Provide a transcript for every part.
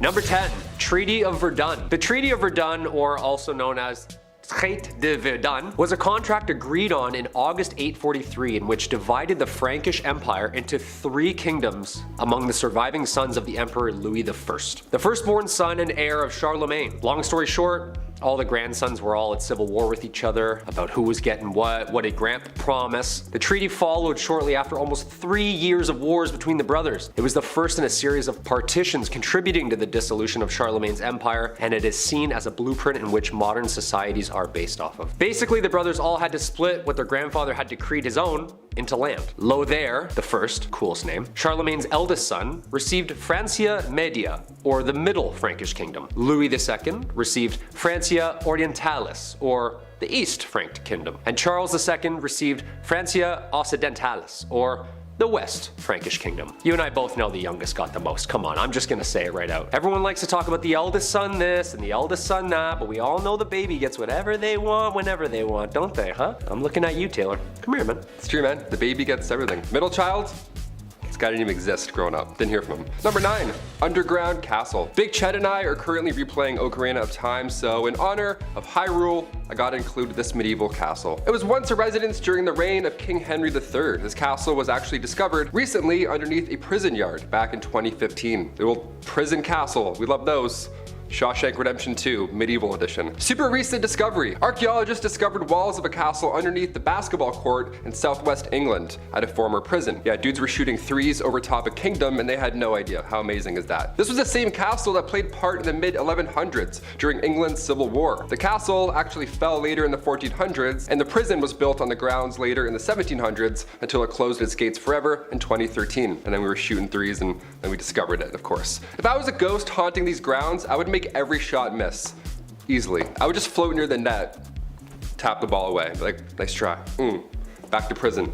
Number 10. Treaty of Verdan. The Treaty of Verdan, or also known as Traité de Verdan, was a contract agreed on in August 843 in which divided the Frankish Empire into 3 kingdoms among the surviving sons of the Emperor Louis I, the firstborn son and heir of Charlemagne. Long story short, all the grandsons were all at civil war with each other about who was getting what did Grandpa promise. The treaty followed shortly after almost 3 years of wars between the brothers. It was the first in a series of partitions contributing to the dissolution of Charlemagne's empire, and it is seen as a blueprint in which modern societies are based off of. Basically, the brothers all had to split what their grandfather had decreed his own into land. Lothair the First, coolest name, Charlemagne's eldest son, received Francia Media, or the Middle Frankish Kingdom. Louis II received Francia Orientalis, or the East Frank Kingdom. And Charles II received Francia Occidentalis, or the West Frankish Kingdom. You and I both know the youngest got the most. Come on, I'm just gonna say it right out. Everyone likes to talk about the eldest son this and the eldest son that, but we all know the baby gets whatever they want whenever they want, don't they, huh? I'm looking at you, Taylor. Come here, man. It's true, man. The baby gets everything. Middle child? This guy didn't even exist growing up. Didn't hear from him. Number 9. Underground Castle. Big Chet and I are currently replaying Ocarina of Time, so in honor of Hyrule, I gotta include this medieval castle. It was once a residence during the reign of King Henry III. This castle was actually discovered recently underneath a prison yard back in 2015. The old prison castle, we love those. Shawshank Redemption 2, Medieval Edition. Super recent discovery. Archaeologists discovered walls of a castle underneath the basketball court in southwest England at a former prison. Yeah, dudes were shooting threes over top a kingdom and they had no idea. How amazing is that? This was the same castle that played part in the mid-1100s during England's Civil War. The castle actually fell later in the 1400s, and the prison was built on the grounds later in the 1700s until it closed its gates forever in 2013. And then we were shooting threes and then we discovered it, of course. If I was a ghost haunting these grounds, I would make every shot miss. Easily. I would just float near the net, tap the ball away, like, nice try. Back to prison.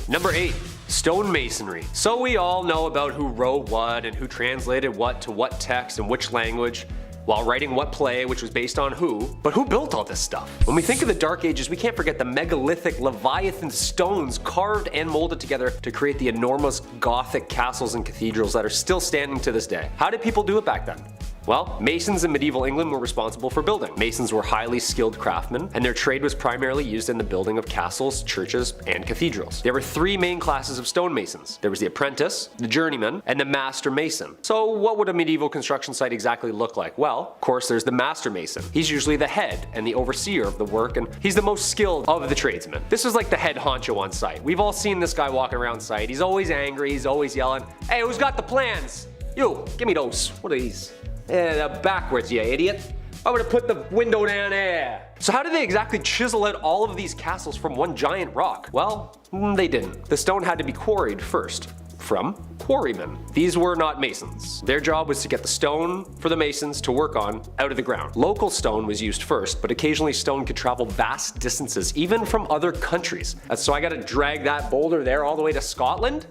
Number 8. Stonemasonry. So we all know about who wrote what and who translated what to what text and which language while writing what play, which was based on who. But who built all this stuff? When we think of the Dark Ages, we can't forget the megalithic Leviathan stones carved and molded together to create the enormous Gothic castles and cathedrals that are still standing to this day. How did people do it back then? Well, masons in medieval England were responsible for building. Masons were highly skilled craftsmen, and their trade was primarily used in the building of castles, churches, and cathedrals. There were 3 main classes of stonemasons. There was the apprentice, the journeyman, and the master mason. So what would a medieval construction site exactly look like? Well, of course, there's the master mason. He's usually the head and the overseer of the work, and he's the most skilled of the tradesmen. This is like the head honcho on site. We've all seen this guy walking around site. He's always angry, he's always yelling, "Hey, who's got the plans? You, give me those. What are these? Backwards, you idiot. I would have put the window down there." So how did they exactly chisel out all of these castles from one giant rock? Well, they didn't. The stone had to be quarried first from quarrymen. These were not masons. Their job was to get the stone for the masons to work on out of the ground. Local stone was used first, but occasionally stone could travel vast distances, even from other countries. So I gotta drag that boulder there all the way to Scotland?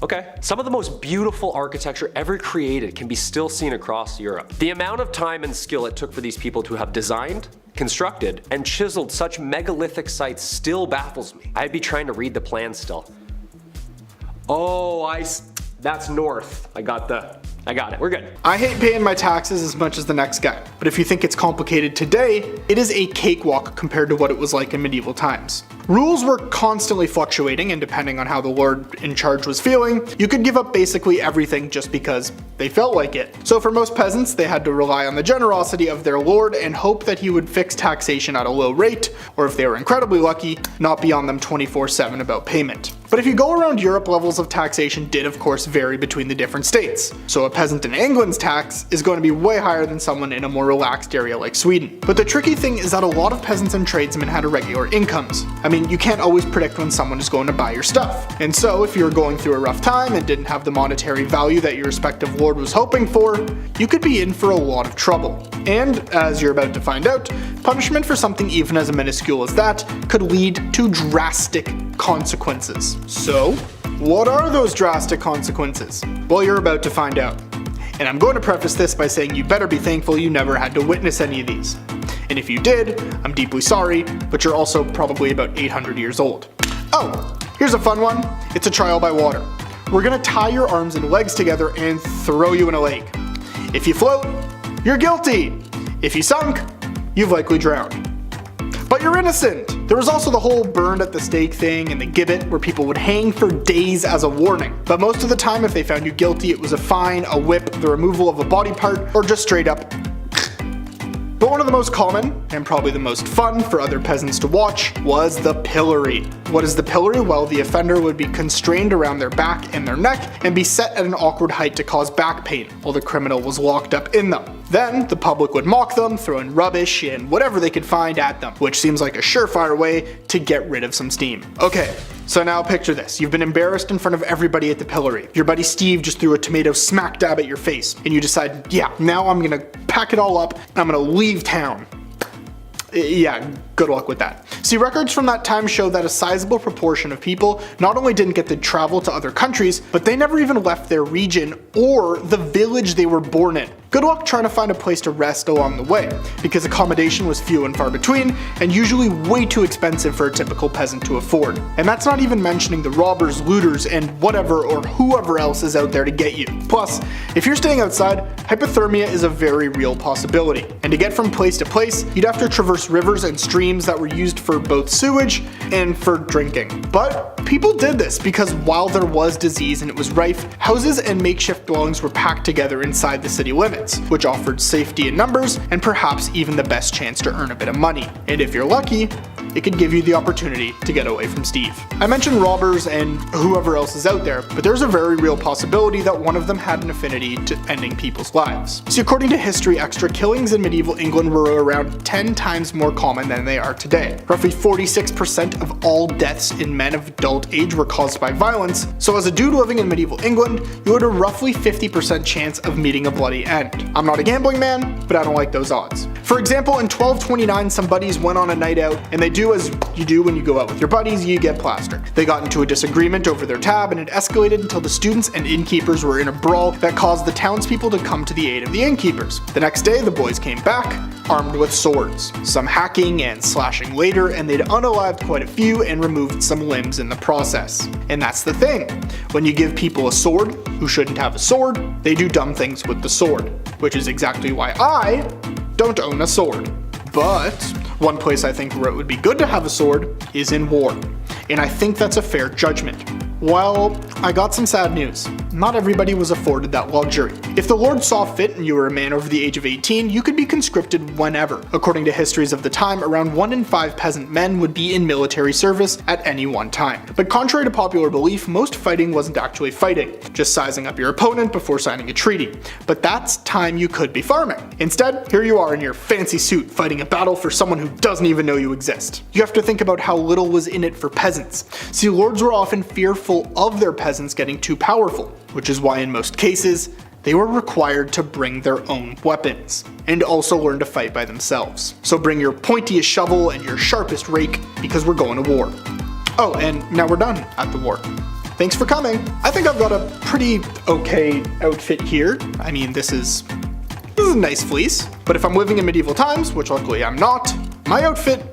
Okay. Some of the most beautiful architecture ever created can be still seen across Europe. The amount of time and skill it took for these people to have designed, constructed, and chiseled such megalithic sites still baffles me. I'd be trying to read the plans still. Oh, that's north. I got it, we're good. I hate paying my taxes as much as the next guy, but if you think it's complicated today, it is a cakewalk compared to what it was like in medieval times. Rules were constantly fluctuating, and depending on how the lord in charge was feeling, you could give up basically everything just because they felt like it. So for most peasants, they had to rely on the generosity of their lord and hope that he would fix taxation at a low rate, or if they were incredibly lucky, not be on them 24/7 about payment. But if you go around Europe, levels of taxation did of course vary between the different states. So a peasant in England's tax is going to be way higher than someone in a more relaxed area like Sweden. But the tricky thing is that a lot of peasants and tradesmen had irregular incomes. I mean, you can't always predict when someone is going to buy your stuff. And so if you were going through a rough time and didn't have the monetary value that your respective lord was hoping for, you could be in for a lot of trouble. And, as you're about to find out, punishment for something even as minuscule as that could lead to drastic consequences. So, what are those drastic consequences? Well, you're about to find out. And I'm going to preface this by saying you better be thankful you never had to witness any of these. And if you did, I'm deeply sorry, but you're also probably about 800 years old. Oh, here's a fun one. It's a trial by water. we're gonna tie your arms and legs together and throw you in a lake. If you float, you're guilty. If you sunk, you've likely drowned. But you're innocent. There was also the whole burned at the stake thing and the gibbet where people would hang for days as a warning. But most of the time if they found you guilty, it was a fine, a whip, the removal of a body part, or just straight up. But one of the most common, and probably the most fun for other peasants to watch, was the pillory. What is the pillory? Well, the offender would be constrained around their back and their neck and be set at an awkward height to cause back pain, while the criminal was locked up in them. Then, the public would mock them, throw in rubbish and whatever they could find at them, which seems like a surefire way to get rid of some steam. Okay, so now picture this. You've been embarrassed in front of everybody at the pillory. Your buddy Steve just threw a tomato smack dab at your face, and you decide, yeah, now I'm gonna pack it all up and I'm gonna leave town. Yeah, good luck with that. See, records from that time show that a sizable proportion of people not only didn't get to travel to other countries, but they never even left their region or the village they were born in. Good luck trying to find a place to rest along the way, because accommodation was few and far between, and usually way too expensive for a typical peasant to afford. And that's not even mentioning the robbers, looters, and whatever or whoever else is out there to get you. Plus, if you're staying outside, hypothermia is a very real possibility. And to get from place to place, you'd have to traverse rivers and streams that were used for both sewage and for drinking. But people did this because while there was disease and it was rife, houses and makeshift dwellings were packed together inside the city limits, which offered safety in numbers and perhaps even the best chance to earn a bit of money. And if you're lucky, it could give you the opportunity to get away from Steve. I mentioned robbers and whoever else is out there, but there's a very real possibility that one of them had an affinity to ending people's lives. See, according to history, extra killings in medieval England were around 10 times more common than they are today. Roughly 46% of all deaths in men of adult age were caused by violence, so as a dude living in medieval England, you had a roughly 50% chance of meeting a bloody end. I'm not a gambling man, but I don't like those odds. For example, in 1229, some buddies went on a night out, and they do as you do when you go out with your buddies, you get plastered. They got into a disagreement over their tab, and it escalated until the students and innkeepers were in a brawl that caused the townspeople to come to the aid of the innkeepers. The next day, the boys came back, armed with swords. Some hacking and slashing later, and they'd unalived quite a few and removed some limbs in the process. And that's the thing. When you give people a sword who shouldn't have a sword, they do dumb things with the sword. Which is exactly why I don't own a sword. But one place I think where it would be good to have a sword is in war. And I think that's a fair judgment. Well, I got some sad news. Not everybody was afforded that luxury. If the Lord saw fit and you were a man over the age of 18, you could be conscripted whenever. According to histories of the time, around 1 in 5 peasant men would be in military service at any one time. But contrary to popular belief, most fighting wasn't actually fighting, just sizing up your opponent before signing a treaty. But that's time you could be farming. Instead, here you are in your fancy suit fighting a battle for someone who doesn't even know you exist. You have to think about how little was in it for peasants. See, lords were often fearful of their peasants getting too powerful, which is why in most cases, they were required to bring their own weapons, and also learn to fight by themselves. So bring your pointiest shovel and your sharpest rake, because we're going to war. Oh, and now we're done at the war. Thanks for coming. I think I've got a pretty okay outfit here. I mean, this is a nice fleece, but if I'm living in medieval times, which luckily I'm not, my outfit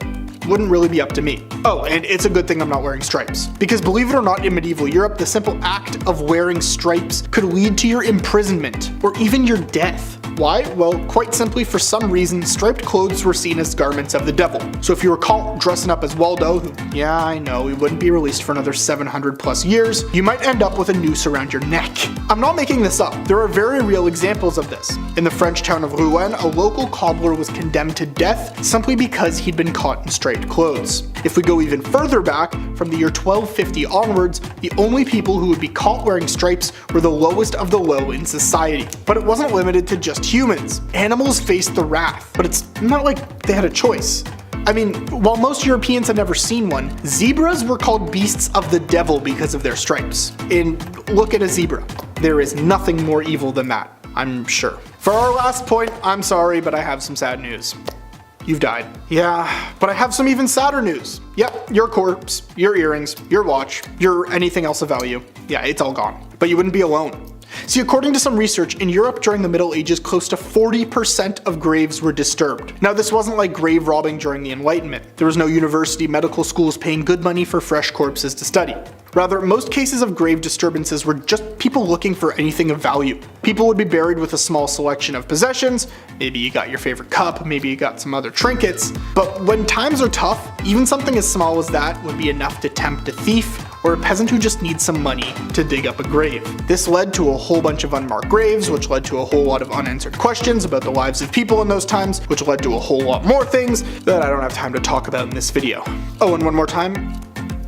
wouldn't really be up to me. Oh, and it's a good thing I'm not wearing stripes. Because believe it or not, in medieval Europe, the simple act of wearing stripes could lead to your imprisonment, or even your death. Why? Well, quite simply, for some reason, striped clothes were seen as garments of the devil. So if you were caught dressing up as Waldo, who, yeah, I know, he wouldn't be released for another 700 plus years, you might end up with a noose around your neck. I'm not making this up. There are very real examples of this. In the French town of Rouen, a local cobbler was condemned to death simply because he'd been caught in striped clothes. If we go even further back, from the year 1250 onwards, the only people who would be caught wearing stripes were the lowest of the low in society. But it wasn't limited to just humans. Animals faced the wrath, but it's not like they had a choice. I mean, while most Europeans had never seen one, zebras were called beasts of the devil because of their stripes. And look at a zebra. There is nothing more evil than that, I'm sure. For our last point, I'm sorry, but I have some sad news. You've died. Yeah, but I have some even sadder news. Yep, your corpse, your earrings, your watch, your anything else of value. Yeah, it's all gone. But you wouldn't be alone. See, according to some research, in Europe during the Middle Ages, close to 40% of graves were disturbed. Now, this wasn't like grave robbing during the Enlightenment. There was no university, medical schools paying good money for fresh corpses to study. Rather, most cases of grave disturbances were just people looking for anything of value. People would be buried with a small selection of possessions. Maybe you got your favorite cup, maybe you got some other trinkets. But when times are tough, even something as small as that would be enough to tempt a thief or a peasant who just needs some money to dig up a grave. This led to a whole bunch of unmarked graves, which led to a whole lot of unanswered questions about the lives of people in those times, which led to a whole lot more things that I don't have time to talk about in this video. Oh, and one more time,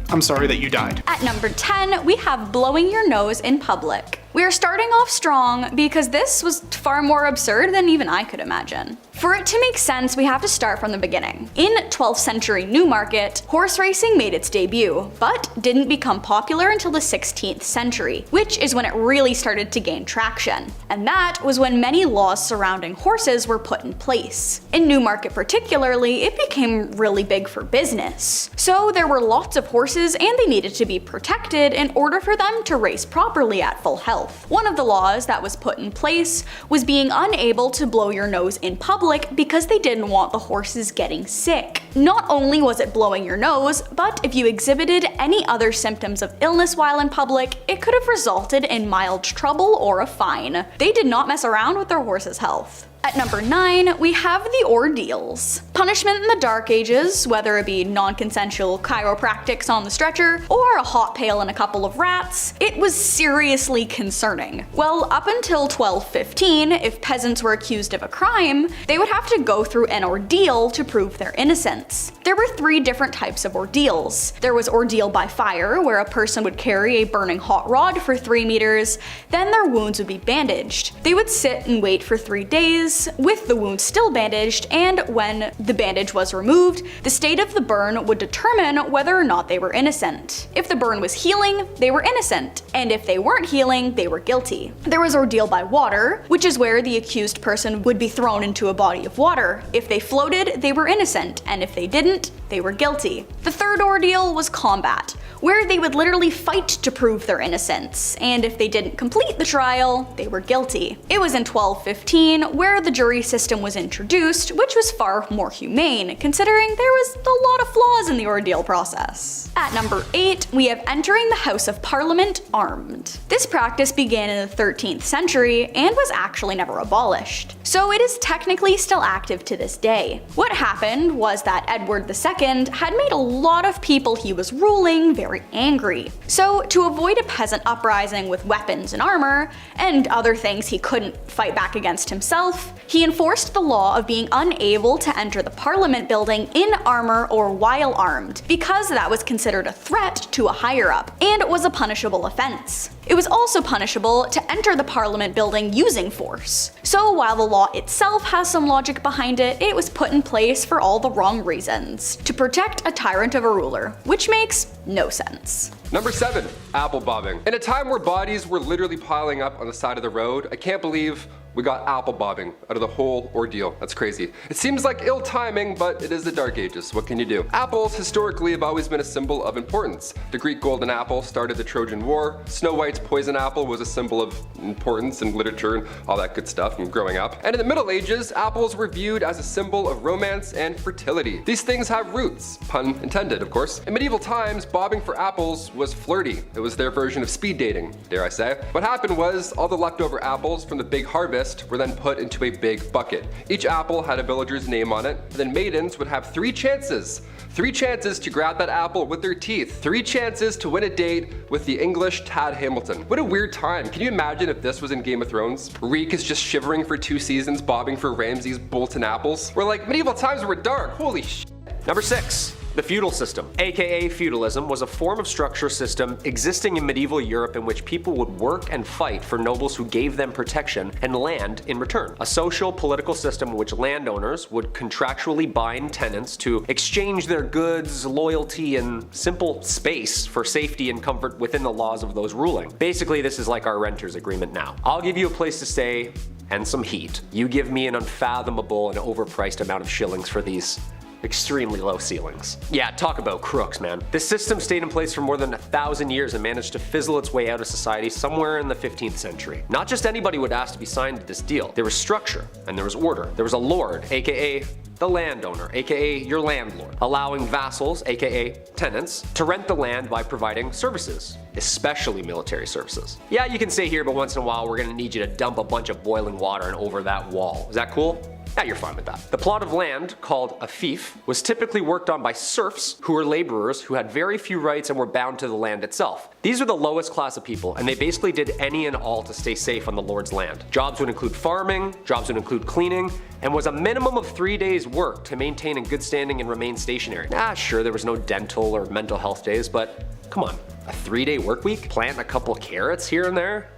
I'm sorry that you died. At number 10, we have blowing your nose in public. We are starting off strong because this was far more absurd than even I could imagine. For it to make sense, we have to start from the beginning. In 12th century Newmarket, horse racing made its debut, but didn't become popular until the 16th century, which is when it really started to gain traction. And that was when many laws surrounding horses were put in place. In Newmarket particularly, it became really big for business. So there were lots of horses and they needed to be protected in order for them to race properly at full health. One of the laws that was put in place was being unable to blow your nose in public because they didn't want the horses getting sick. Not only was it blowing your nose, but if you exhibited any other symptoms of illness while in public, it could have resulted in mild trouble or a fine. They did not mess around with their horses' health. At number 9, we have the ordeals. Punishment in the Dark Ages, whether it be non-consensual chiropractics on the stretcher or a hot pail and a couple of rats, it was seriously concerning. Well, up until 1215, if peasants were accused of a crime, they would have to go through an ordeal to prove their innocence. There were 3 different types of ordeals. There was ordeal by fire, where a person would carry a burning hot rod for 3 meters, then their wounds would be bandaged. They would sit and wait for 3 days, with the wound still bandaged, and when the bandage was removed, the state of the burn would determine whether or not they were innocent. If the burn was healing, they were innocent, and if they weren't healing, they were guilty. There was ordeal by water, which is where the accused person would be thrown into a body of water. If they floated, they were innocent, and if they didn't, they were guilty. The third ordeal was combat, where they would literally fight to prove their innocence, and if they didn't complete the trial, they were guilty. It was in 1215 where the jury system was introduced, which was far more humane, considering there was a lot of flaws in the ordeal process. At number 8, we have entering the House of Parliament armed. This practice began in the 13th century and was actually never abolished, so it is technically still active to this day. What happened was that Edward II had made a lot of people he was ruling very angry. So to avoid a peasant uprising with weapons and armor, and other things he couldn't fight back against himself, he enforced the law of being unable to enter the Parliament building in armor or while armed, because that was considered a threat to a higher up, and it was a punishable offense. It was also punishable to enter the Parliament building using force. So while the law itself has some logic behind it, it was put in place for all the wrong reasons, to protect a tyrant of a ruler, which makes no sense. Number 7, apple bobbing. In a time where bodies were literally piling up on the side of the road, I can't believe we got apple bobbing out of the whole ordeal. That's crazy. It seems like ill timing, but it is the Dark Ages. What can you do? Apples historically have always been a symbol of importance. The Greek golden apple started the Trojan War. Snow White's poison apple was a symbol of importance in literature and all that good stuff from growing up. And in the Middle Ages, apples were viewed as a symbol of romance and fertility. These things have roots, pun intended, of course. In medieval times, bobbing for apples was flirty. It was their version of speed dating, dare I say. What happened was all the leftover apples from the big harvest were then put into a big bucket. Each apple had a villager's name on it, and then maidens would have 3 chances. 3 chances to grab that apple with their teeth. 3 chances to win a date with the English Tad Hamilton. What a weird time. Can you imagine if this was in Game of Thrones? Reek is just shivering for 2 seasons, bobbing for Ramsay's Bolton apples. We're like, medieval times were dark, holy sh**. Number 6. The feudal system, aka feudalism, was a form of structure system existing in medieval Europe in which people would work and fight for nobles who gave them protection and land in return. A social political system in which landowners would contractually bind tenants to exchange their goods, loyalty, and simple space for safety and comfort within the laws of those ruling. Basically, this is like our renter's agreement now. I'll give you a place to stay and some heat. You give me an unfathomable and overpriced amount of shillings for these extremely low ceilings. Yeah, talk about crooks, man. This system stayed in place for more than 1,000 years and managed to fizzle its way out of society somewhere in the 15th century. Not just anybody would ask to be signed to this deal. There was structure, and there was order. There was a lord, aka the landowner, aka your landlord, allowing vassals, aka tenants, to rent the land by providing services, especially military services. Yeah, you can stay here, but once in a while we're gonna need you to dump a bunch of boiling water and over that wall. Is that cool? Yeah, you're fine with that. The plot of land, called a fief, was typically worked on by serfs who were laborers who had very few rights and were bound to the land itself. These were the lowest class of people, and they basically did any and all to stay safe on the lord's land. Jobs would include farming, jobs would include cleaning, and was a minimum of 3 days' work to maintain in good standing and remain stationary. Sure, there was no dental or mental health days, but come on, a 3-day work week? Planting a couple carrots here and there?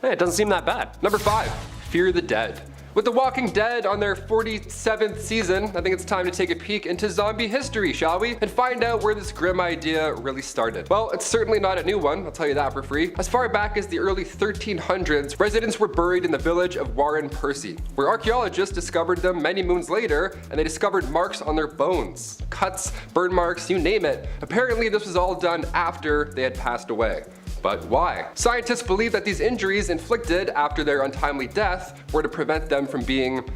It doesn't seem that bad. Number 5, Fear the Dead. With The Walking Dead on their 47th season, I think it's time to take a peek into zombie history, shall we? And find out where this grim idea really started. Well, it's certainly not a new one, I'll tell you that for free. As far back as the early 1300s, residents were buried in the village of Warren Percy, where archaeologists discovered them many moons later, and they discovered marks on their bones. Cuts, burn marks, you name it. Apparently this was all done after they had passed away. But why? Scientists believe that these injuries inflicted after their untimely death were to prevent them from being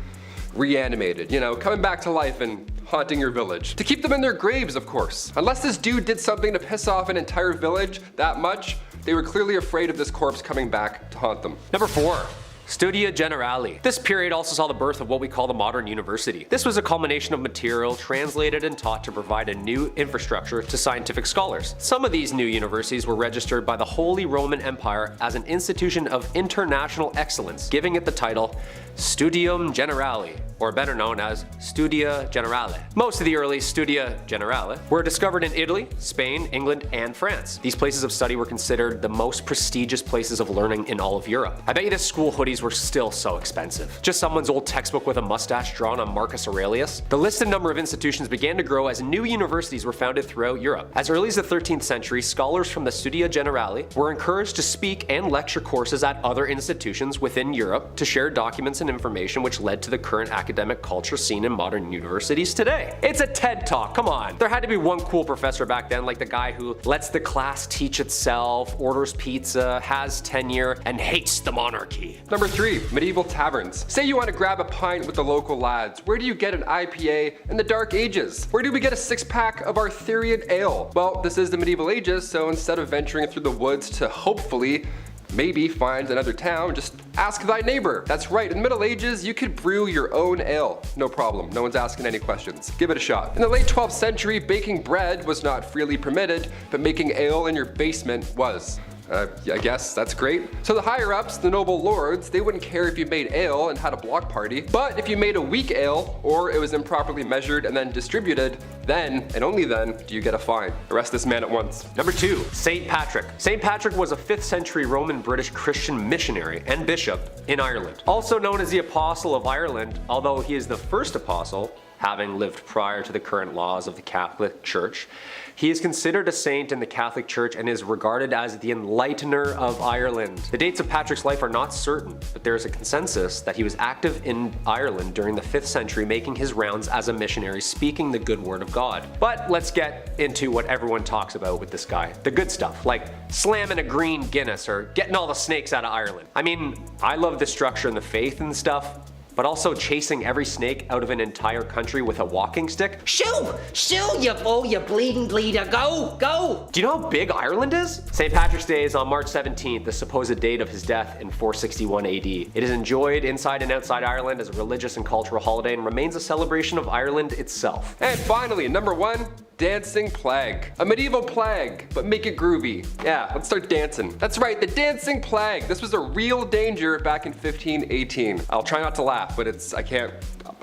reanimated, coming back to life and haunting your village. To keep them in their graves, of course. Unless this dude did something to piss off an entire village that much, they were clearly afraid of this corpse coming back to haunt them. Number 4. Studia Generale. This period also saw the birth of what we call the modern university. This was a culmination of material translated and taught to provide a new infrastructure to scientific scholars. Some of these new universities were registered by the Holy Roman Empire as an institution of international excellence, giving it the title Studium Generale, or better known as Studia Generale. Most of the early Studia Generale were discovered in Italy, Spain, England, and France. These places of study were considered the most prestigious places of learning in all of Europe. I bet you the school hoodies were still so expensive. Just someone's old textbook with a mustache drawn on Marcus Aurelius. The listed number of institutions began to grow as new universities were founded throughout Europe. As early as the 13th century, scholars from the Studia Generale were encouraged to speak and lecture courses at other institutions within Europe to share documents and information, which led to the current academic culture seen in modern universities today. It's a TED Talk, come on. There had to be one cool professor back then, like the guy who lets the class teach itself, orders pizza, has tenure, and hates the monarchy. Number 3, medieval taverns. Say you want to grab a pint with the local lads. Where do you get an IPA in the Dark Ages? Where do we get a 6-pack of Arthurian ale? Well, this is the medieval ages, so instead of venturing through the woods to hopefully maybe find another town, just ask thy neighbor. That's right, in the Middle Ages, you could brew your own ale. No problem, no one's asking any questions. Give it a shot. In the late 12th century, baking bread was not freely permitted, but making ale in your basement was. I guess that's great. So the higher ups, the noble lords, they wouldn't care if you made ale and had a block party, but if you made a weak ale, or it was improperly measured and then distributed, then, and only then, do you get a fine. Arrest this man at once. Number 2, St. Patrick. St. Patrick was a 5th century Roman British Christian missionary and bishop in Ireland. Also known as the Apostle of Ireland, although he is the first apostle, having lived prior to the current laws of the Catholic Church. He is considered a saint in the Catholic Church and is regarded as the enlightener of Ireland. The dates of Patrick's life are not certain, but there is a consensus that he was active in Ireland during the 5th century, making his rounds as a missionary, speaking the good word of God. But let's get into what everyone talks about with this guy. The good stuff, like slamming a green Guinness or getting all the snakes out of Ireland. I mean, I love the structure and the faith and stuff, but also chasing every snake out of an entire country with a walking stick? Shoo! Shoo, you fool, you bleeding bleeder. Go! Go! Do you know how big Ireland is? St. Patrick's Day is on March 17th, the supposed date of his death in 461 AD. It is enjoyed inside and outside Ireland as a religious and cultural holiday and remains a celebration of Ireland itself. And finally, number 1, dancing plague. A medieval plague, but make it groovy. Yeah, let's start dancing. That's right, the dancing plague. This was a real danger back in 1518. I'll try not to laugh, but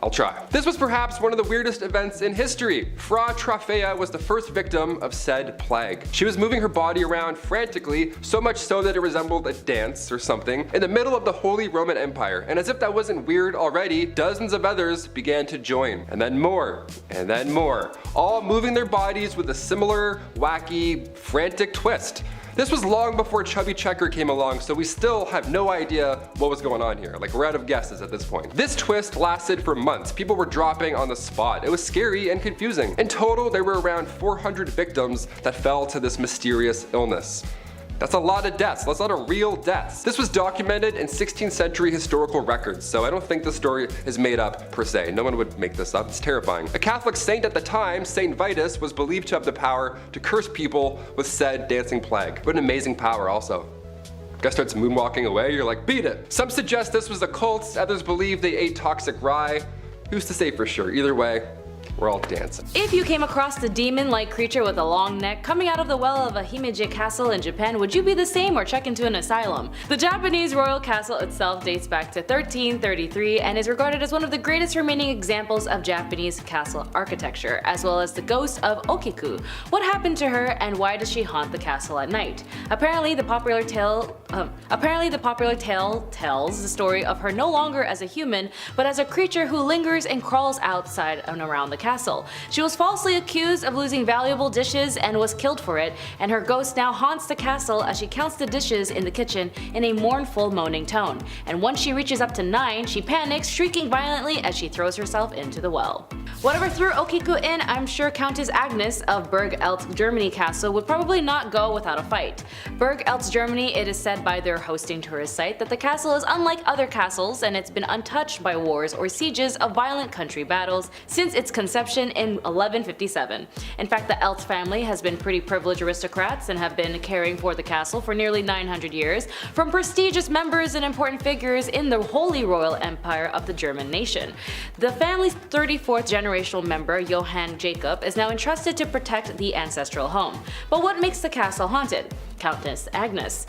I'll try. This was perhaps one of the weirdest events in history. Fra Trofea was the first victim of said plague. She was moving her body around frantically, so much so that it resembled a dance or something, in the middle of the Holy Roman Empire. And as if that wasn't weird already, dozens of others began to join. And then more, and then more. All moving their bodies with a similar, wacky, frantic twist. This was long before Chubby Checker came along, so we still have no idea what was going on here. Like, we're out of guesses at this point. This twist lasted for months. People were dropping on the spot. It was scary and confusing. In total, there were around 400 victims that fell to this mysterious illness. That's a lot of deaths. That's a lot of real deaths. This was documented in 16th century historical records, so I don't think the story is made up per se. No one would make this up. It's terrifying. A Catholic saint at the time, Saint Vitus, was believed to have the power to curse people with said dancing plague. What an amazing power also. Guy starts moonwalking away, you're like, beat it. Some suggest this was a cult, others believe they ate toxic rye. Who's to say for sure? Either way, we're all dancing. If you came across the demon-like creature with a long neck coming out of the well of a Himeji castle in Japan, would you be the same or check into an asylum? The Japanese royal castle itself dates back to 1333 and is regarded as one of the greatest remaining examples of Japanese castle architecture, as well as the ghost of Okiku. What happened to her and why does she haunt the castle at night? Apparently the popular tale tells the story of her no longer as a human, but as a creature who lingers and crawls outside and around the castle. She was falsely accused of losing valuable dishes and was killed for it, and her ghost now haunts the castle as she counts the dishes in the kitchen in a mournful moaning tone. And once she reaches up to 9, she panics, shrieking violently as she throws herself into the well. Whatever threw Okiku in, I'm sure Countess Agnes of Berg, Germany castle would probably not go without a fight. Berg, Germany, it is said by their hosting tourist site that the castle is unlike other castles and it's been untouched by wars or sieges of violent country battles since its conception in 1157. In fact, the Elt family has been pretty privileged aristocrats and have been caring for the castle for nearly 900 years, from prestigious members and important figures in the Holy Royal Empire of the German nation. The family's 34th generational member, Johann Jacob, is now entrusted to protect the ancestral home. But what makes the castle haunted? Countess Agnes.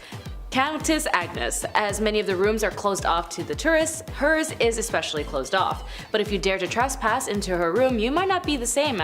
Countess Agnes, as many of the rooms are closed off to the tourists, hers is especially closed off. But if you dare to trespass into her room, you might not be the same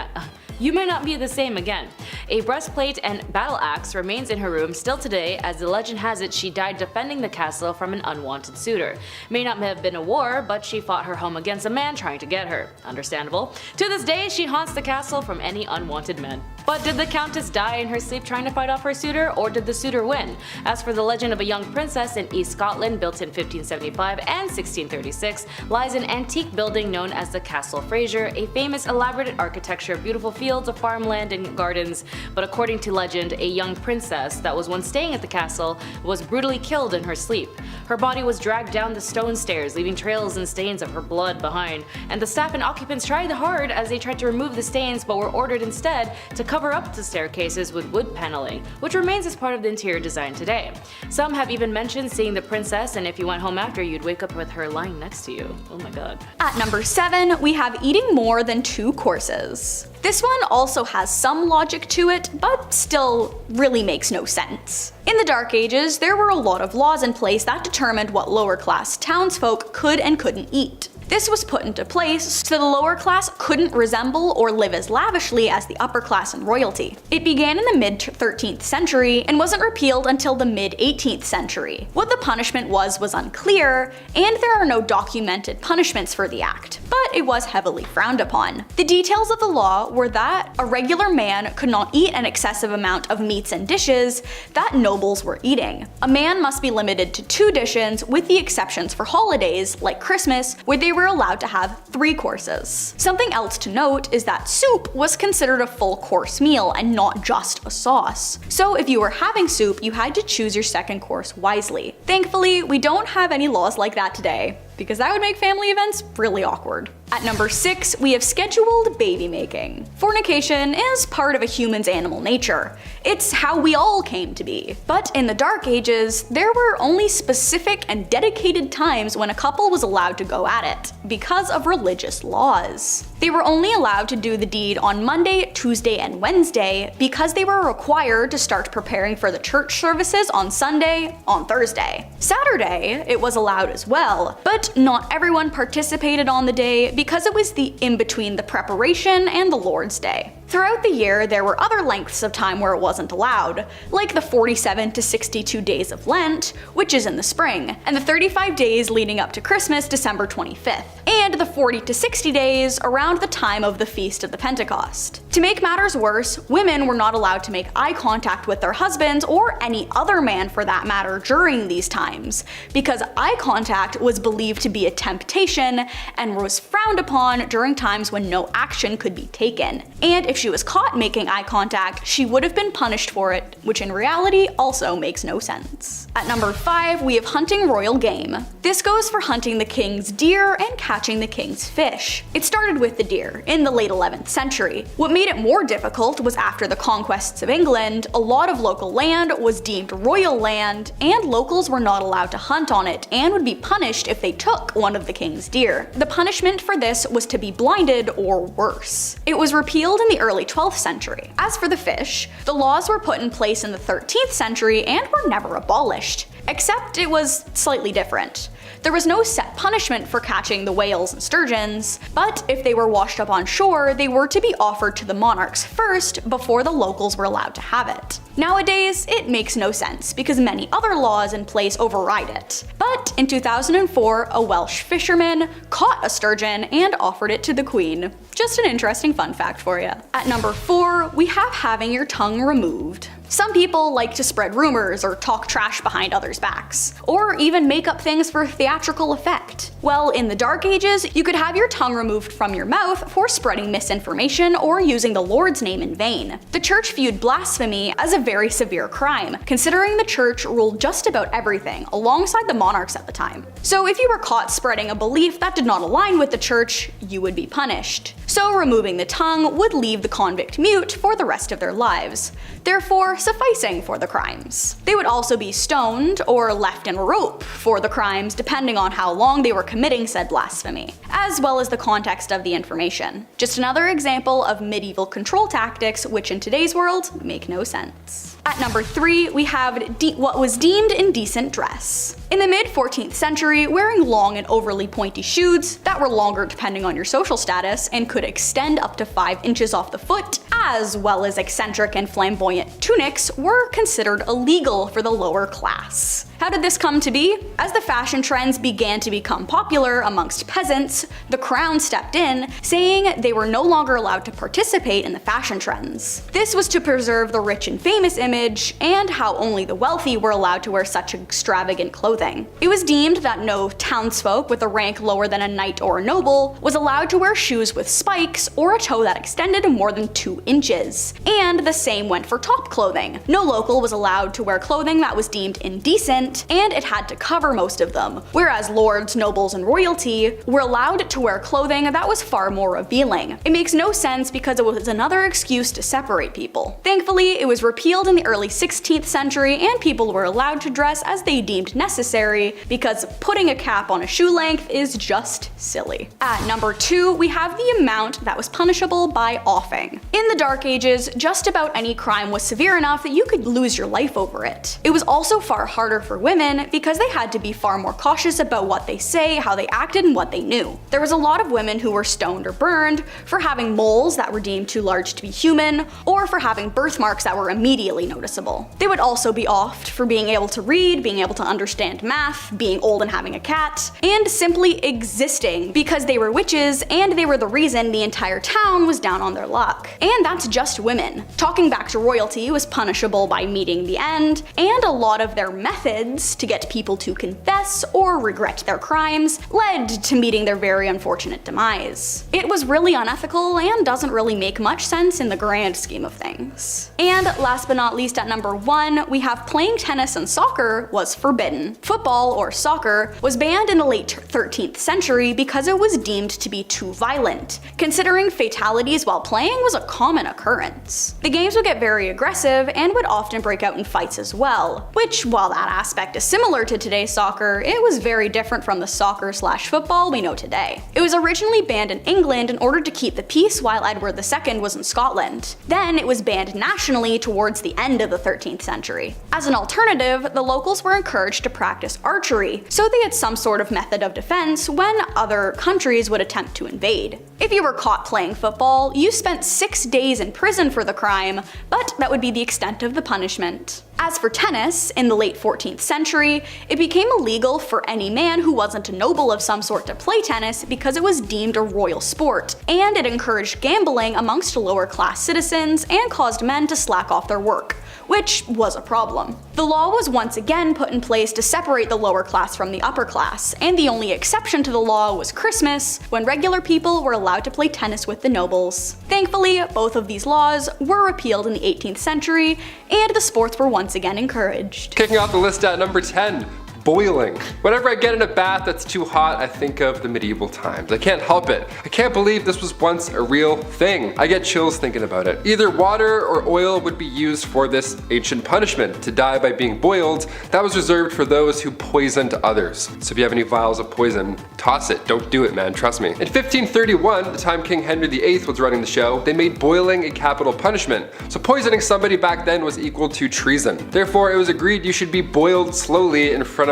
again. A breastplate and battle axe remains in her room still today, as the legend has it she died defending the castle from an unwanted suitor. May not have been a war, but she fought her home against a man trying to get her. Understandable. To this day, she haunts the castle from any unwanted men. But did the Countess die in her sleep trying to fight off her suitor, or did the suitor win? As for the legend of a young princess in East Scotland built in 1575 and 1636, lies an antique building known as the Castle Frasier, a famous elaborate architecture of beautiful fields of farmland and gardens. But according to legend, a young princess that was once staying at the castle was brutally killed in her sleep. Her body was dragged down the stone stairs, leaving trails and stains of her blood behind, and the staff and occupants tried hard as they tried to remove the stains, but were ordered instead to cover up the staircases with wood paneling, which remains as part of the interior design today. Some have even mentioned seeing the princess, and if you went home after, you'd wake up with her lying next to you. Oh my god. At number 7, we have eating more than 2 courses. This one also has some logic to it, but still really makes no sense. In the Dark Ages, there were a lot of laws in place that determined what lower class townsfolk could and couldn't eat. This was put into place so the lower class couldn't resemble or live as lavishly as the upper class and royalty. It began in the mid-13th century and wasn't repealed until the mid-18th century. What the punishment was unclear, and there are no documented punishments for the act, but it was heavily frowned upon. The details of the law were that a regular man could not eat an excessive amount of meats and dishes that nobles were eating. A man must be limited to 2 dishes, with the exceptions for holidays like Christmas, where they were allowed to have 3 courses. Something else to note is that soup was considered a full course meal and not just a sauce. So if you were having soup, you had to choose your second course wisely. Thankfully, we don't have any laws like that today, because that would make family events really awkward. At number 6, we have scheduled baby making. Fornication is part of a human's animal nature. It's how we all came to be. But in the Dark Ages, there were only specific and dedicated times when a couple was allowed to go at it, because of religious laws. They were only allowed to do the deed on Monday, Tuesday, and Wednesday because they were required to start preparing for the church services on Sunday, on Thursday. Saturday, it was allowed as well, but not everyone participated on the day because it was the in-between the preparation and the Lord's Day. Throughout the year, there were other lengths of time where it wasn't allowed, like the 47 to 62 days of Lent, which is in the spring, and the 35 days leading up to Christmas, December 25th. and the 40 to 60 days around the time of the Feast of the Pentecost. To make matters worse, women were not allowed to make eye contact with their husbands or any other man for that matter during these times, because eye contact was believed to be a temptation and was frowned upon during times when no action could be taken. And if she was caught making eye contact, she would have been punished for it, which in reality also makes no sense. At number 5, we have hunting royal game. This goes for hunting the king's deer and catching the king's fish. It started with the deer in the late 11th century. What made it more difficult was after the conquests of England, a lot of local land was deemed royal land, and locals were not allowed to hunt on it and would be punished if they took one of the king's deer. The punishment for this was to be blinded or worse. It was repealed in the early 12th century. As for the fish, the laws were put in place in the 13th century and were never abolished, except it was slightly different. There was no set punishment for catching the whales and sturgeons, but if they were washed up on shore, they were to be offered to the monarchs first before the locals were allowed to have it. Nowadays, it makes no sense because many other laws in place override it. But in 2004, a Welsh fisherman caught a sturgeon and offered it to the queen. Just an interesting fun fact for you. At number 4, we have having your tongue removed. Some people like to spread rumors or talk trash behind others' backs, or even make up things for theatrical effect. Well, in the Dark Ages, you could have your tongue removed from your mouth for spreading misinformation or using the Lord's name in vain. The church viewed blasphemy as a very severe crime, considering the church ruled just about everything alongside the monarchs at the time. So if you were caught spreading a belief that did not align with the church, you would be punished. So removing the tongue would leave the convict mute for the rest of their lives, therefore sufficing for the crimes. They would also be stoned or left in a rope for the crimes depending on how long they were committing said blasphemy, as well as the context of the information. Just another example of medieval control tactics which in today's world make no sense. At number 3, we have what was deemed indecent dress. In the mid-14th century, wearing long and overly pointy shoes that were longer depending on your social status and could extend up to 5 inches off the foot, as well as eccentric and flamboyant tunics, were considered illegal for the lower class. How did this come to be? As the fashion trends began to become popular amongst peasants, the crown stepped in, saying they were no longer allowed to participate in the fashion trends. This was to preserve the rich and famous image, and how only the wealthy were allowed to wear such extravagant clothing. It was deemed that no townsfolk with a rank lower than a knight or a noble was allowed to wear shoes with spikes or a toe that extended more than 2 inches. And the same went for top clothing. No local was allowed to wear clothing that was deemed indecent, and it had to cover most of them, whereas lords, nobles, and royalty were allowed to wear clothing that was far more revealing. It makes no sense because it was another excuse to separate people. Thankfully, it was repealed in the early 16th century, and people were allowed to dress as they deemed necessary because putting a cap on a shoe length is just silly. At number 2, we have the amount that was punishable by offing. In the Dark Ages, just about any crime was severe enough that you could lose your life over it. It was also far harder for women because they had to be far more cautious about what they say, how they acted, and what they knew. There was a lot of women who were stoned or burned for having moles that were deemed too large to be human, or for having birthmarks that were immediately noticeable. They would also be offed for being able to read, being able to understand math, being old and having a cat, and simply existing because they were witches and they were the reason the entire town was down on their luck. And that's just women. Talking back to royalty was punishable by meeting the end, and a lot of their methods to get people to confess or regret their crimes led to meeting their very unfortunate demise. It was really unethical and doesn't really make much sense in the grand scheme of things. And last but not least, at number 1, we have playing tennis and soccer was forbidden. Football, or soccer, was banned in the late 13th century because it was deemed to be too violent, considering fatalities while playing was a common occurrence. The games would get very aggressive and would often break out in fights as well, which, while that aspect is similar to today's soccer, it was very different from the soccer/football we know today. It was originally banned in England in order to keep the peace while Edward II was in Scotland. Then it was banned nationally towards the end of the 13th century. As an alternative, the locals were encouraged to practice archery, so they had some sort of method of defense when other countries would attempt to invade. If you were caught playing football, you spent 6 days in prison for the crime, but that would be the extent of the punishment. As for tennis, in the late 14th century, it became illegal for any man who wasn't a noble of some sort to play tennis because it was deemed a royal sport, and it encouraged gambling amongst lower class citizens and caused men to slack off their work, which was a problem. The law was once again put in place to separate the lower class from the upper class, and the only exception to the law was Christmas, when regular people were allowed to play tennis with the nobles. Thankfully, both of these laws were repealed in the 18th century, and the sports were once again encouraged. Kicking off the list at number 10. Boiling. Whenever I get in a bath that's too hot, I think of the medieval times. I can't help it. I can't believe this was once a real thing. I get chills thinking about it. Either water or oil would be used for this ancient punishment, to die by being boiled. That was reserved for those who poisoned others. So if you have any vials of poison, toss it. Don't do it, man, trust me. In 1531, the time King Henry VIII was running the show, they made boiling a capital punishment. So poisoning somebody back then was equal to treason. Therefore, it was agreed you should be boiled slowly in front of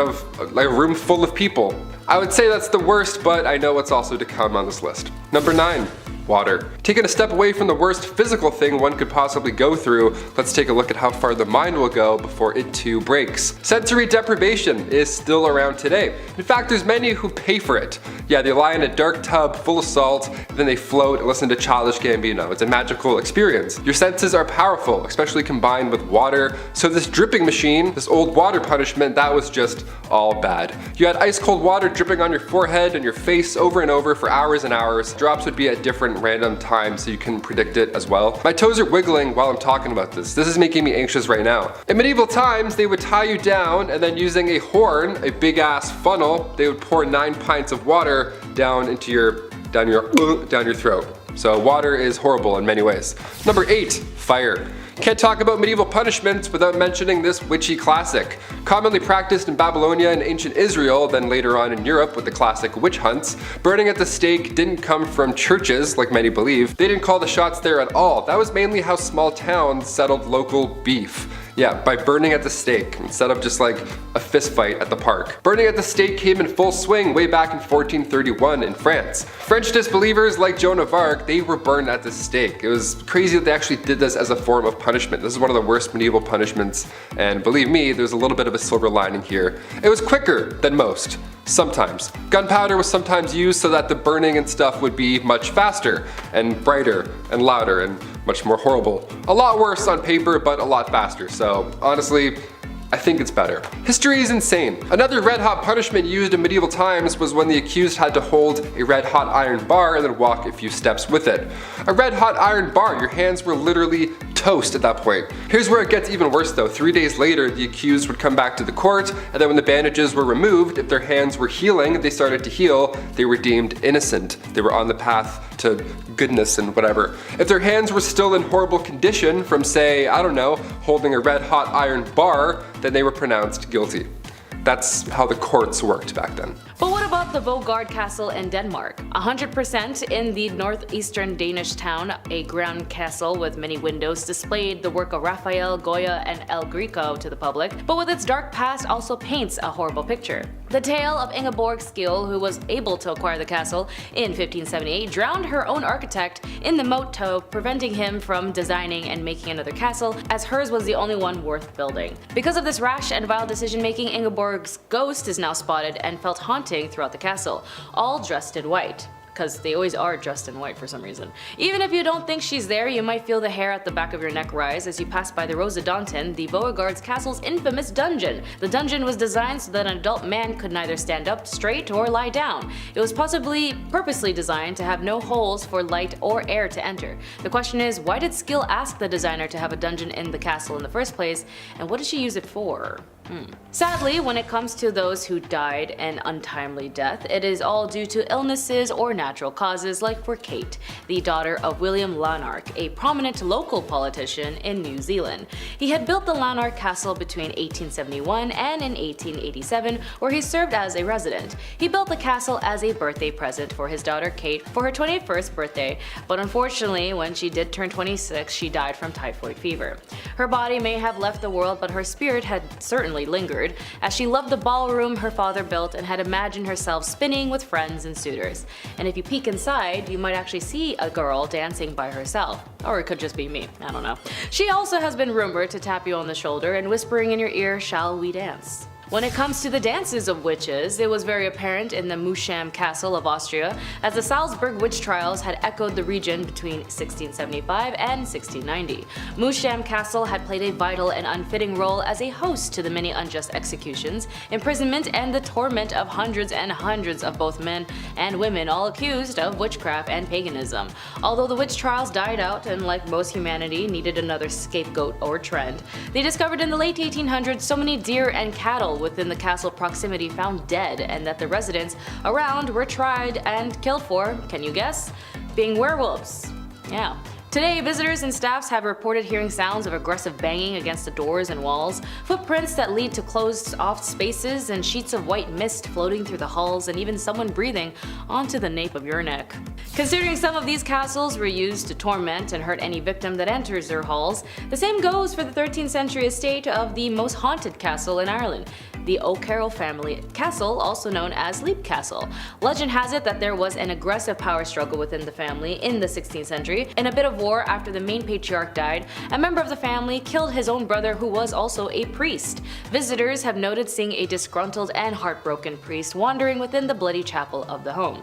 like a room full of people. I would say that's the worst, but I know what's also to come on this list. Number 9. Water. Taking a step away from the worst physical thing one could possibly go through, let's take a look at how far the mind will go before it too breaks. Sensory deprivation is still around today. In fact, there's many who pay for it. Yeah, they lie in a dark tub full of salt, then they float and listen to Childish Gambino. It's a magical experience. Your senses are powerful, especially combined with water, so this dripping machine, this old water punishment, that was just all bad. You had ice cold water dripping on your forehead and your face over and over for hours and hours. Drops would be at different random times so you can predict it as well. My toes are wiggling while I'm talking about this. This is making me anxious right now. In medieval times, they would tie you down and then using a horn, a big ass funnel, they would pour 9 pints of water down your throat. So water is horrible in many ways. Number 8, fire. Can't talk about medieval punishments without mentioning this witchy classic. Commonly practiced in Babylonia and ancient Israel, then later on in Europe with the classic witch hunts, burning at the stake didn't come from churches, like many believe. They didn't call the shots there at all. That was mainly how small towns settled local beef. Yeah, by burning at the stake, instead of just like a fist fight at the park. Burning at the stake came in full swing way back in 1431 in France. French disbelievers like Joan of Arc, they were burned at the stake. It was crazy that they actually did this as a form of punishment. This is one of the worst medieval punishments, and believe me, there's a little bit of a silver lining here. It was quicker than most. Sometimes. Gunpowder was sometimes used so that the burning and stuff would be much faster and brighter and louder and much more horrible. A lot worse on paper, but a lot faster. So honestly, I think it's better. History is insane. Another red hot punishment used in medieval times was when the accused had to hold a red hot iron bar and then walk a few steps with it. A red hot iron bar, your hands were literally toast at that point. Here's where it gets even worse though. 3 days later, the accused would come back to the court, and then when the bandages were removed, if their hands were healing, they started to heal, they were deemed innocent. They were on the path to goodness and whatever. If their hands were still in horrible condition from, say, I don't know, holding a red hot iron bar, then they were pronounced guilty. That's how the courts worked back then. But what about the Vågard Castle in Denmark? 100% in the northeastern Danish town, a ground castle with many windows displayed the work of Raphael, Goya, and El Greco to the public, but with its dark past also paints a horrible picture. The tale of Ingeborg Skeel, who was able to acquire the castle in 1578, drowned her own architect in the moat, preventing him from designing and making another castle, as hers was the only one worth building. Because of this rash and vile decision making, Ingeborg's ghost is now spotted and felt haunting throughout the castle, all dressed in white. Because they always are dressed in white for some reason. Even if you don't think she's there, you might feel the hair at the back of your neck rise as you pass by the Rosedonten, the Vågard's castle's infamous dungeon. The dungeon was designed so that an adult man could neither stand up straight or lie down. It was possibly purposely designed to have no holes for light or air to enter. The question is, why did Skill ask the designer to have a dungeon in the castle in the first place, and what did she use it for? Sadly, when it comes to those who died an untimely death, it is all due to illnesses or natural causes, like for Kate, the daughter of William Lanark, a prominent local politician in New Zealand. He had built the Lanark Castle between 1871 and in 1887, where he served as a resident. He built the castle as a birthday present for his daughter Kate for her 21st birthday, but unfortunately, when she did turn 26, she died from typhoid fever. Her body may have left the world, but her spirit had certainly unfortunately lingered, as she loved the ballroom her father built and had imagined herself spinning with friends and suitors. And if you peek inside, you might actually see a girl dancing by herself. Or it could just be me, I don't know. She also has been rumored to tap you on the shoulder and whispering in your ear, "Shall we dance?" When it comes to the dances of witches, it was very apparent in the Musham Castle of Austria, as the Salzburg witch trials had echoed the region between 1675 and 1690. Musham Castle had played a vital and unfitting role as a host to the many unjust executions, imprisonment, and the torment of hundreds and hundreds of both men and women, all accused of witchcraft and paganism. Although the witch trials died out and, like most humanity, needed another scapegoat or trend, they discovered in the late 1800s so many deer and cattle within the castle proximity found dead, and that the residents around were tried and killed for, can you guess? Being werewolves. Yeah. Today, visitors and staffs have reported hearing sounds of aggressive banging against the doors and walls, footprints that lead to closed-off spaces, and sheets of white mist floating through the halls, and even someone breathing onto the nape of your neck. Considering some of these castles were used to torment and hurt any victim that enters their halls, the same goes for the 13th century estate of the most haunted castle in Ireland, the O'Carroll family castle, also known as Leap Castle. Legend has it that there was an aggressive power struggle within the family in the 16th century. In a bit of war after the main patriarch died, a member of the family killed his own brother, who was also a priest. Visitors have noted seeing a disgruntled and heartbroken priest wandering within the bloody chapel of the home.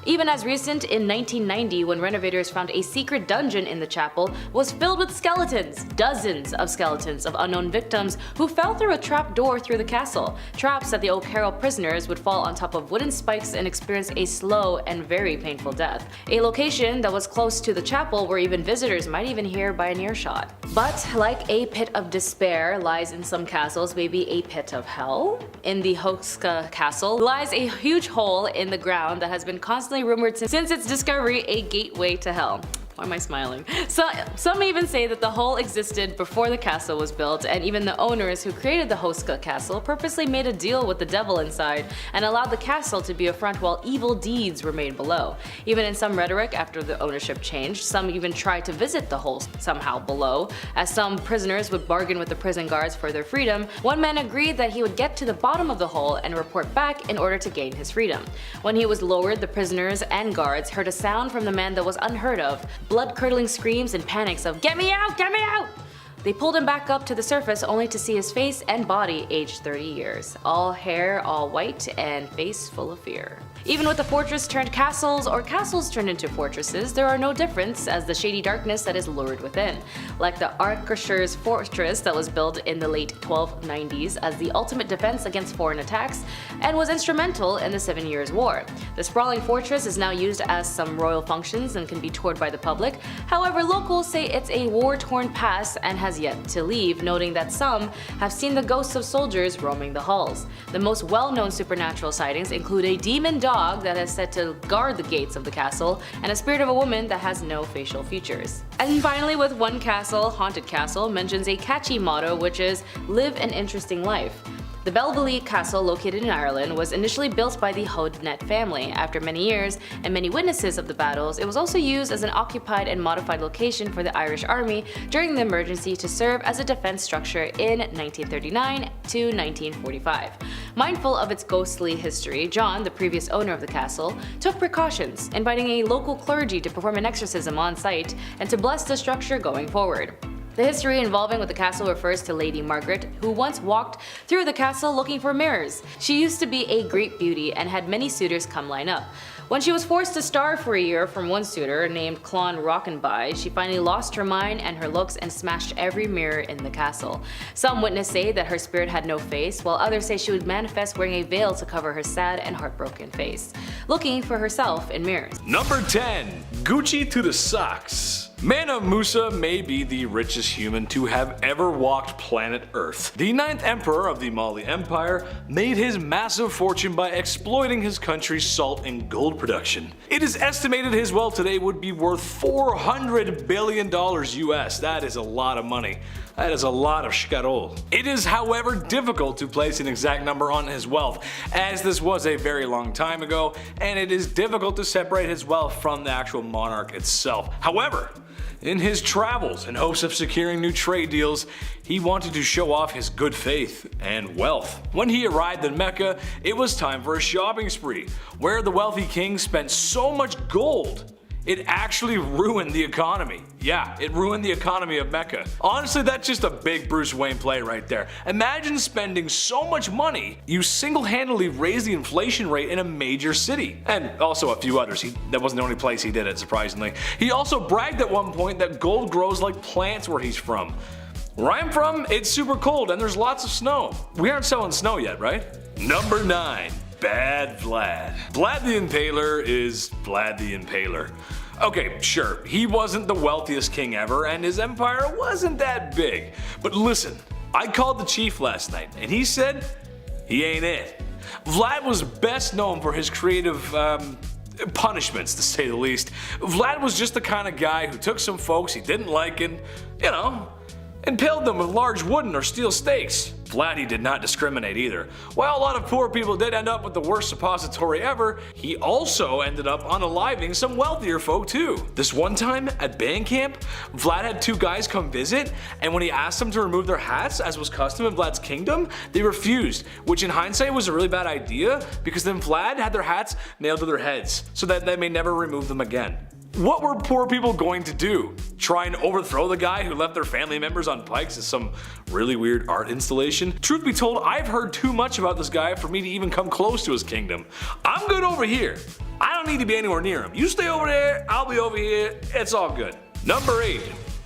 Even as recent in 1990, when renovators found a secret dungeon in the chapel was filled with skeletons, dozens of skeletons of unknown victims who fell through a trap door through the castle. Traps that the O'Carroll prisoners would fall on top of wooden spikes and experience a slow and very painful death. A location that was close to the chapel where even visitors might even hear by an earshot. But like a pit of despair lies in some castles, maybe a pit of hell? In the Hosk Castle lies a huge hole in the ground that has been constantly rumored since its discovery, a gateway to hell. Why am I smiling? So, some even say that the hole existed before the castle was built, and even the owners who created the Hosk Castle purposely made a deal with the devil inside and allowed the castle to be a front while evil deeds were made below. Even in some rhetoric after the ownership changed, some even tried to visit the hole somehow below, as some prisoners would bargain with the prison guards for their freedom. One man agreed that he would get to the bottom of the hole and report back in order to gain his freedom. When he was lowered, the prisoners and guards heard a sound from the man that was unheard of. Blood-curdling screams and panics of "Get me out! Get me out!" They pulled him back up to the surface only to see his face and body aged 30 years. All hair all white and face full of fear. Even with the fortress turned castles or castles turned into fortresses, there are no difference as the shady darkness that is lured within. Like the Arer Fortress that was built in the late 1290s as the ultimate defense against foreign attacks and was instrumental in the 7 Years' War. The sprawling fortress is now used as some royal functions and can be toured by the public. However, locals say it's a war-torn past and has yet to leave, noting that some have seen the ghosts of soldiers roaming the halls. The most well-known supernatural sightings include a demon dog that is said to guard the gates of the castle, and a spirit of a woman that has no facial features. And finally, with one castle, Haunted Castle mentions a catchy motto, which is "Live an interesting life." The Bumblebee Castle, located in Ireland, was initially built by the Hodenet family. After many years and many witnesses of the battles, it was also used as an occupied and modified location for the Irish Army during the emergency to serve as a defense structure in 1939 to 1945. Mindful of its ghostly history, John, the previous owner of the castle, took precautions, inviting a local clergy to perform an exorcism on site and to bless the structure going forward. The history involving with the castle refers to Lady Margaret, who once walked through the castle looking for mirrors. She used to be a great beauty and had many suitors come line up. When she was forced to starve for a year from one suitor named Clon Rockenby, she finally lost her mind and her looks and smashed every mirror in the castle. Some witnesses say that her spirit had no face, while others say she would manifest wearing a veil to cover her sad and heartbroken face, looking for herself in mirrors. Number 10. Gucci to the socks. Mana Musa may be the richest human to have ever walked planet Earth. The 9th emperor of the Mali Empire made his massive fortune by exploiting his country's salt and gold production. It is estimated his wealth today would be worth $400 billion US. That is a lot of money. That is a lot of shkarol. It is, however, difficult to place an exact number on his wealth, as this was a very long time ago, and it is difficult to separate his wealth from the actual monarch itself. However, In his travels, in hopes of securing new trade deals, he wanted to show off his good faith and wealth. When he arrived in Mecca, it was time for a shopping spree, where the wealthy king spent so much gold it actually ruined the economy. Yeah, it ruined the economy of Mecca. Honestly, that's just a big Bruce Wayne play right there. Imagine spending so much money, you single-handedly raised the inflation rate in a major city. And also a few others. That wasn't the only place he did it, surprisingly. He also bragged at one point that gold grows like plants where he's from. Where I'm from, it's super cold and there's lots of snow. We aren't selling snow yet, right? Number 9. Bad Vlad. Vlad the Impaler is Vlad the Impaler. Okay, sure, he wasn't the wealthiest king ever and his empire wasn't that big. But listen, I called the chief last night and he said he ain't it. Vlad was best known for his creative punishments, to say the least. Vlad was just the kind of guy who took some folks he didn't like and, impaled them with large wooden or steel stakes. Vlad, he did not discriminate either. While a lot of poor people did end up with the worst suppository ever, he also ended up unaliving some wealthier folk too. This one time at band camp, Vlad had 2 guys come visit, and when he asked them to remove their hats, as was custom in Vlad's kingdom, they refused, which in hindsight was a really bad idea because then Vlad had their hats nailed to their heads so that they may never remove them again. What were poor people going to do? Try and overthrow the guy who left their family members on pikes as some really weird art installation? Truth be told, I've heard too much about this guy for me to even come close to his kingdom. I'm good over here. I don't need to be anywhere near him. You stay over there, I'll be over here, it's all good. Number 8.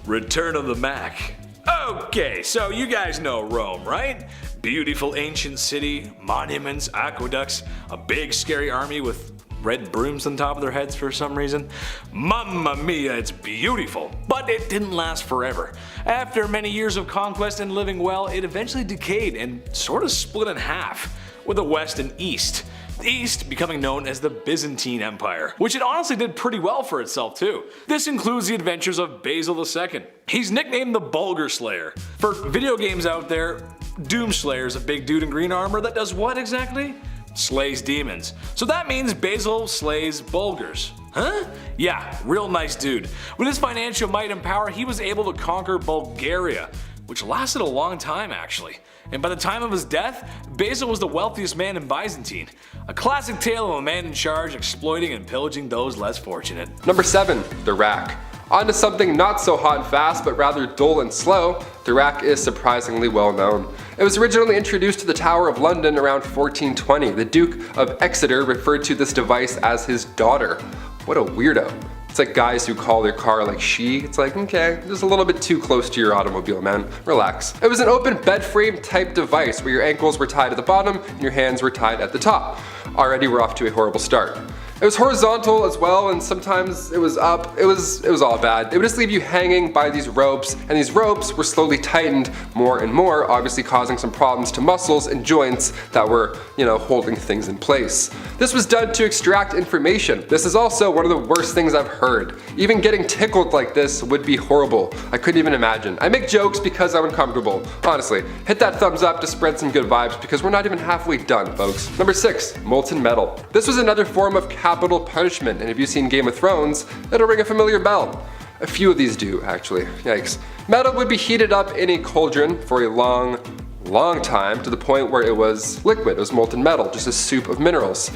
Return of the Mac. Okay, so you guys know Rome, right? Beautiful ancient city, monuments, aqueducts, a big scary army with red brooms on top of their heads for some reason. Mamma mia, it's beautiful. But it didn't last forever. After many years of conquest and living well, it eventually decayed and sort of split in half, with a west and east. The East becoming known as the Byzantine Empire, which it honestly did pretty well for itself too. This includes the adventures of Basil II. He's nicknamed the Bulgar Slayer. For video games out there, Doomslayer is a big dude in green armor that does what exactly? Slays demons. So that means Basil slays Bulgars. Huh? Yeah, real nice dude. With his financial might and power, he was able to conquer Bulgaria, which lasted a long time actually. And by the time of his death, Basil was the wealthiest man in Byzantine. A classic tale of a man in charge exploiting and pillaging those less fortunate. Number 7. The Rack. On to something not so hot and fast, but rather dull and slow, the rack is surprisingly well known. It was originally introduced to the Tower of London around 1420. The Duke of Exeter referred to this device as his daughter. What a weirdo. It's like guys who call their car like she. It's like, okay, just a little bit too close to your automobile, man. Relax. It was an open bed frame type device where your ankles were tied at the bottom and your hands were tied at the top. Already we're off to a horrible start. It was horizontal as well, and sometimes it was up. It was all bad. It would just leave you hanging by these ropes, and these ropes were slowly tightened more and more, obviously causing some problems to muscles and joints that were, holding things in place. This was done to extract information. This is also one of the worst things I've heard. Even getting tickled like this would be horrible. I couldn't even imagine. I make jokes because I'm uncomfortable. Honestly, hit that thumbs up to spread some good vibes because we're not even halfway done, folks. Number 6, Molten Metal. This was another form of capital punishment, and if you've seen Game of Thrones, it'll ring a familiar bell. A few of these do, actually. Yikes. Metal would be heated up in a cauldron for a long time to the point where it was liquid. It was molten metal, just a soup of minerals.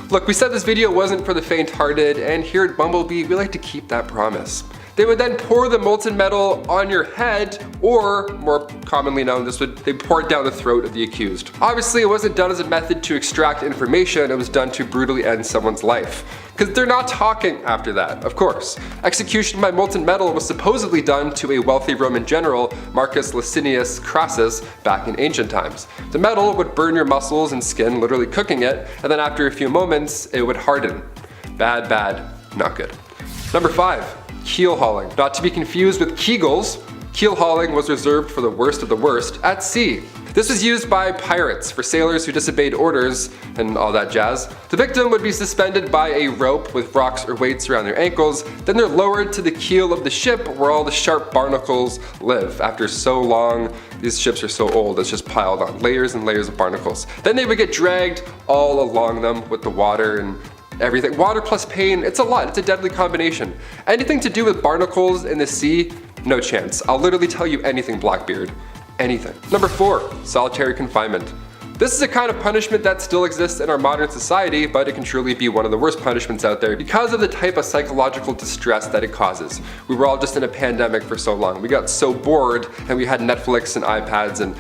Look, we said this video wasn't for the faint-hearted, and here at Bumblebee, we like to keep that promise. They would then pour the molten metal on your head, or more commonly known, they pour it down the throat of the accused. Obviously, it wasn't done as a method to extract information, it was done to brutally end someone's life. Because they're not talking after that, of course. Execution by molten metal was supposedly done to a wealthy Roman general, Marcus Licinius Crassus, back in ancient times. The metal would burn your muscles and skin, literally cooking it, and then after a few moments, it would harden. Bad, not good. Number 5. Keel hauling. Not to be confused with Kegels, keel hauling was reserved for the worst of the worst at sea. This was used by pirates for sailors who disobeyed orders and all that jazz. The victim would be suspended by a rope with rocks or weights around their ankles, then they're lowered to the keel of the ship where all the sharp barnacles live. After so long, these ships are so old, it's just piled on layers and layers of barnacles. Then they would get dragged all along them with the water and everything. Water plus pain, it's a lot. It's a deadly combination. Anything to do with barnacles in the sea, no chance. I'll literally tell you anything, Blackbeard. Anything. Number 4, solitary confinement. This is a kind of punishment that still exists in our modern society, but it can truly be one of the worst punishments out there because of the type of psychological distress that it causes. We were all just in a pandemic for so long. We got so bored and we had Netflix and iPads and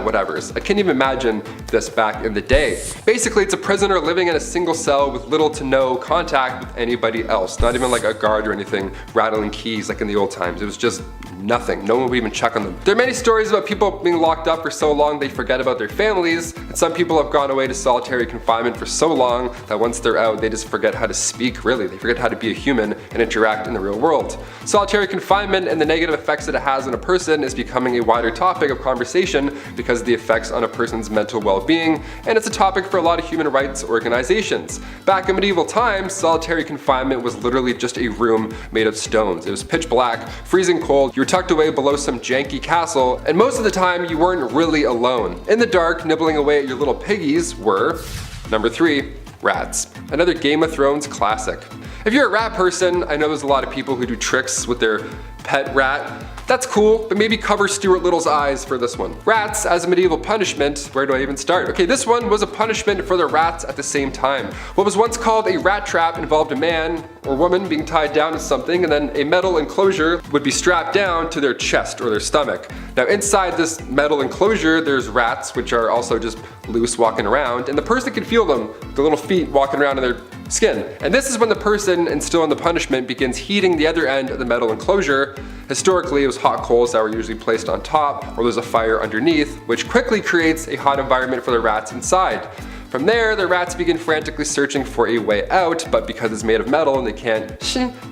whatevers. I can't even imagine this back in the day. Basically, it's a prisoner living in a single cell with little to no contact with anybody else. Not even like a guard or anything rattling keys like in the old times. It was just nothing. No one would even check on them. There are many stories about people being locked up for so long they forget about their families, and some people have gone away to solitary confinement for so long that once they're out, they just forget how to speak, really. They forget how to be a human and interact in the real world. Solitary confinement and the negative effects that it has on a person is becoming a wider topic of conversation because of the effects on a person's mental well-being, and it's a topic for a lot of human rights organizations. Back in medieval times, solitary confinement was literally just a room made of stones. It was pitch black, freezing cold, you were tucked away below some janky castle, and most of the time you weren't really alone. In the dark, nibbling away at your little piggies were, number 3, rats. Another Game of Thrones classic. If you're a rat person, I know there's a lot of people who do tricks with their pet rat. That's cool, but maybe cover Stuart Little's eyes for this one. Rats as a medieval punishment, where do I even start? Okay, this one was a punishment for the rats at the same time. What was once called a rat trap involved a man or woman being tied down to something, and then a metal enclosure would be strapped down to their chest or their stomach. Now inside this metal enclosure, there's rats, which are also just loose walking around, and the person can feel them, the little feet walking around in their skin. And this is when the person instilling the punishment begins heating the other end of the metal enclosure. Historically, it was hot coals that were usually placed on top, or there's a fire underneath, which quickly creates a hot environment for the rats inside. From there, the rats begin frantically searching for a way out, but because it's made of metal and they can't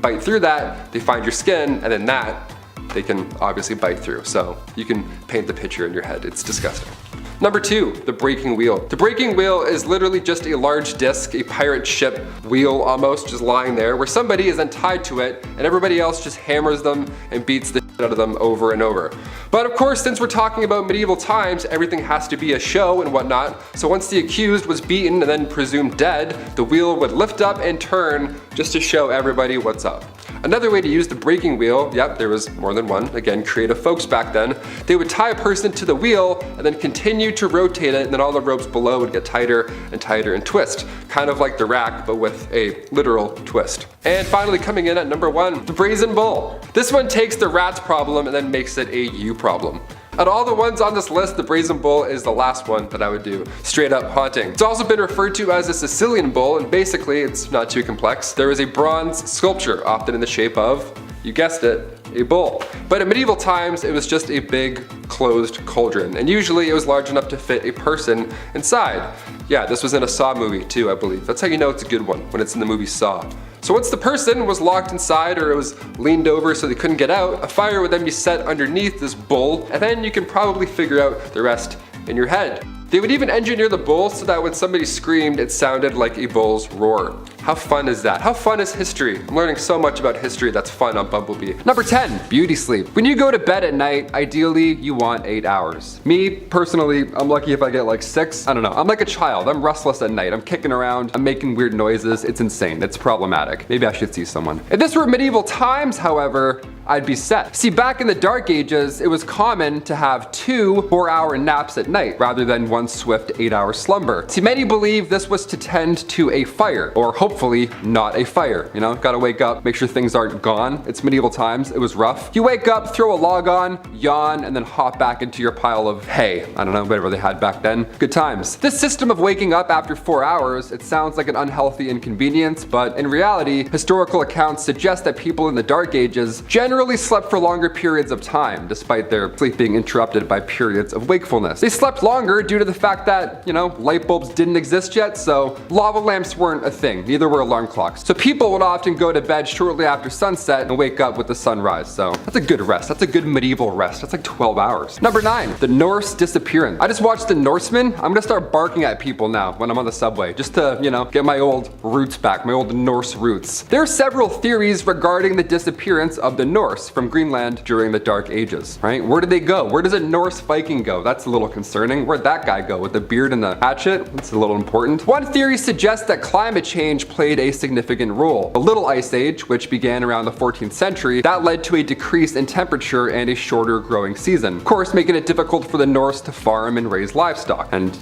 bite through that, they find your skin, and then that they can obviously bite through. So you can paint the picture in your head. It's disgusting. Number 2, the breaking wheel. The breaking wheel is literally just a large disc, a pirate ship wheel almost, just lying there, where somebody is then tied to it and everybody else just hammers them and beats the shit out of them over and over. But of course, since we're talking about medieval times, everything has to be a show and whatnot, so once the accused was beaten and then presumed dead, the wheel would lift up and turn just to show everybody what's up. Another way to use the breaking wheel, yep, there was more than one, again, creative folks back then, they would tie a person to the wheel and then continue to rotate it, and then all the ropes below would get tighter and tighter and twist. Kind of like the rack, but with a literal twist. And finally coming in at number 1, the Brazen Bull. This one takes the rat's problem and then makes it a you problem. Out of all the ones on this list, the Brazen Bull is the last one that I would do straight up haunting. It's also been referred to as a Sicilian bull, and basically it's not too complex. There is a bronze sculpture, often in the shape of, you guessed it, a bull. But in medieval times, it was just a big closed cauldron, and usually it was large enough to fit a person inside. Yeah, this was in a Saw movie too, I believe. That's how you know it's a good one, when it's in the movie Saw. So once the person was locked inside or it was leaned over so they couldn't get out, a fire would then be set underneath this bull, and then you can probably figure out the rest in your head. They would even engineer the bull so that when somebody screamed, it sounded like a bull's roar. How fun is that? How fun is history? I'm learning so much about history that's fun on Bumblebee. Number 10, beauty sleep. When you go to bed at night, ideally you want 8 hours. Me, personally, I'm lucky if I get like 6. I don't know, I'm like a child. I'm restless at night. I'm kicking around, I'm making weird noises. It's insane, it's problematic. Maybe I should see someone. If this were medieval times, however, I'd be set. See, back in the Dark Ages, it was common to have 2 4-hour naps at night rather than one swift 8-hour slumber. See, many believe this was to tend to a fire, or hopefully not a fire. You know, gotta wake up, make sure things aren't gone. It's medieval times, it was rough. You wake up, throw a log on, yawn, and then hop back into your pile of hay. I don't know, whatever they had back then. Good times. This system of waking up after 4 hours, it sounds like an unhealthy inconvenience, but in reality, historical accounts suggest that people in the Dark Ages generally slept for longer periods of time, despite their sleep being interrupted by periods of wakefulness. They slept longer due to the fact that, you know, light bulbs didn't exist yet, so lava lamps weren't a thing, neither were alarm clocks. So people would often go to bed shortly after sunset and wake up with the sunrise, so that's a good rest. That's a good medieval rest. That's like 12 hours. Number 9, the Norse Disappearance. I just watched The Norseman. I'm gonna start barking at people now when I'm on the subway, just to, you know, get my old roots back, my old Norse roots. There are several theories regarding the disappearance of the Norse from Greenland during the Dark Ages, right? Where did they go? Where does a Norse Viking go? That's a little concerning. Where'd that guy go with the beard and the hatchet? That's a little important. One theory suggests that climate change played a significant role. The Little Ice Age, which began around the 14th century, that led to a decrease in temperature and a shorter growing season. Of course, making it difficult for the Norse to farm and raise livestock and,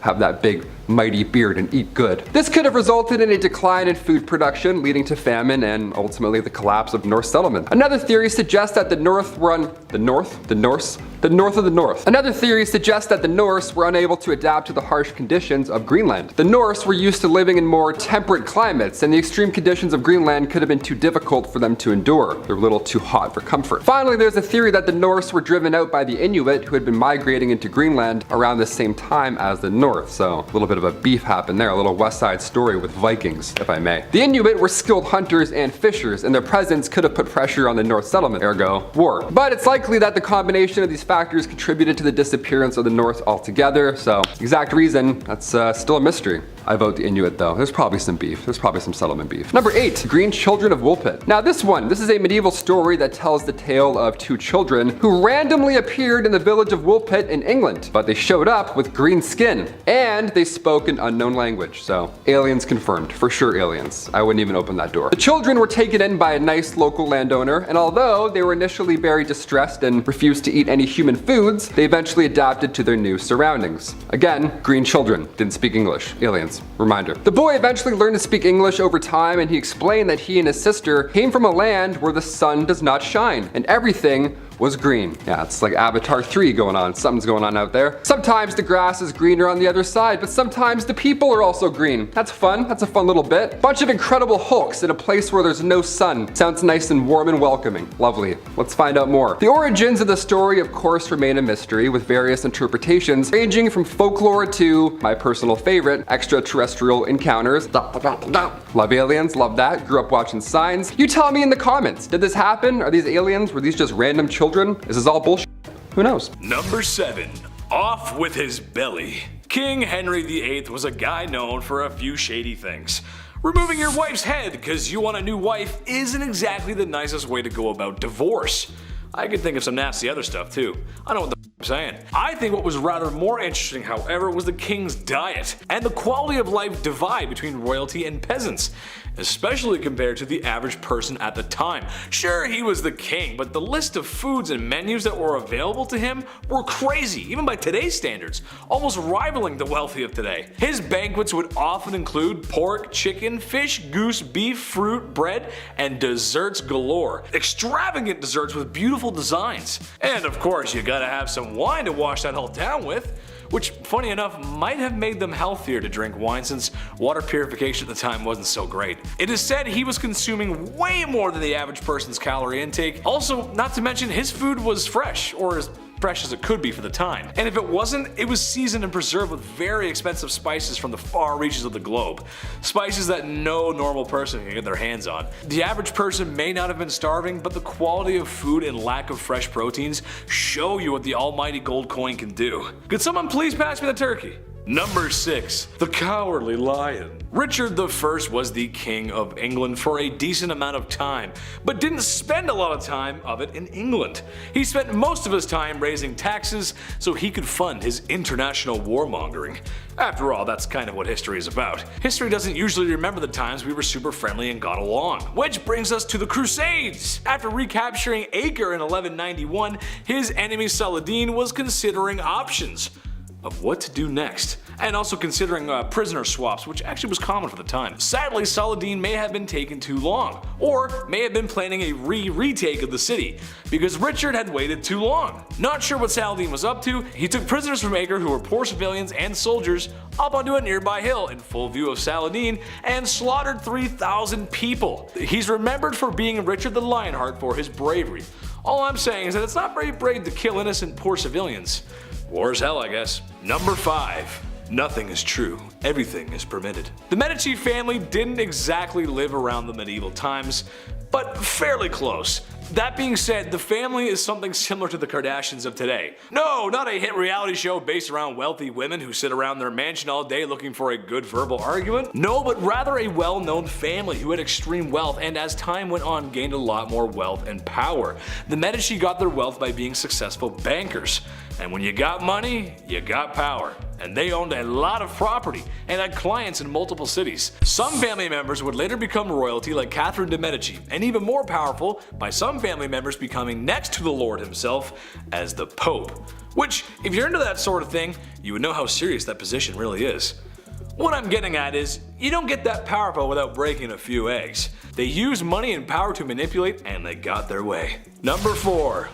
have that big mighty beard and eat good. This could have resulted in a decline in food production, leading to famine and ultimately the collapse of Norse settlement. Another theory suggests that the North were Another theory suggests that the Norse were unable to adapt to the harsh conditions of Greenland. The Norse were used to living in more temperate climates, and the extreme conditions of Greenland could have been too difficult for them to endure. They're a little too hot for comfort. Finally, there's a theory that the Norse were driven out by the Inuit, who had been migrating into Greenland around the same time as the North. So a little bit of a beef happened there, a little West Side Story with Vikings, if I may. The Inuit were skilled hunters and fishers, and their presence could have put pressure on the Norse settlement, ergo war. But it's likely that the combination of these factors contributed to the disappearance of the North altogether, so exact reason, that's still a mystery. I vote the Inuit though. There's probably some beef. There's probably some settlement beef. Number 8, Green Children of Wolpit. Now this is a medieval story that tells the tale of 2 children who randomly appeared in the village of Wolpit in England, but they showed up with green skin and they spoke an unknown language. So aliens confirmed, for sure aliens. I wouldn't even open that door. The children were taken in by a nice local landowner, and although they were initially very distressed and refused to eat any human foods, they eventually adapted to their new surroundings. Again, green children, didn't speak English, aliens. Reminder. The boy eventually learned to speak English over time, and he explained that he and his sister came from a land where the sun does not shine and everything was green. Yeah, it's like Avatar 3 going on. Something's going on out there. Sometimes the grass is greener on the other side, but sometimes the people are also green. That's fun. That's a fun little bit. Bunch of incredible hulks in a place where there's no sun. Sounds nice and warm and welcoming. Lovely. Let's find out more. The origins of the story, of course, remain a mystery, with various interpretations ranging from folklore to, my personal favorite, extraterrestrial encounters. Love aliens, love that. Grew up watching Signs. You tell me in the comments, did this happen? Are these aliens? Were these just random children? Is this all bullshit? Who knows? Number 7. Off with his belly. King Henry VIII was a guy known for a few shady things. Removing your wife's head because you want a new wife isn't exactly the nicest way to go about divorce. I could think of some nasty other stuff too. I know what the I'm saying. I think what was rather more interesting, however, was the king's diet and the quality of life divide between royalty and peasants, especially compared to the average person at the time. Sure, he was the king, but the list of foods and menus that were available to him were crazy, even by today's standards, almost rivaling the wealthy of today. His banquets would often include pork, chicken, fish, goose, beef, fruit, bread, and desserts galore. Extravagant desserts with beautiful designs. And of course, you gotta have some wine to wash that all down with, which, funny enough, might have made them healthier to drink wine since water purification at the time wasn't so great. It is said he was consuming way more than the average person's calorie intake. Also, not to mention, his food was fresh, or as fresh as it could be for the time. And if it wasn't, it was seasoned and preserved with very expensive spices from the far reaches of the globe. Spices that no normal person can get their hands on. The average person may not have been starving, but the quality of food and lack of fresh proteins show you what the almighty gold coin can do. Could someone please pass me the turkey? Number 6. The Cowardly Lion. Richard I was the King of England for a decent amount of time, but didn't spend a lot of time of it in England. He spent most of his time raising taxes so he could fund his international warmongering. After all, that's kind of what history is about. History doesn't usually remember the times we were super friendly and got along. Which brings us to the Crusades! After recapturing Acre in 1191, his enemy Saladin was considering options of what to do next, and also considering prisoner swaps, which actually was common for the time. Sadly, Saladin may have been taken too long, or may have been planning a retake of the city, because Richard had waited too long. Not sure what Saladin was up to, he took prisoners from Acre who were poor civilians and soldiers up onto a nearby hill in full view of Saladin and slaughtered 3,000 people. He's remembered for being Richard the Lionheart for his bravery. All I'm saying is that it's not very brave to kill innocent poor civilians. War is hell, I guess. Number 5. Nothing is true. Everything is permitted. The Medici family didn't exactly live around the medieval times, but fairly close. That being said, the family is something similar to the Kardashians of today. No, not a hit reality show based around wealthy women who sit around their mansion all day looking for a good verbal argument. No, but rather a well-known family who had extreme wealth and as time went on gained a lot more wealth and power. The Medici got their wealth by being successful bankers. And when you got money, you got power. And they owned a lot of property and had clients in multiple cities. Some family members would later become royalty like Catherine de' Medici, and even more powerful by some family members becoming next to the Lord himself as the Pope. Which, if you're into that sort of thing, you would know how serious that position really is. What I'm getting at is, you don't get that powerful without breaking a few eggs. They used money and power to manipulate, and they got their way. Number 4.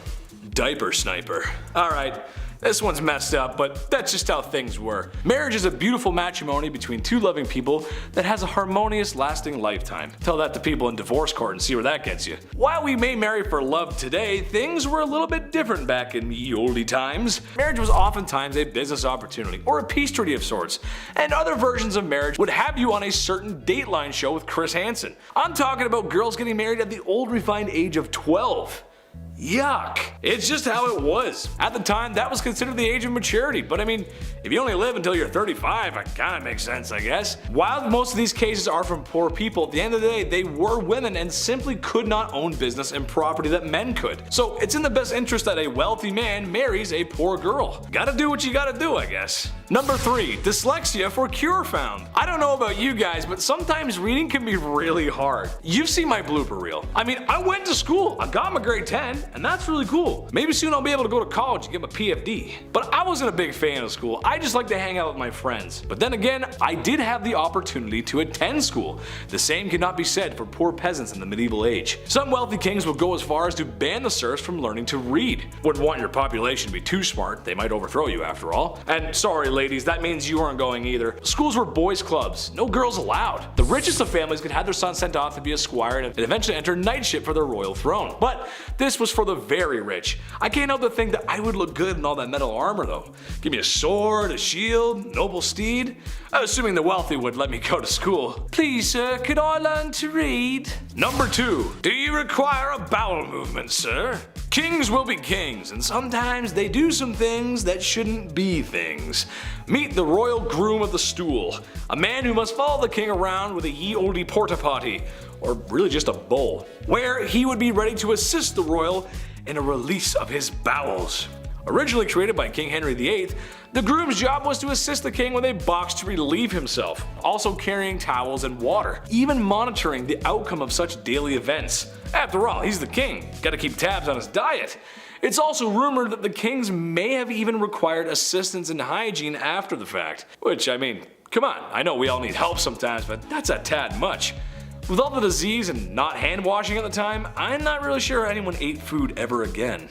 Diaper Sniper. Alright, this one's messed up, but that's just how things were. Marriage is a beautiful matrimony between two loving people that has a harmonious, lasting lifetime. Tell that to people in divorce court and see where that gets you. While we may marry for love today, things were a little bit different back in ye olde times. Marriage was oftentimes a business opportunity, or a peace treaty of sorts, and other versions of marriage would have you on a certain Dateline show with Chris Hansen. I'm talking about girls getting married at the old refined age of 12. Yuck. It's just how it was. At the time, that was considered the age of maturity, but I mean, if you only live until you're 35, it kinda makes sense, I guess. While most of these cases are from poor people, at the end of the day, they were women and simply could not own business and property that men could. So it's in the best interest that a wealthy man marries a poor girl. Gotta do what you gotta do, I guess. Number 3, dyslexia for cure found. I don't know about you guys, but sometimes reading can be really hard. You've seen my blooper reel. I mean, I went to school, I got my grade 10, and that's really cool. Maybe soon I'll be able to go to college and get my PFD. But I wasn't a big fan of school, I just like to hang out with my friends. But then again, I did have the opportunity to attend school. The same cannot be said for poor peasants in the medieval age. Some wealthy kings would go as far as to ban the serfs from learning to read. Wouldn't want your population to be too smart, they might overthrow you after all. And sorry ladies, that means you aren't going either. Schools were boys clubs, no girls allowed. The richest of families could have their son sent off to be a squire and eventually enter knightship for their royal throne. But this was for the very rich. I can't help but think that I would look good in all that metal armor though. Give me a sword, a shield, noble steed. Assuming the wealthy would let me go to school. Please sir, could I learn to read? Number 2. Do you require a bowel movement, sir? Kings will be kings, and sometimes they do some things that shouldn't be things. Meet the royal groom of the stool, a man who must follow the king around with a ye olde porta potty, or really just a bowl, where he would be ready to assist the royal in a release of his bowels. Originally created by King Henry VIII, the groom's job was to assist the king with a box to relieve himself, also carrying towels and water, even monitoring the outcome of such daily events. After all, he's the king, gotta keep tabs on his diet. It's also rumored that the kings may have even required assistance in hygiene after the fact. Which, I mean, come on, I know we all need help sometimes, but that's a tad much. With all the disease and not hand washing at the time, I'm not really sure anyone ate food ever again.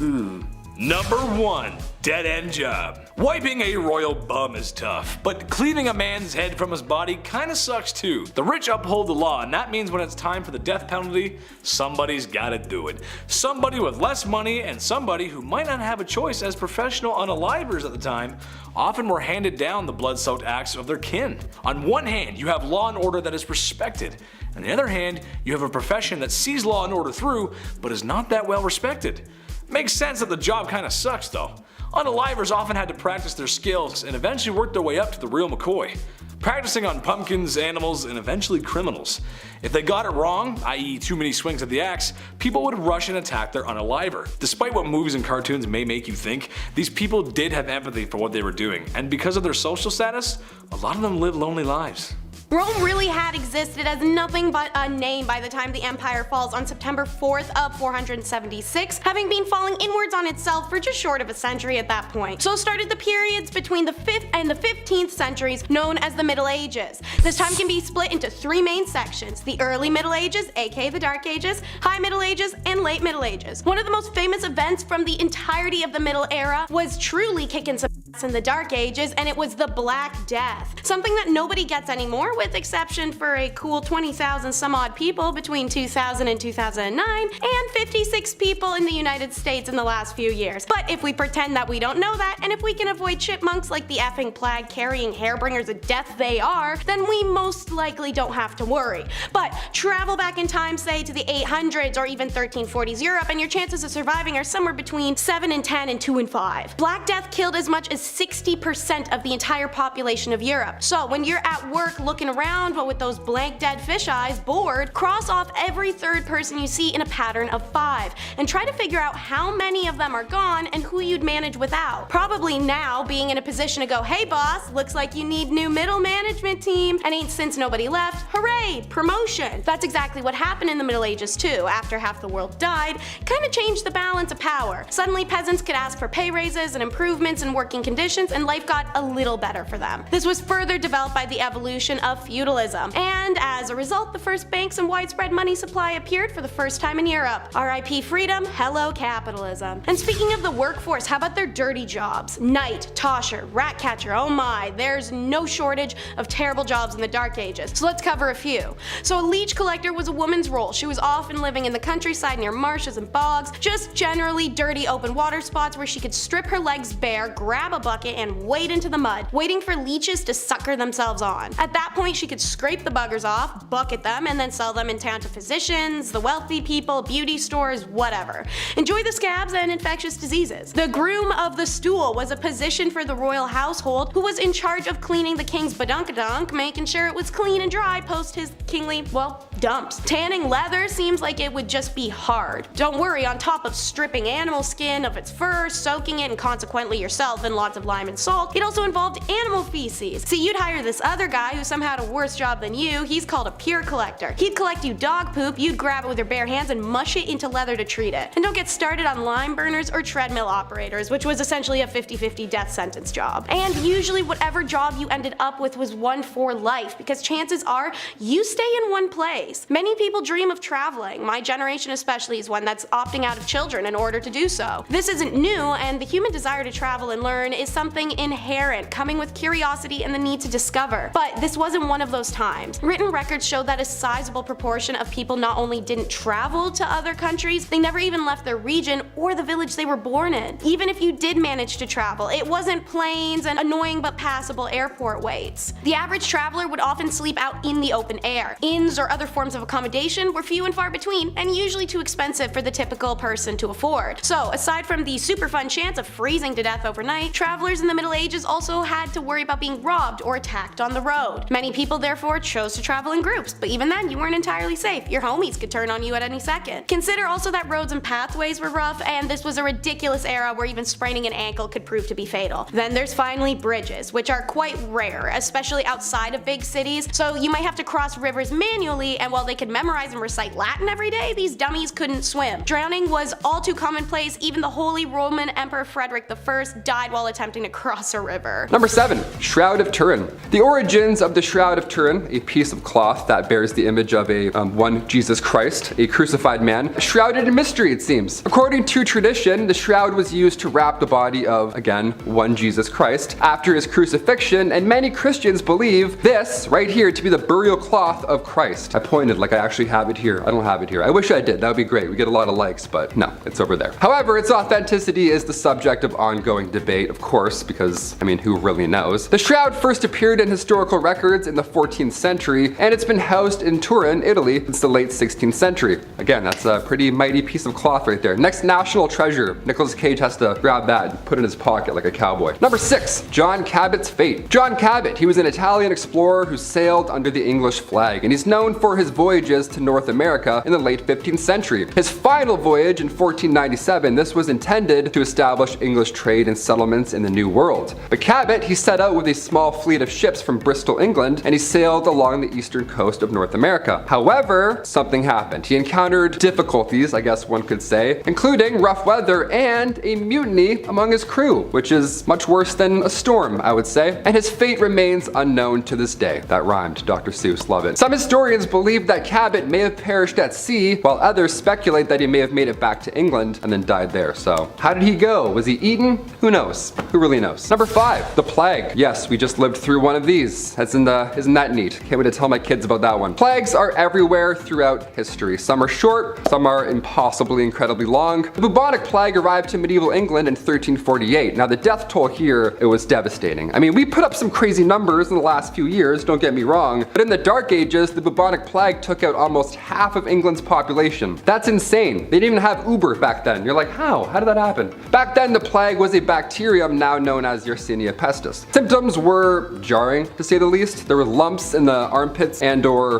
Ooh. Number 1. Dead end job. Wiping a royal bum is tough, but cleaving a man's head from his body kinda sucks too. The rich uphold the law, and that means when it's time for the death penalty, somebody's gotta do it. Somebody with less money and somebody who might not have a choice, as professional unalivers at the time often were handed down the blood-soaked acts of their kin. On one hand, you have law and order that is respected. On the other hand, you have a profession that sees law and order through, but is not that well respected. Makes sense that the job kinda sucks though. Unalivers often had to practice their skills and eventually work their way up to the real McCoy, practicing on pumpkins, animals, and eventually criminals. If they got it wrong, i.e. too many swings of the axe, people would rush and attack their unaliver. Despite what movies and cartoons may make you think, these people did have empathy for what they were doing, and because of their social status, a lot of them lived lonely lives. Rome really had existed as nothing but a name by the time the empire falls on September 4th of 476, having been falling inwards on itself for just short of a century at that point. So started the periods between the 5th and the 15th centuries known as the Middle Ages. This time can be split into 3 main sections: the early Middle Ages, aka the Dark Ages, High Middle Ages, and Late Middle Ages. One of the most famous events from the entirety of the Middle Era was truly kicking some in the Dark Ages, and it was the Black Death. Something that nobody gets anymore, with exception for a cool 20,000 some odd people between 2000 and 2009, and 56 people in the United States in the last few years. But if we pretend that we don't know that, and if we can avoid chipmunks like the effing plague-carrying hairbringers of death they are, then we most likely don't have to worry. But travel back in time, say to the 800s or even 1340s Europe, and your chances of surviving are somewhere between 7 and 10 and 2 and 5. Black Death killed as much as 60% of the entire population of Europe. So when you're at work looking around but with those blank dead fish eyes, bored, cross off every third person you see in a pattern of 5 and try to figure out how many of them are gone and who you'd manage without. Probably now being in a position to go, hey boss, looks like you need new middle management team, and ain't since nobody left, hooray, promotion. That's exactly what happened in the Middle Ages too. After half the world died, kinda changed the balance of power. Suddenly peasants could ask for pay raises and improvements in working conditions, and life got a little better for them. This was further developed by the evolution of feudalism, and as a result, the first banks and widespread money supply appeared for the first time in Europe. RIP freedom, hello capitalism. And speaking of the workforce, how about their dirty jobs? Knight, tosher, rat catcher, oh my, there's no shortage of terrible jobs in the Dark Ages. So let's cover a few. So a leech collector was a woman's role. She was often living in the countryside near marshes and bogs, just generally dirty open water spots where she could strip her legs bare, grab a bucket, and wade into the mud, waiting for leeches to sucker themselves on. At that point, she could scrape the buggers off, bucket them, and then sell them in town to physicians, the wealthy people, beauty stores, whatever. Enjoy the scabs and infectious diseases. The groom of the stool was a position for the royal household who was in charge of cleaning the king's badunkadunk, making sure it was clean and dry post his kingly, well, dumps. Tanning leather seems like it would just be hard. Don't worry, on top of stripping animal skin of its fur, soaking it, and consequently yourself in lots of lime and salt, it also involved animal feces. See, you'd hire this other guy who somehow had a worse job than you. He's called a pure collector. He'd collect you dog poop, you'd grab it with your bare hands and mush it into leather to treat it. And don't get started on lime burners or treadmill operators, which was essentially a 50-50 death sentence job. And usually whatever job you ended up with was one for life, because chances are you stay in one place. Many people dream of traveling. My generation especially is one that's opting out of children in order to do so. This isn't new, and the human desire to travel and learn is something inherent, coming with curiosity and the need to discover. But this wasn't one of those times. Written records show that a sizable proportion of people not only didn't travel to other countries, they never even left their region or the village they were born in. Even if you did manage to travel, it wasn't planes and annoying but passable airport waits. The average traveler would often sleep out in the open air. Inns or other forms of accommodation were few and far between, and usually too expensive for the typical person to afford. So aside from the super fun chance of freezing to death overnight, travelers in the Middle Ages also had to worry about being robbed or attacked on the road. Many people therefore chose to travel in groups, but even then you weren't entirely safe. Your homies could turn on you at any second. Consider also that roads and pathways were rough, and this was a ridiculous era where even spraining an ankle could prove to be fatal. Then there's finally bridges, which are quite rare, especially outside of big cities, so you might have to cross rivers manually, and while they could memorize and recite Latin every day, these dummies couldn't swim. Drowning was all too commonplace. Even the Holy Roman Emperor Frederick I died while attempting to cross a river. Number 7. Shroud of Turin. The origins of the Shroud of Turin, a piece of cloth that bears the image of a one Jesus Christ, a crucified man, shrouded in mystery it seems. According to tradition, the shroud was used to wrap the body of, again, one Jesus Christ after his crucifixion, and many Christians believe this right here to be the burial cloth of Christ. I pointed like I actually have it here. I don't have it here. I wish I did. That would be great. We get a lot of likes, but no, it's over there. However, its authenticity is the subject of ongoing debate, of course, because, I mean, who really knows? The shroud first appeared in historical records in the 14th century, and it's been housed in Turin, Italy, since the late 16th century. Again, that's a pretty mighty piece of cloth right there. Next national treasure. Nicolas Cage has to grab that and put it in his pocket like a cowboy. Number 6. John Cabot's fate. John Cabot, he was an Italian explorer who sailed under the English flag, and he's known for his voyages to North America in the late 15th century. His final voyage in 1497, this was intended to establish English trade and settlements in the New World. But Cabot, he set out with a small fleet of ships from Bristol, England, and he sailed along the eastern coast of North America. However, something happened. He encountered difficulties, I guess one could say, including rough weather and a mutiny among his crew, which is much worse than a storm, I would say. And his fate remains unknown to this day. That rhymed, Dr. Seuss, love it. Some historians believe believe that Cabot may have perished at sea, while others speculate that he may have made it back to England and then died there. So how did he go? Was he eaten? Who knows? Who really knows? Number 5, the plague. Yes, we just lived through one of these. Isn't that neat? Can't wait to tell my kids about that one. Plagues are everywhere throughout history. Some are short, some are impossibly incredibly long. The bubonic plague arrived to medieval England in 1348. Now the death toll here, it was devastating. I mean, we put up some crazy numbers in the last few years, don't get me wrong, but in the Dark Ages, the bubonic plague took out almost half of England's population. That's insane. They didn't even have Uber back then. You're like, how? How did that happen? Back then, the plague was a bacterium now known as Yersinia pestis. Symptoms were jarring, to say the least. There were lumps in the armpits and or,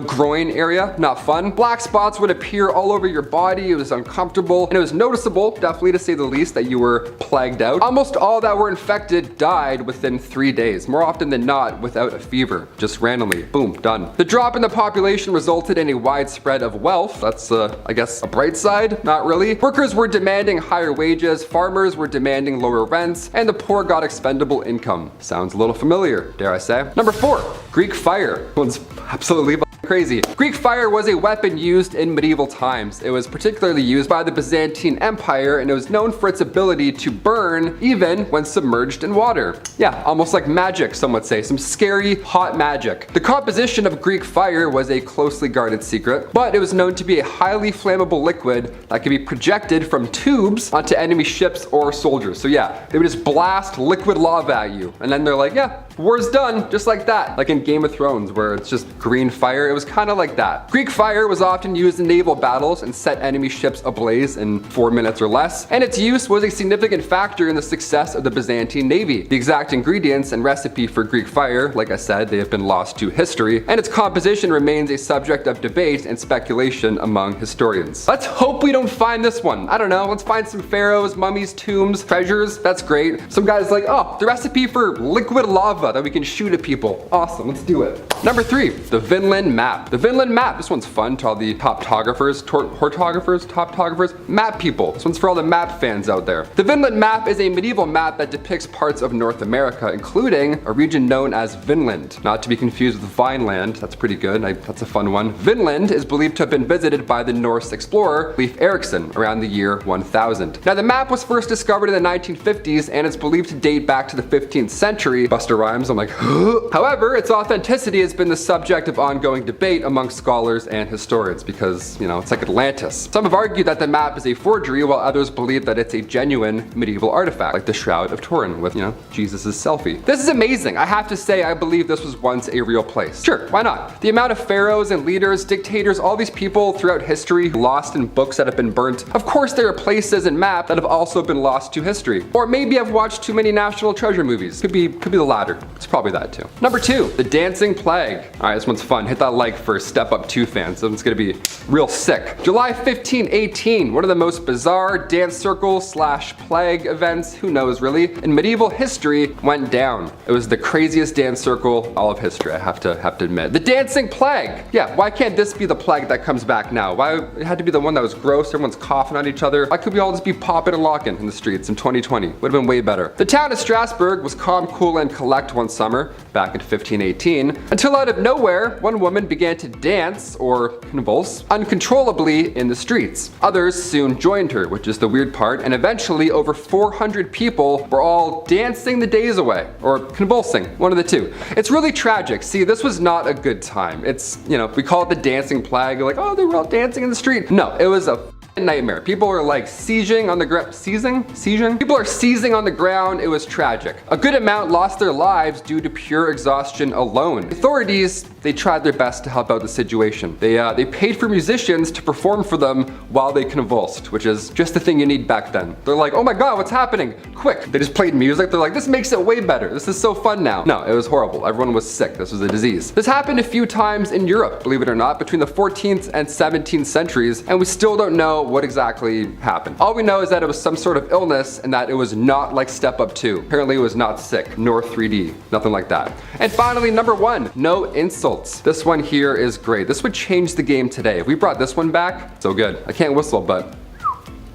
groin area. Not fun. Black spots would appear all over your body. It was uncomfortable, and it was noticeable, definitely to say the least, that you were plagued out. Almost all that were infected died within 3 days, more often than not without a fever. Just randomly, boom, done. The drop in the population resulted in a widespread of wealth. That's, I guess, a bright side? Not really. Workers were demanding higher wages, farmers were demanding lower rents, and the poor got expendable income. Sounds a little familiar, dare I say. Number 4, Greek fire. One's absolutely crazy. Greek fire was a weapon used in medieval times. It was particularly used by the Byzantine Empire, and it was known for its ability to burn even when submerged in water. Yeah, almost like magic, some would say. Some scary, hot magic. The composition of Greek fire was a closely guarded secret, but it was known to be a highly flammable liquid that could be projected from tubes onto enemy ships or soldiers. So yeah, they would just blast liquid lava at you, and then they're like, yeah, war's done, just like that. Like in Game of Thrones, where it's just green fire. It was kind of like that. Greek fire was often used in naval battles and set enemy ships ablaze in 4 minutes or less, and its use was a significant factor in the success of the Byzantine Navy. The exact ingredients and recipe for Greek fire, like I said, they have been lost to history, and its composition remains a subject of debate and speculation among historians. Let's hope we don't find this one. I don't know, let's find some pharaohs, mummies, tombs, treasures. That's great. Some guy's like, oh, the recipe for liquid lava that we can shoot at people. Awesome, let's do it. Number 3, the Vinland map. The Vinland map, this one's fun to all the toptographers, map people. This one's for all the map fans out there. The Vinland map is a medieval map that depicts parts of North America, including a region known as Vinland. Not to be confused with Vineland, that's pretty good, that's a fun one. Vinland is believed to have been visited by the Norse explorer Leif Erikson around the year 1000. Now the map was first discovered in the 1950s, and it's believed to date back to the 15th century. Busta Rhymes, I'm like, however, its authenticity has been the subject of ongoing debate among scholars and historians because, it's like Atlantis. Some have argued that the map is a forgery, while others believe that it's a genuine medieval artifact, like the Shroud of Turin with, Jesus' selfie. This is amazing. I have to say, I believe this was once a real place. Sure, why not? The amount of pharaohs and leaders, dictators, all these people throughout history lost in books that have been burnt. Of course, there are places and maps that have also been lost to history. Or maybe I've watched too many National Treasure movies. Could be the latter. It's probably that too. Number 2, the Dancing Plague. All right, this one's fun. Hit that like for Step Up 2 fans. This one's gonna be real sick. July 1518, one of the most bizarre dance circle / plague events, who knows really, in medieval history went down. It was the craziest dance circle all of history, I have to admit. The Dancing Plague. Yeah, why can't this be the plague that comes back now? Why it had to be the one that was gross, everyone's coughing on each other? Why could we all just be popping and locking in the streets in 2020? Would have been way better. The town of Strasbourg was calm, cool, and collect one summer, back in 1518, until out of nowhere, one woman began to dance, or convulse, uncontrollably in the streets. Others soon joined her, which is the weird part, and eventually over 400 people were all dancing the days away, or convulsing, one of the two. It's really tragic. See, this was not a good time. It's, we call it the Dancing Plague, like, oh, they were all dancing in the street. No, it was a nightmare. People are like seizing on the ground. Seizing? People are seizing on the ground. It was tragic. A good amount lost their lives due to pure exhaustion alone. Authorities, they tried their best to help out the situation. They paid for musicians to perform for them while they convulsed, which is just the thing you need back then. They're like, oh my god, what's happening? Quick. They just played music. They're like, this makes it way better. This is so fun now. No, it was horrible. Everyone was sick. This was a disease. This happened a few times in Europe, believe it or not, between the 14th and 17th centuries, and we still don't know what exactly happened. All we know is that it was some sort of illness and that it was not like Step Up 2. Apparently it was not sick, nor 3D, nothing like that. And finally, number 1, no insults. This one here is great. This would change the game today. If we brought this one back, so good. I can't whistle, but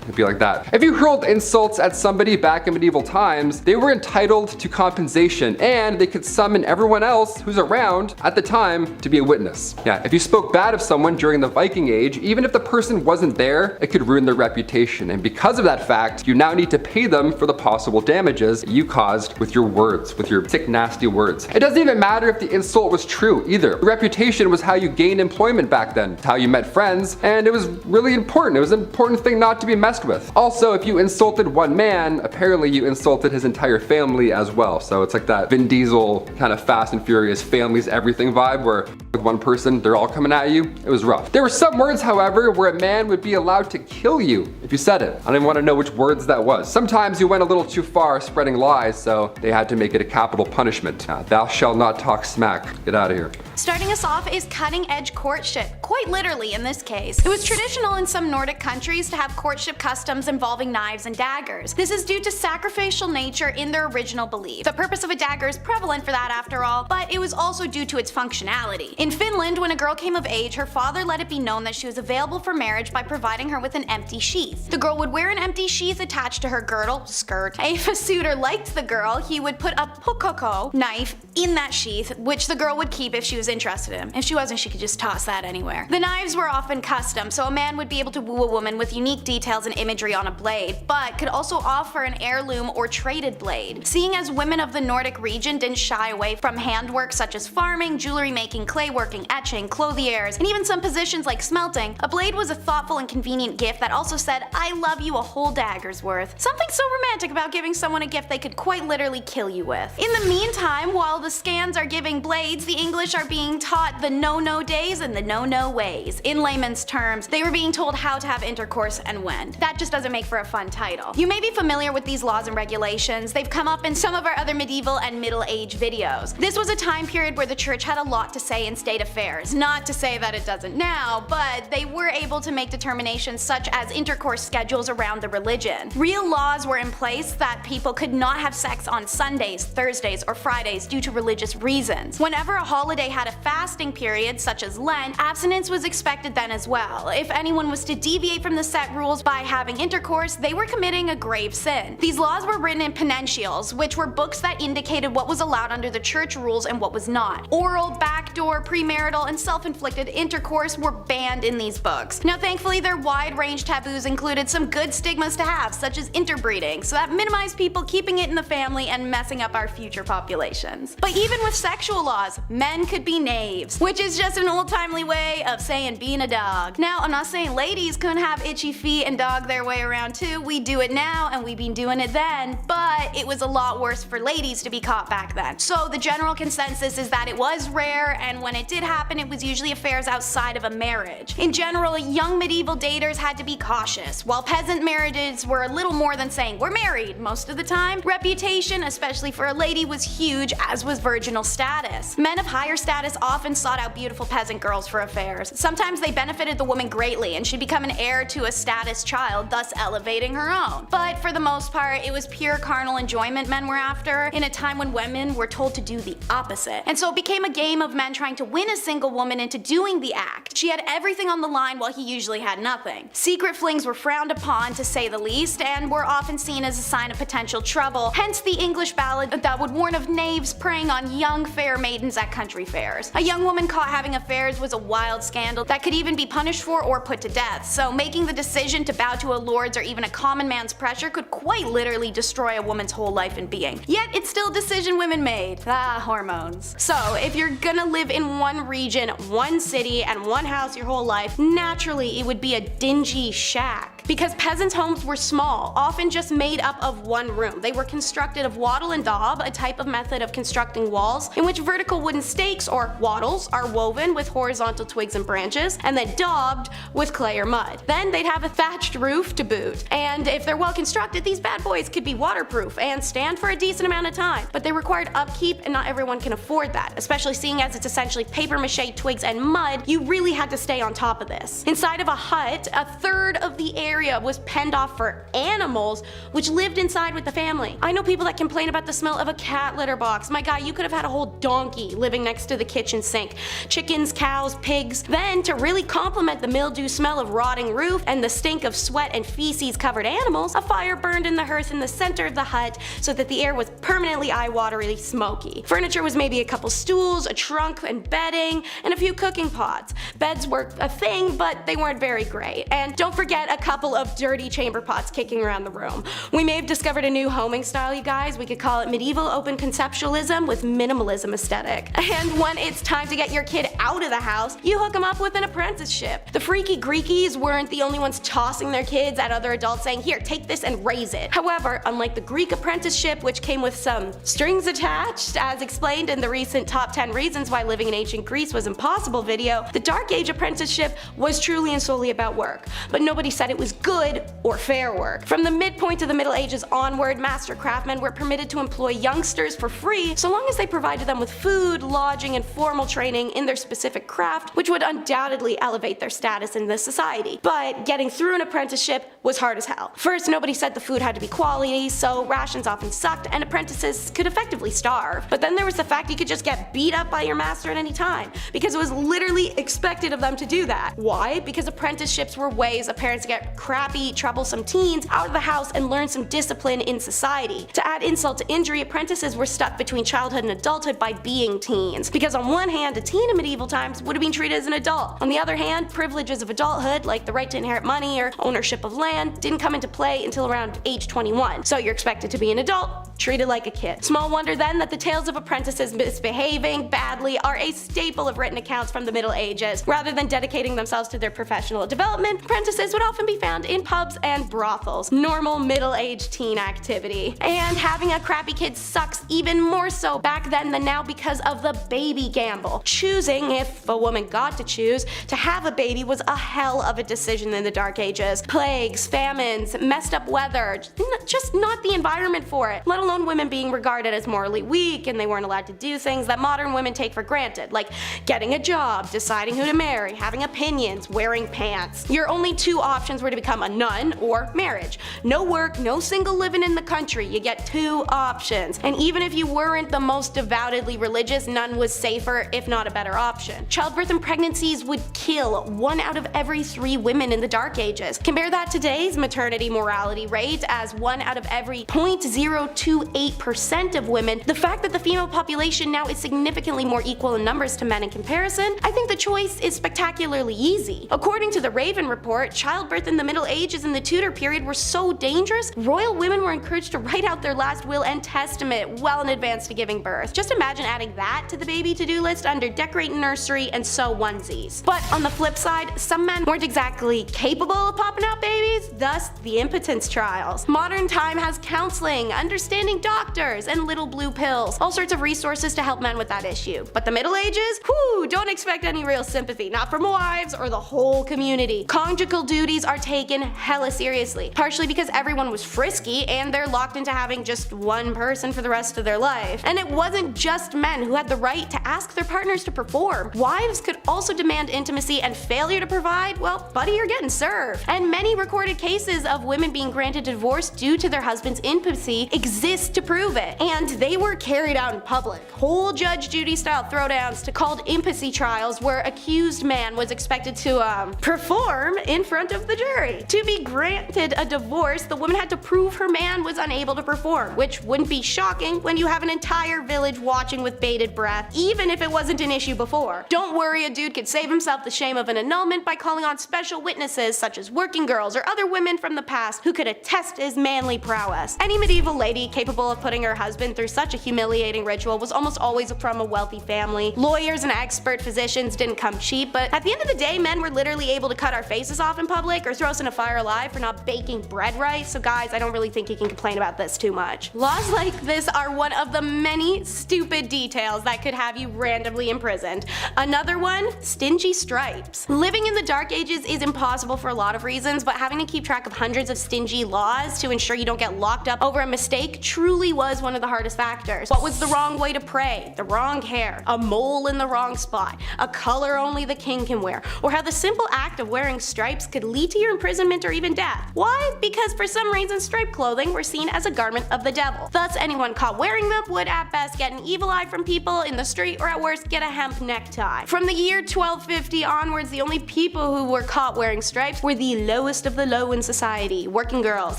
It'd be like that. If you hurled insults at somebody back in medieval times, they were entitled to compensation, and they could summon everyone else who's around at the time to be a witness. Yeah, if you spoke bad of someone during the Viking Age, even if the person wasn't there, it could ruin their reputation. And because of that fact, you now need to pay them for the possible damages you caused with your words, with your sick, nasty words. It doesn't even matter if the insult was true either. Your reputation was how you gained employment back then. It's how you met friends, and it was really important. It was an important thing not to be messed with. Also, if you insulted one man, apparently you insulted his entire family as well. So it's like that Vin Diesel kind of Fast and Furious family's everything vibe, where with one person, they're all coming at you. It was rough. There were some words, however, where a man would be allowed to kill you if you said it. I don't even want to know which words that was. Sometimes you went a little too far spreading lies, so they had to make it a capital punishment. Thou shalt not talk smack. Get out of here. Starting us off is cutting-edge courtship, quite literally in this case. It was traditional in some Nordic countries to have courtship customs involving knives and daggers. This is due to sacrificial nature in their original belief. The purpose of a dagger is prevalent for that after all, but it was also due to its functionality. In Finland, when a girl came of age, her father let it be known that she was available for marriage by providing her with an empty sheath. The girl would wear an empty sheath attached to her girdle, skirt. If a suitor liked the girl, he would put a pukoko knife in that sheath, which the girl would keep if she was interested in him. If she wasn't, she could just toss that anywhere. The knives were often custom, so a man would be able to woo a woman with unique details and imagery on a blade, but could also offer an heirloom or traded blade. Seeing as women of the Nordic region didn't shy away from handwork such as farming, jewelry making, clay working, etching, clothiers, and even some positions like smelting, a blade was a thoughtful and convenient gift that also said, "I love you" a whole dagger's worth. Something so romantic about giving someone a gift they could quite literally kill you with. In the meantime, while the Scans are giving blades, the English are being taught the no-no days and the no-no ways. In layman's terms, they were being told how to have intercourse and when. That just doesn't make for a fun title. You may be familiar with these laws and regulations. They've come up in some of our other medieval and middle age videos. This was a time period where the church had a lot to say in state affairs. Not to say that it doesn't now, but they were able to make determinations such as intercourse schedules around the religion. Real laws were in place that people could not have sex on Sundays, Thursdays, or Fridays due to religious reasons. Whenever a holiday had a fasting period, such as Lent, abstinence was expected then as well. If anyone was to deviate from the set rules by having intercourse, they were committing a grave sin. These laws were written in penitentials, which were books that indicated what was allowed under the church rules and what was not. Oral, backdoor, premarital, and self-inflicted intercourse were banned in these books. Now thankfully their wide-range taboos included some good stigmas to have, such as interbreeding, so that minimized people keeping it in the family and messing up our future populations. But even with sexual laws, men could be knaves, which is just an old-timely way of saying being a dog. Now I'm not saying ladies couldn't have itchy feet and dog their way around too. We do it now and we've been doing it then, but it was a lot worse for ladies to be caught back then. So the general consensus is that it was rare, and when it did happen it was usually affairs outside of a marriage. In general, young medieval daters had to be cautious. While peasant marriages were a little more than saying we're married most of the time, reputation, especially for a lady, was huge, as was virginal status. Men of higher status often sought out beautiful peasant girls for affairs. Sometimes they benefited the woman greatly and she'd become an heir to a status child, thus elevating her own. But for the most part, it was pure carnal enjoyment men were after, in a time when women were told to do the opposite. And so it became a game of men trying to win a single woman into doing the act. She had everything on the line while he usually had nothing. Secret flings were frowned upon, to say the least, and were often seen as a sign of potential trouble, hence the English ballad that would warn of knaves preying on young fair maidens at country fairs. A young woman caught having affairs was a wild scandal that could even be punished for or put to death, so making the decision to bow to a lord's or even a common man's pressure could quite literally destroy a woman's whole life and being. Yet it's still a decision women made. Hormones. So if you're gonna live in one region, one city, and one house your whole life, naturally it would be a dingy shack. Because peasants' homes were small, often just made up of one room. They were constructed of wattle and daub, a type of method of constructing walls, in which vertical wooden stakes, or wattles, are woven with horizontal twigs and branches, and then daubed with clay or mud. Then they'd have a thatched roof to boot. And if they're well constructed, these bad boys could be waterproof and stand for a decent amount of time. But they required upkeep, and not everyone can afford that, especially seeing as it's essentially paper mache, twigs, and mud. You really had to stay on top of this. Inside of a hut, a third of the air area was penned off for animals, which lived inside with the family. I know people that complain about the smell of a cat litter box. My guy, you could have had a whole donkey living next to the kitchen sink. Chickens, cows, pigs. Then, to really complement the mildew smell of rotting roof and the stink of sweat and feces covered animals, a fire burned in the hearth in the center of the hut so that the air was permanently eye-wateringly smoky. Furniture was maybe a couple stools, a trunk and bedding, and a few cooking pots. Beds were a thing, but they weren't very great. And don't forget a couple of dirty chamber pots kicking around the room. We may have discovered a new homing style, you guys. We could call it medieval open conceptualism with minimalism aesthetic. And when it's time to get your kid out of the house, you hook them up with an apprenticeship. The freaky Greekies weren't the only ones tossing their kids at other adults saying, here, take this and raise it. However, unlike the Greek apprenticeship, which came with some strings attached, as explained in the recent top 10 reasons why living in ancient Greece was impossible video, the Dark Age apprenticeship was truly and solely about work. But nobody said it was good or fair work. From the midpoint of the Middle Ages onward, master craftsmen were permitted to employ youngsters for free so long as they provided them with food, lodging, and formal training in their specific craft, which would undoubtedly elevate their status in the society. But getting through an apprenticeship was hard as hell. First, nobody said the food had to be quality, so rations often sucked and apprentices could effectively starve. But then there was the fact you could just get beat up by your master at any time, because it was literally expected of them to do that. Why? Because apprenticeships were ways of parents to get crappy, troublesome teens out of the house and learn some discipline in society. To add insult to injury, apprentices were stuck between childhood and adulthood by being teens. Because on one hand, a teen in medieval times would have been treated as an adult. On the other hand, privileges of adulthood, like the right to inherit money or ownership of land, didn't come into play until around age 21. So you're expected to be an adult, treated like a kid. Small wonder then that the tales of apprentices misbehaving badly are a staple of written accounts from the Middle Ages. Rather than dedicating themselves to their professional development, apprentices would often be found in pubs and brothels. Normal middle-aged teen activity. And having a crappy kid sucks even more so back then than now because of the baby gamble. Choosing, if a woman got to choose, to have a baby was a hell of a decision in the Dark Ages. Plagues, famines, messed up weather, just not the environment for it, let alone women being regarded as morally weak and they weren't allowed to do things that modern women take for granted, like getting a job, deciding who to marry, having opinions, wearing pants. Your only two options were to become a nun or marriage. No work, no single living in the country, you get two options. And even if you weren't the most devoutedly religious, none was safer, if not a better option. Childbirth and pregnancies would kill 1 out of every 3 women in the Dark Ages. Compare that to today's maternity mortality rate as 1 out of every 0.028% of women. The fact that the female population now is significantly more equal in numbers to men in comparison, I think the choice is spectacularly easy. According to the Raven report, childbirth in the Middle Ages and the Tudor period were so dangerous, royal women were encouraged to write out their last will and testament well in advance to giving birth. Just imagine adding that to the baby to-do list under decorate nursery and sew onesies. But on the flip side, some men weren't exactly capable of popping out babies, thus the impotence trials. Modern time has counseling, understanding doctors, and little blue pills, all sorts of resources to help men with that issue. But the Middle Ages? Whew, don't expect any real sympathy, not from wives or the whole community. Conjugal duties are taken hella seriously, partially because everyone was frisky and they're locked into having just one person for the rest of their life. And it wasn't just men who had the right to ask their partners to perform. Wives could also demand intimacy, and failure to provide, well, buddy, you're getting served. And many recorded cases of women being granted divorce due to their husband's intimacy exist to prove it. And they were carried out in public. Whole Judge Judy style throwdowns to called intimacy trials where accused man was expected to perform in front of the jury. To be granted a divorce, the woman had to prove her man was unable to perform, which wouldn't be shocking when you have an entire village watching with bated breath, even if it wasn't an issue before. Don't worry, a dude could save himself the shame of an annulment by calling on special witnesses such as working girls or other women from the past who could attest his manly prowess. Any medieval lady capable of putting her husband through such a humiliating ritual was almost always from a wealthy family. Lawyers and expert physicians didn't come cheap, but at the end of the day, men were literally able to cut our faces off in public or throw us in a fire alive for not baking bread right, so guys, I don't really think you can complain about this too much. Laws like this are one of the many stupid details that could have you randomly imprisoned. Another one, stingy stripes. Living in the Dark Ages is impossible for a lot of reasons, but having to keep track of hundreds of stingy laws to ensure you don't get locked up over a mistake truly was one of the hardest factors. What was the wrong way to pray? The wrong hair, a mole in the wrong spot, a color only the king can wear, or how the simple act of wearing stripes could lead to your imprisonment, or even death. Why? Because for some reason striped clothing were seen as a garment of the devil. Thus, anyone caught wearing them would at best get an evil eye from people in the street, or at worst get a hemp necktie. From the year 1250 onwards, the only people who were caught wearing stripes were the lowest of the low in society: working girls,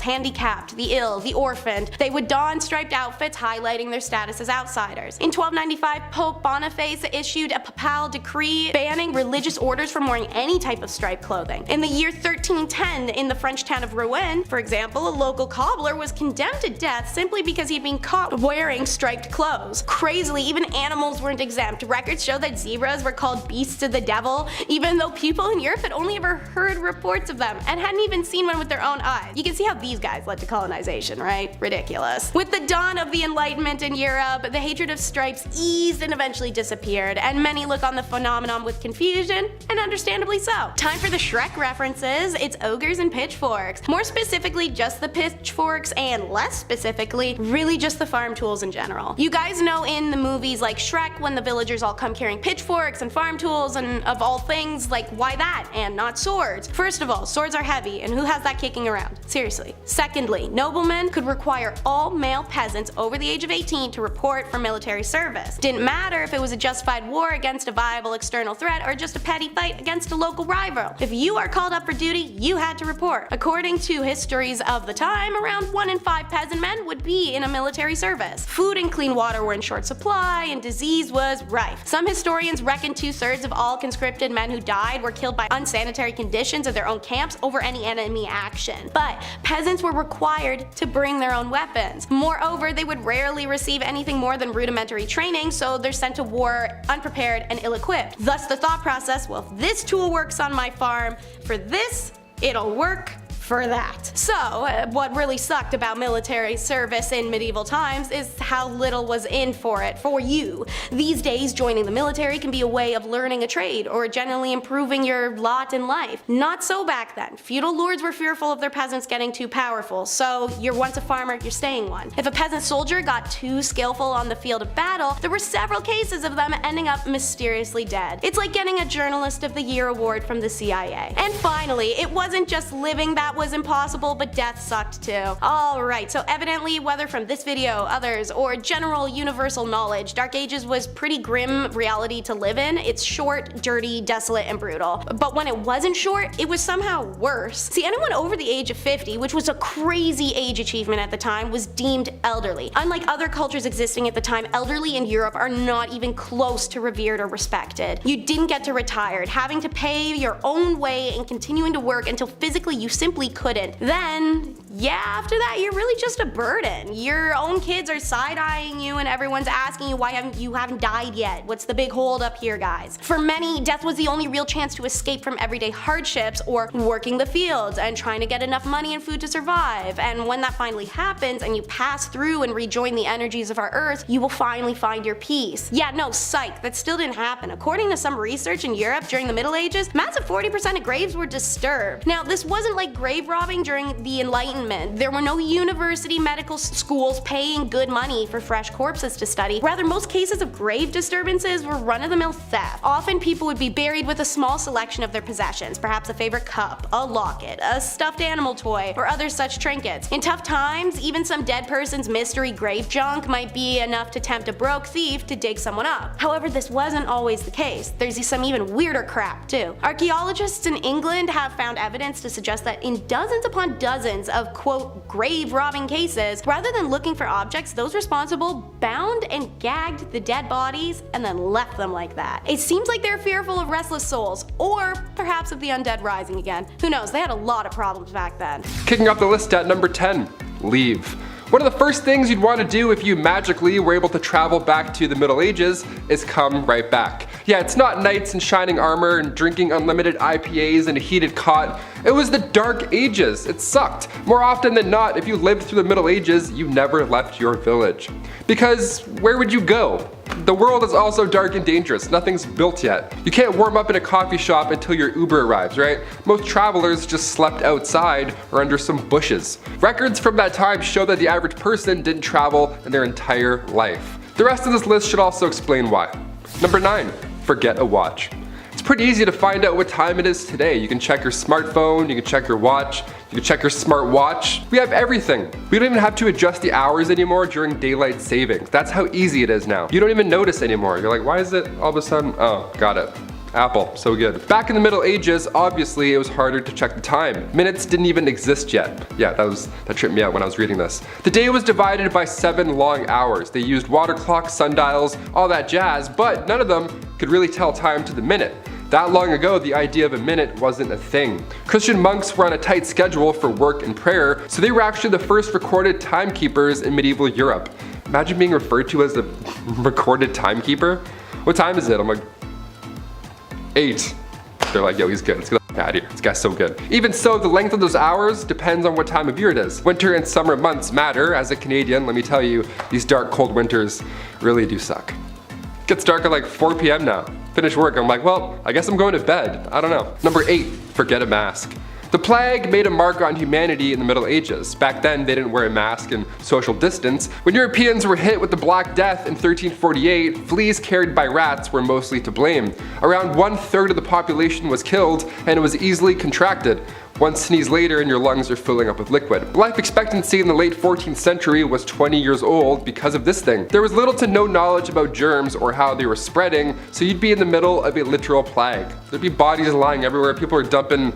handicapped, the ill, the orphaned. They would don striped outfits, highlighting their status as outsiders. In 1295, Pope Boniface issued a papal decree banning religious orders from wearing any type of striped clothing. In the year 1310, in the French town of Rouen, for example, a local cobbler was condemned to death simply because he'd been caught wearing striped clothes. Crazily, even animals weren't exempt. Records show that zebras were called beasts of the devil, even though people in Europe had only ever heard reports of them and hadn't even seen one with their own eyes. You can see how these guys led to colonization, right? Ridiculous. With the dawn of the Enlightenment in Europe, the hatred of stripes eased and eventually disappeared, and many look on the phenomenon with confusion, and understandably so. Time for the Shrek references. It's ogres and pitchforks. More specifically, just the pitchforks, and less specifically, really just the farm tools in general. You guys know in the movies like Shrek, when the villagers all come carrying pitchforks and farm tools, and of all things, like, why that and not swords? First of all, swords are heavy, and who has that kicking around? Seriously. Secondly, noblemen could require all male peasants over the age of 18 to report for military service. Didn't matter if it was a justified war against a viable external threat or just a petty fight against a local rival. If you are called up for duty, you had to report. According to histories of the time, around 1 in 5 peasant men would be in a military service. Food and clean water were in short supply, and disease was rife. Some historians reckon 2/3 of all conscripted men who died were killed by unsanitary conditions of their own camps over any enemy action. But peasants were required to bring their own weapons. Moreover, they would rarely receive anything more than rudimentary training, so they're sent to war unprepared and ill-equipped. Thus the thought process, well, if this tool works on my farm, for this, it'll work for that. So, what really sucked about military service in medieval times is how little was in for it for you. These days, joining the military can be a way of learning a trade or generally improving your lot in life. Not so back then. Feudal lords were fearful of their peasants getting too powerful, so you're once a farmer, you're staying one. If a peasant soldier got too skillful on the field of battle, there were several cases of them ending up mysteriously dead. It's like getting a Journalist of the Year award from the CIA. And finally, it wasn't just living that was impossible, but death sucked too. Alright, so evidently, whether from this video, others, or general universal knowledge, Dark Ages was pretty grim reality to live in. It's short, dirty, desolate, and brutal. But when it wasn't short, it was somehow worse. See, anyone over the age of 50, which was a crazy age achievement at the time, was deemed elderly. Unlike other cultures existing at the time, elderly in Europe are not even close to revered or respected. You didn't get to retire, having to pay your own way and continuing to work until physically you simply couldn't. Then, yeah, after that, you're really just a burden. Your own kids are side-eyeing you and everyone's asking you why you haven't died yet. What's the big hold up here, guys? For many, death was the only real chance to escape from everyday hardships or working the fields and trying to get enough money and food to survive. And when that finally happens and you pass through and rejoin the energies of our earth, you will finally find your peace. Yeah, no, psych, that still didn't happen. According to some research in Europe during the Middle Ages, massive 40% of graves were disturbed. Now, this wasn't like grave robbing during the Enlightenment. There were no university medical schools paying good money for fresh corpses to study. Rather, most cases of grave disturbances were run-of-the-mill theft. Often people would be buried with a small selection of their possessions, perhaps a favorite cup, a locket, a stuffed animal toy, or other such trinkets. In tough times, even some dead person's mystery grave junk might be enough to tempt a broke thief to dig someone up. However, this wasn't always the case. There's some even weirder crap too. Archaeologists in England have found evidence to suggest that in dozens upon dozens of quote grave robbing cases, rather than looking for objects, those responsible bound and gagged the dead bodies and then left them like that. It seems like they're fearful of restless souls, or perhaps of the undead rising again. Who knows, they had a lot of problems back then. Kicking off the list at number 10, leave. One of the first things you'd want to do if you magically were able to travel back to the Middle Ages is come right back. Yeah, it's not knights in shining armor and drinking unlimited IPAs in a heated cot. It was the Dark Ages. It sucked. More often than not, if you lived through the Middle Ages, you never left your village. Because where would you go? The world is also dark and dangerous. Nothing's built yet. You can't warm up in a coffee shop until your Uber arrives, right? Most travelers just slept outside or under some bushes. Records from that time show that the average person didn't travel in their entire life. The rest of this list should also explain why. Number 9, forget a watch. It's pretty easy to find out what time it is today. You can check your smartphone, you can check your watch, you can check your smart watch. We have everything. We don't even have to adjust the hours anymore during daylight savings. That's how easy it is now. You don't even notice anymore. You're like, why is it all of a sudden? Oh, got it. Apple, so good. Back in the Middle Ages, obviously it was harder to check the time. Minutes didn't even exist yet. Yeah, that tripped me out when I was reading this. The day was divided by 7 long hours. They used water clocks, sundials, all that jazz, but none of them could really tell time to the minute. That long ago, the idea of a minute wasn't a thing. Christian monks were on a tight schedule for work and prayer, so they were actually the first recorded timekeepers in medieval Europe. Imagine being referred to as a recorded timekeeper. What time is it? I'm like, 8. They're like, yo, he's good. Let's get the f out of here. This guy's so good. Even so, the length of those hours depends on what time of year it is. Winter and summer months matter. As a Canadian, let me tell you, these dark, cold winters really do suck. It gets dark at like 4 p.m. now. Finish work, I'm like, well, I guess I'm going to bed. I don't know. Number 8, forget a mask. The plague made a mark on humanity in the Middle Ages. Back then, they didn't wear a mask and social distance. When Europeans were hit with the Black Death in 1348, fleas carried by rats were mostly to blame. Around 1/3 of the population was killed, and it was easily contracted. One sneeze later and your lungs are filling up with liquid. Life expectancy in the late 14th century was 20 years old because of this thing. There was little to no knowledge about germs or how they were spreading, so you'd be in the middle of a literal plague. There'd be bodies lying everywhere, people are dumping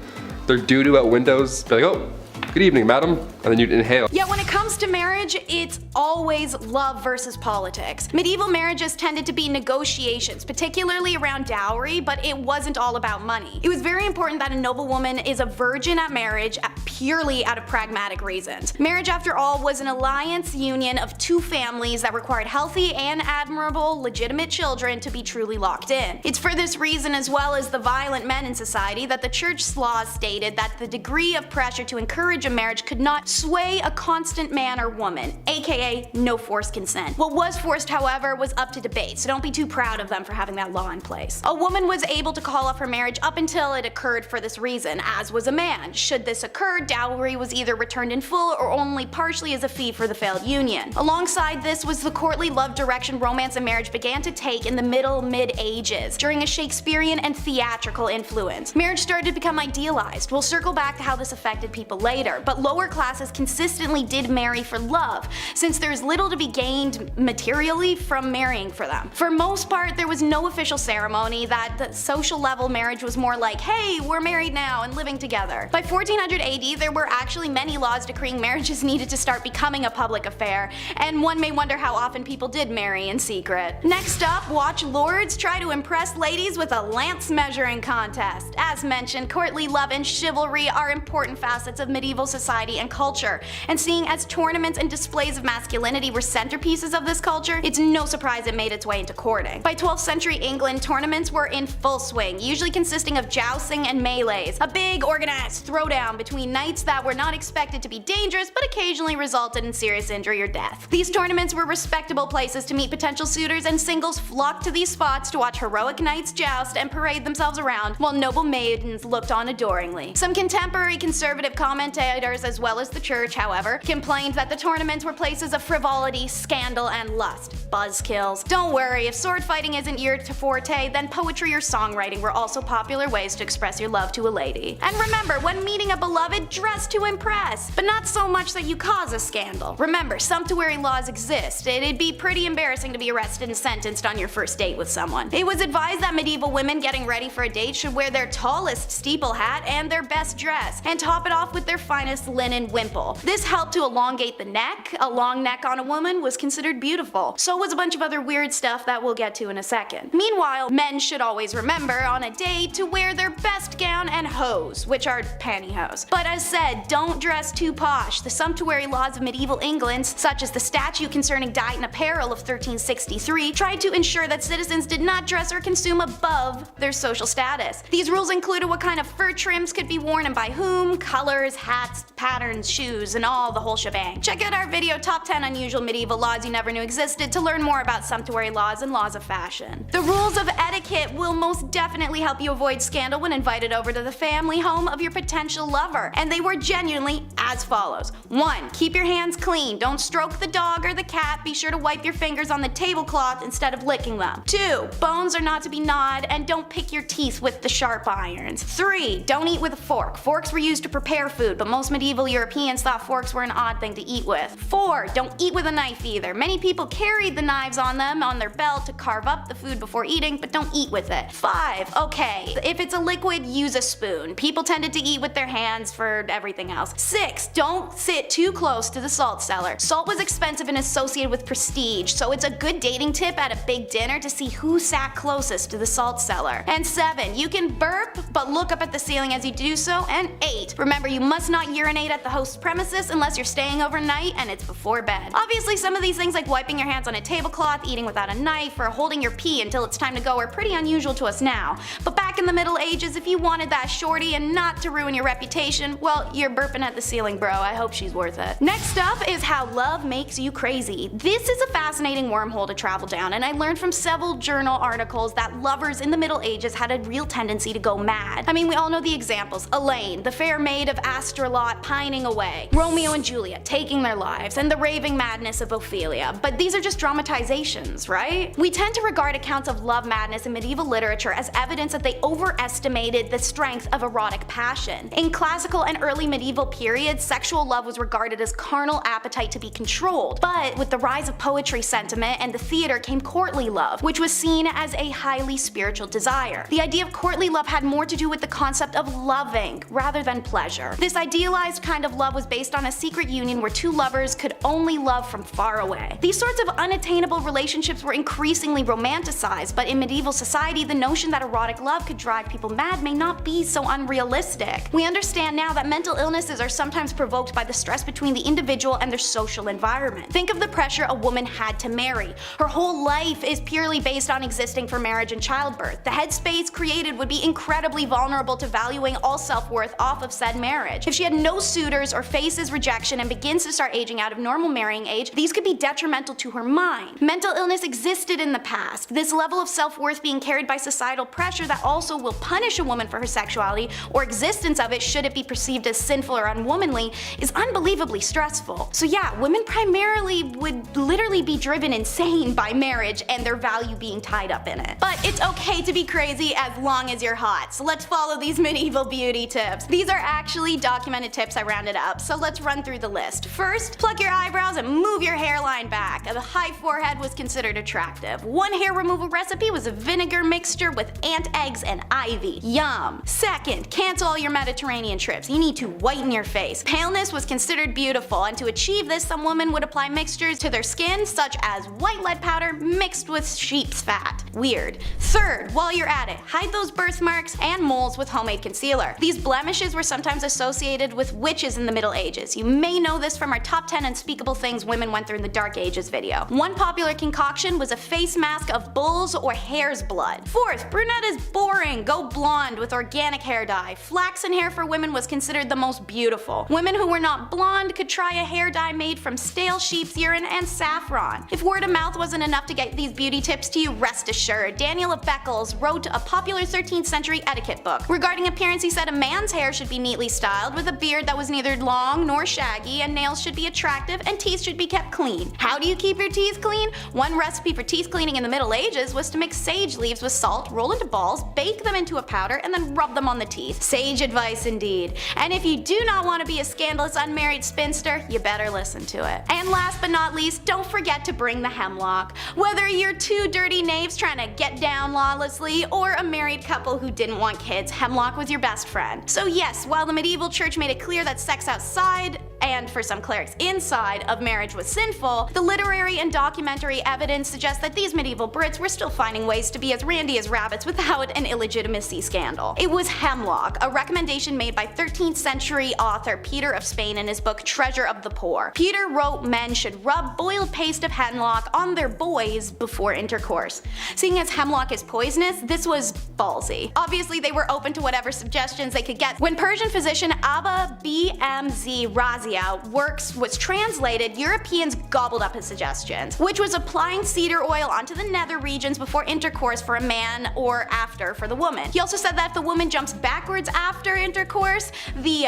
their doo-doo out windows, be like, oh, good evening, madam, and then you'd inhale. Yet when it comes to marriage, it's always love versus politics. Medieval marriages tended to be negotiations, particularly around dowry, but it wasn't all about money. It was very important that a noblewoman is a virgin at marriage purely out of pragmatic reasons. Marriage, after all, was an alliance union of 2 families that required healthy and admirable legitimate children to be truly locked in. It's for this reason, as well as the violent men in society, that the church laws stated that the degree of pressure to encourage a marriage could not sway a constant man or woman, aka no forced consent. What was forced, however, was up to debate, so don't be too proud of them for having that law in place. A woman was able to call off her marriage up until it occurred for this reason, as was a man. Should this occur, dowry was either returned in full or only partially as a fee for the failed union. Alongside this was the courtly love direction romance and marriage began to take in the mid-ages, during a Shakespearean and theatrical influence. Marriage started to become idealized. We'll circle back to how this affected people later, but lower classes consistently did marry for love, since there's little to be gained materially from marrying for them. For most part, there was no official ceremony. That the social level marriage was more like, hey, we're married now and living together. By 1400 AD, there were actually many laws decreeing marriages needed to start becoming a public affair, and one may wonder how often people did marry in secret. Next up, watch lords try to impress ladies with a lance measuring contest. As mentioned, courtly love and chivalry are important facets of medieval society and culture, and seeing as tournaments and displays of masculinity were centerpieces of this culture, it's no surprise it made its way into courting. By 12th century England, tournaments were in full swing, usually consisting of jousting and melees, a big organized throwdown between knights that were not expected to be dangerous but occasionally resulted in serious injury or death. These tournaments were respectable places to meet potential suitors, and singles flocked to these spots to watch heroic knights joust and parade themselves around while noble maidens looked on adoringly. Some contemporary conservative commentators, as well as the church, however, complained that the tournaments were places of frivolity, scandal, and lust. Buzzkills. Don't worry, if sword fighting isn't your forte, then poetry or songwriting were also popular ways to express your love to a lady. And remember, when meeting a beloved, dress to impress, but not so much that you cause a scandal. Remember, sumptuary laws exist. It'd be pretty embarrassing to be arrested and sentenced on your first date with someone. It was advised that medieval women getting ready for a date should wear their tallest steeple hat and their best dress, and top it off with their finest linen wimple. This helped to elongate the neck. A long neck on a woman was considered beautiful. So was a bunch of other weird stuff that we'll get to in a second. Meanwhile, men should always remember on a date to wear their best gown and hose, which are pantyhose. But as said, don't dress too posh. The sumptuary laws of medieval England, such as the statute concerning diet and apparel of 1363, tried to ensure that citizens did not dress or consume above their social status. These rules included what kind of fur trims could be worn and by whom, colors, hats, patterns, shoes, and all the whole shebang. listening. Check out our video Top 10 Unusual Medieval Laws You Never Knew Existed to learn more about sumptuary laws and laws of fashion. The rules of etiquette will most definitely help you avoid scandal when invited over to the family home of your potential lover, and they were genuinely as follows. 1. Keep your hands clean. Don't stroke the dog or the cat. Be sure to wipe your fingers on the tablecloth instead of licking them. 2. Bones are not to be gnawed, and don't pick your teeth with the sharp irons. 3. Don't eat with a fork. Forks were used to prepare food, but most medieval Europeans thought forks were an odd thing to eat with. 4. Don't eat with a knife either. Many people carried the knives on them on their belt to carve up the food before eating, but don't eat with it. 5. Okay, if it's a liquid, use a spoon. People tended to eat with their hands for everything else. 6. Don't sit too close to the salt cellar. Salt was expensive and associated with prestige, so it's a good dating tip at a big dinner to see who sat closest to the salt cellar. And 7. You can burp, but look up at the ceiling as you do so. And 8. Remember, you must not urinate at the host's premises unless you're staying overnight and it's before bed. Obviously, some of these things like wiping your hands on a tablecloth, eating without a knife, or holding your pee until it's time to go are pretty unusual to us now. But back in the Middle Ages, if you wanted that shorty and not to ruin your reputation, well, you're burping at the ceiling, bro. I hope she's worth it. Next up is how love makes you crazy. This is a fascinating wormhole to travel down, and I learned from several journal articles that lovers in the Middle Ages had a real tendency to go mad. I mean, we all know the examples. Elaine, the fair maid of Astrolot, pining away. Romeo and Juliet taking their lives, and the raving madness of Ophelia. But these are just dramatizations, right? We tend to regard accounts of love madness in medieval literature as evidence that they overestimated the strength of erotic passion. In classical and early medieval periods, sexual love was regarded as carnal appetite to be controlled. But with the rise of poetry sentiment and the theater came courtly love, which was seen as a highly spiritual desire. The idea of courtly love had more to do with the concept of loving rather than pleasure. This idealized kind of love was based on a secret union where two lovers could only love from far away. These sorts of unattainable relationships were increasingly romanticized, but in medieval society, the notion that erotic love could drive people mad may not be so unrealistic. We understand now that mental illnesses are sometimes provoked by the stress between the individual and their social environment. Think of the pressure a woman had to marry. Her whole life is purely based on existing for marriage and childbirth. The headspace created would be incredibly vulnerable to valuing all self-worth off of said marriage. If she had no suitors or faces rejection and begins to start aging out of normal marrying age, these could be detrimental to her mind. Mental illness existed in the past. This level of self-worth being carried by societal pressure that also will punish a woman for her sexuality or existence of it should it be perceived as sinful or unwomanly is unbelievably stressful. So yeah, women primarily would literally be driven insane by marriage and their value being tied up in it. But it's okay to be crazy as long as you're hot. So let's follow these medieval beauty tips. These are actually documented tips I rounded up, so let's run through the list. First, pluck your eyebrows and move your hairline back. A high forehead was considered attractive. One hair removal recipe was a vinegar mixture with ant eggs and ivy. Yum. Second, cancel all your Mediterranean trips. You need to whiten your face. Paleness was considered beautiful, and to achieve this, some women would apply mixtures to their skin such as white lead powder mixed with sheep's fat. Weird. Third, while you're at it, hide those birthmarks and moles with homemade concealer. These blemishes were sometimes associated with witches in the Middle Ages. You may know this from our top 10 unspeakable things women went through in the Dark Ages video. One popular concoction was a face mask of bull's or hare's blood. Fourth, brunette is boring. Go blonde with organic hair dye. Flaxen hair for women was considered the most beautiful. Women who were not blonde could try a hair dye made from stale sheep's urine and saffron. If word of mouth wasn't enough to get these beauty tips to you, rest assured, Daniel of Beccles wrote a popular 13th century etiquette book. Regarding appearance, he said a man's hair should be neatly styled with a beard that was neither long nor shaggy, and nails should be attractive and teeth should be kept clean. How do you keep your teeth clean? One recipe for teeth cleaning in the Middle Ages was to mix sage leaves with salt, roll into balls, bake them into a powder, and then rub them on the teeth. Sage advice indeed. And if you do not want to be a scandalous unmarried spinster, you better listen to it. And last but not least, don't forget to bring the hemlock. Whether you're two dirty knaves trying to get down lawlessly, or a married couple who didn't want kids, hemlock was your best friend. So yes, while the medieval church made it clear that sex outside, and for some clerics inside, of marriage was sinful, the literary and documentary evidence suggests that these medieval Brits were still finding ways to be as randy as rabbits without an illegitimacy scandal. It was hemlock, a recommendation made by 13th century author Peter of Spain in his book Treasure of the Poor. Peter wrote men should rub boiled paste of hemlock on their boys before intercourse. Seeing as hemlock is poisonous, this was ballsy. Obviously, they were open to whatever suggestions they could get. When Persian physician Abba BMZ Razi works was translated, Europeans gobbled up his suggestions, which was applying cedar oil onto the nether regions before intercourse for a man or after for the woman. He also said that if the woman jumps backwards after intercourse, the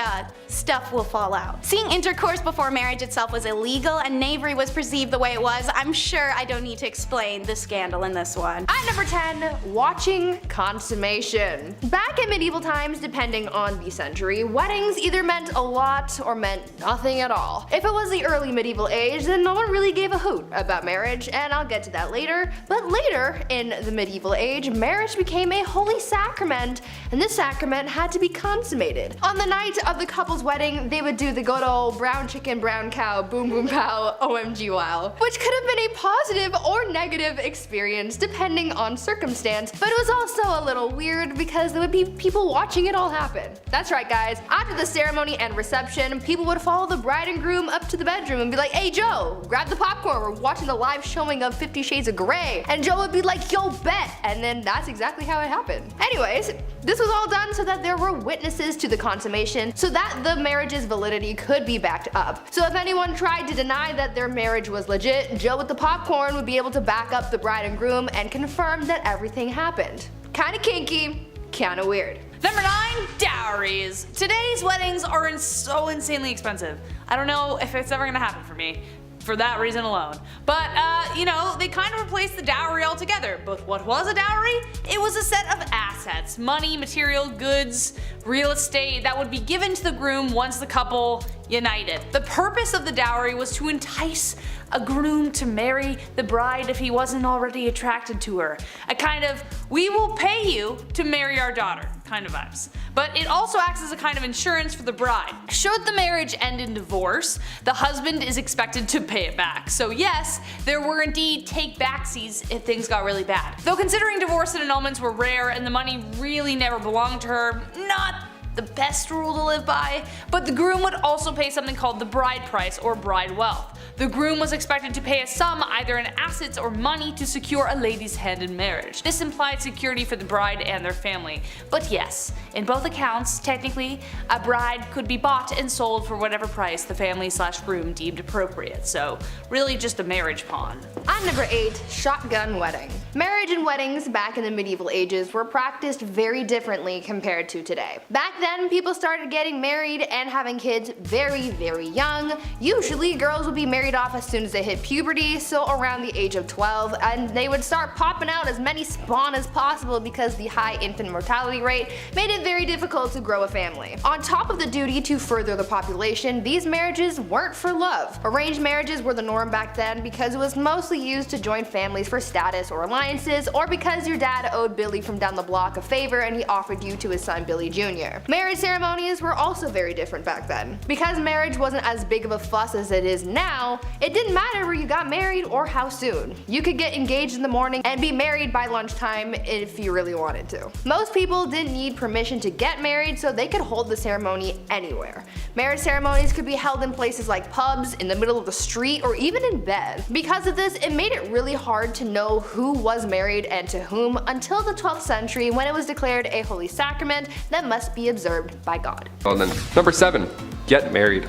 stuff will fall out. Seeing intercourse before marriage itself was illegal and knavery was perceived the way it was, I'm sure I don't need to explain the scandal in this one. At number 10, watching consummation. Back in medieval times, depending on the century, weddings either meant a lot or meant nothing at all. If it was the early medieval age, then no one really gave a hoot about marriage, and I'll get to that later. But later, in the medieval age, marriage became a holy sacrament, and this sacrament had to be consummated. On the night of the couple's wedding, they would do the good old brown chicken, brown cow, boom boom pow, OMG wow, which could have been a positive or negative experience depending on circumstance, but it was also a little weird because there would be people watching it all happen. That's right guys, after the ceremony and reception, people would follow the bride and groom up to the bedroom and be like, hey Joe, grab the popcorn, we're watching the live showing of 50 Shades of Grey. And Joe would be like, yo bet, and then that's exactly how it happened. Anyways, this was all done so that there were witnesses to the consummation, so that the marriage's validity could be backed up. So if anyone tried to deny that their marriage was legit, Joe with the popcorn would be able to back up the bride and groom and confirm that everything happened. Kinda kinky, kinda weird. Number 9, dowries. Today's weddings are so insanely expensive. I don't know if it's ever gonna happen for me, for that reason alone. But, you know, they kind of replaced the dowry altogether. But what was a dowry? It was a set of assets, money, material, goods, real estate that would be given to the groom once the couple united. The purpose of the dowry was to entice a groom to marry the bride if he wasn't already attracted to her. A kind of, we will pay you to marry our daughter kind of vibes. But it also acts as a kind of insurance for the bride. Should the marriage end in divorce, the husband is expected to pay it back. So yes, there were indeed take-backsies if things got really bad. Though considering divorce and annulments were rare and the money really never belonged to her, not the best rule to live by, but the groom would also pay something called the bride price or bride wealth. The groom was expected to pay a sum either in assets or money to secure a lady's hand in marriage. This implied security for the bride and their family. But yes, in both accounts, technically, a bride could be bought and sold for whatever price the family/groom deemed appropriate, so really just a marriage pawn. On number 8, shotgun wedding. Marriage and weddings back in the medieval ages were practiced very differently compared to today. Back then, people started getting married and having kids very, very young. Usually, girls would be married off as soon as they hit puberty, so around the age of 12, and they would start popping out as many spawn as possible because the high infant mortality rate made it very difficult to grow a family. On top of the duty to further the population, these marriages weren't for love. Arranged marriages were the norm back then because it was mostly used to join families for status or alliances, or because your dad owed Billy from down the block a favor and he offered you to his son Billy Jr. Marriage ceremonies were also very different back then. Because marriage wasn't as big of a fuss as it is now, it didn't matter where you got married or how soon. You could get engaged in the morning and be married by lunchtime if you really wanted to. Most people didn't need permission to get married, so they could hold the ceremony anywhere. Marriage ceremonies could be held in places like pubs, in the middle of the street, or even in bed. Because of this, it made it really hard to know who was married and to whom until the 12th century, when it was declared a holy sacrament that must be observed by God. Well then, number 7, get married.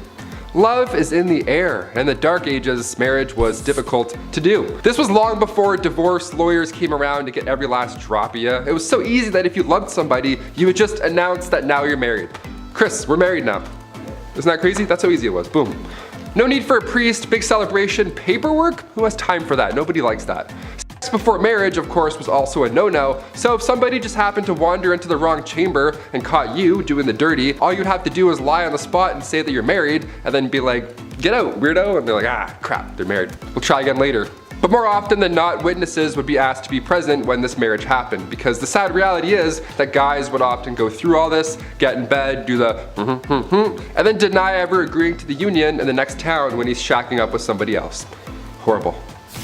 Love is in the air, and in the Dark Ages, marriage was difficult to do. This was long before divorce lawyers came around to get every last drop of you. It was so easy that if you loved somebody, you would just announce that now you're married. Chris, we're married now. Isn't that crazy? That's how easy it was. Boom. No need for a priest, big celebration, paperwork? Who has time for that? Nobody likes that. Sex before marriage, of course, was also a no-no, so if somebody just happened to wander into the wrong chamber and caught you doing the dirty, all you'd have to do is lie on the spot and say that you're married, and then be like, get out, weirdo, and they're like, ah, crap, they're married. We'll try again later. But more often than not, witnesses would be asked to be present when this marriage happened, because the sad reality is that guys would often go through all this, get in bed, do the and then deny ever agreeing to the union in the next town when he's shacking up with somebody else. Horrible.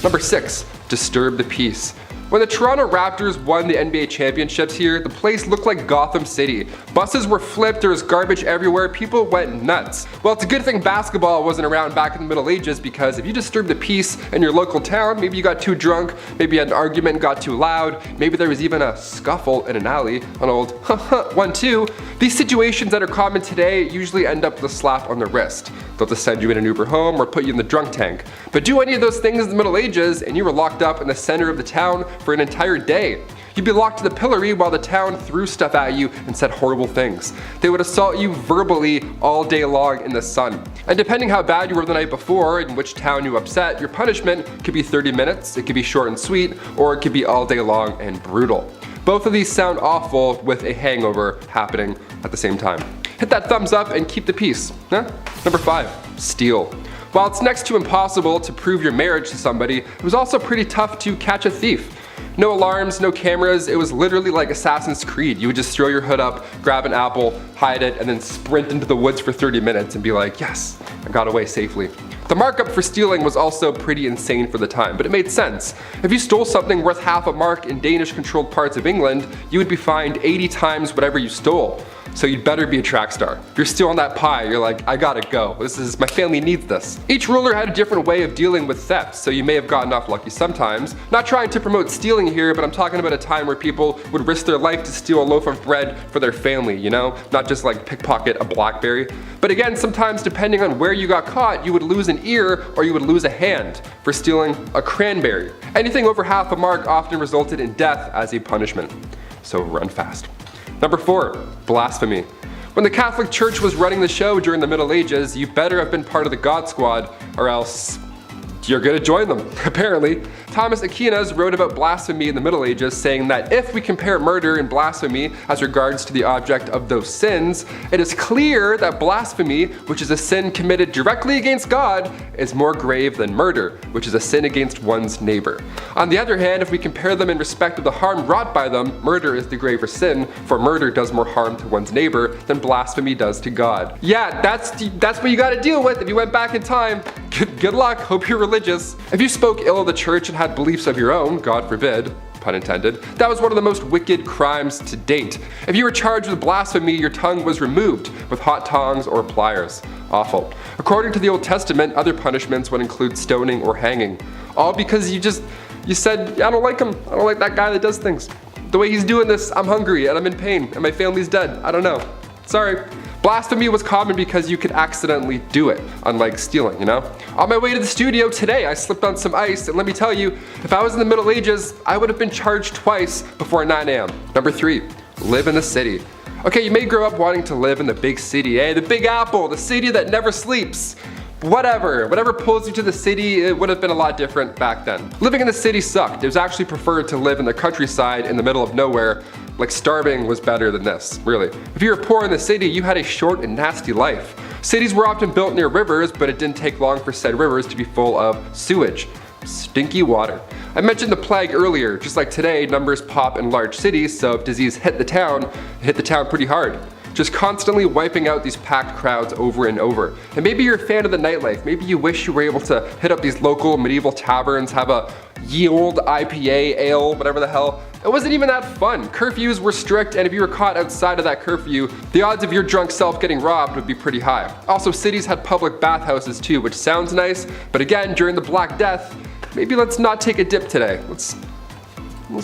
Number 6, disturb the peace. When the Toronto Raptors won the NBA championships here, the place looked like Gotham City. Buses were flipped, there was garbage everywhere, people went nuts. Well, it's a good thing basketball wasn't around back in the Middle Ages, because if you disturbed the peace in your local town, maybe you got too drunk, maybe you had an argument, got too loud, maybe there was even a scuffle in an alley, an old 1-2. These situations that are common today usually end up with a slap on the wrist. They'll just send you in an Uber home or put you in the drunk tank. But do any of those things in the Middle Ages and you were locked up in the center of the town for an entire day. You'd be locked to the pillory while the town threw stuff at you and said horrible things. They would assault you verbally all day long in the sun. And depending how bad you were the night before and which town you upset, your punishment could be 30 minutes, it could be short and sweet, or it could be all day long and brutal. Both of these sound awful with a hangover happening at the same time. Hit that thumbs up and keep the peace. Number 5, steal. While it's next to impossible to prove your marriage to somebody, it was also pretty tough to catch a thief. No alarms, no cameras, it was literally like Assassin's Creed. You would just throw your hood up, grab an apple, hide it, and then sprint into the woods for 30 minutes and be like, yes, I got away safely. The markup for stealing was also pretty insane for the time, but it made sense. If you stole something worth half a mark in Danish-controlled parts of England, you would be fined 80 times whatever you stole. So you'd better be a track star. If you're still on that pie, you're like, I gotta go. My family needs this. Each ruler had a different way of dealing with theft, so you may have gotten off lucky sometimes. Not trying to promote stealing here, but I'm talking about a time where people would risk their life to steal a loaf of bread for their family, you know? Not just like pickpocket a blackberry. But again, sometimes depending on where you got caught, you would lose an ear or you would lose a hand for stealing a cranberry. Anything over half a mark often resulted in death as a punishment. So run fast. Number 4, blasphemy. When the Catholic Church was running the show during the Middle Ages, you better have been part of the God Squad, or else you're gonna join them, apparently. Thomas Aquinas wrote about blasphemy in the Middle Ages, saying that if we compare murder and blasphemy as regards to the object of those sins, it is clear that blasphemy, which is a sin committed directly against God, is more grave than murder, which is a sin against one's neighbor. On the other hand, if we compare them in respect of the harm wrought by them, murder is the graver sin, for murder does more harm to one's neighbor than blasphemy does to God. Yeah, that's what you gotta deal with if you went back in time. Good luck, hope you're religious. If you spoke ill of the church and had beliefs of your own, God forbid, pun intended, that was one of the most wicked crimes to date. If you were charged with blasphemy, your tongue was removed with hot tongs or pliers. Awful. According to the Old Testament, other punishments would include stoning or hanging. All because you said, I don't like him, I don't like that guy that does things. The way he's doing this, I'm hungry and I'm in pain and my family's dead. I don't know. Sorry. Blasphemy was common because you could accidentally do it, unlike stealing, you know? On my way to the studio today, I slipped on some ice, and let me tell you, if I was in the Middle Ages, I would have been charged twice before 9 a.m. Number 3, live in the city. Okay, you may grow up wanting to live in the big city, the Big Apple, the city that never sleeps. Whatever pulls you to the city, it would have been a lot different back then. Living in the city sucked. It was actually preferred to live in the countryside in the middle of nowhere. Like starving was better than this, really. If you were poor in the city, you had a short and nasty life. Cities were often built near rivers, but it didn't take long for said rivers to be full of sewage. Stinky water. I mentioned the plague earlier. Just like today, numbers pop in large cities, so if disease hit the town pretty hard. Just constantly wiping out these packed crowds over and over. And maybe you're a fan of the nightlife. Maybe you wish you were able to hit up these local medieval taverns, have a ye old IPA, ale, whatever the hell. It wasn't even that fun. Curfews were strict, and if you were caught outside of that curfew, the odds of your drunk self getting robbed would be pretty high. Also, cities had public bathhouses too, which sounds nice, but again, during the Black Death, maybe let's not take a dip today. Let's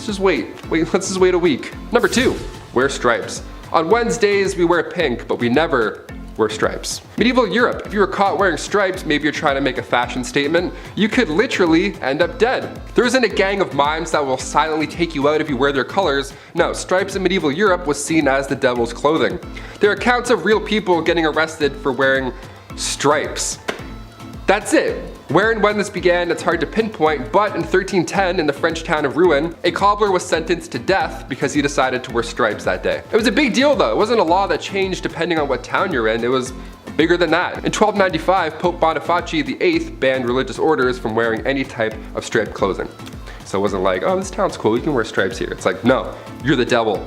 just wait. Let's just wait a week. Number 2, wear stripes. On Wednesdays, we wear pink, but we never wear stripes. Medieval Europe, if you were caught wearing stripes, maybe you're trying to make a fashion statement, you could literally end up dead. There isn't a gang of mimes that will silently take you out if you wear their colors. No, stripes in medieval Europe was seen as the devil's clothing. There are accounts of real people getting arrested for wearing stripes. That's it. Where and when this began, it's hard to pinpoint, but in 1310, in the French town of Rouen, a cobbler was sentenced to death because he decided to wear stripes that day. It was a big deal though. It wasn't a law that changed depending on what town you're in. It was bigger than that. In 1295, Pope Boniface VIII banned religious orders from wearing any type of striped clothing. So it wasn't like, oh, this town's cool, you can wear stripes here. It's like, no, you're the devil.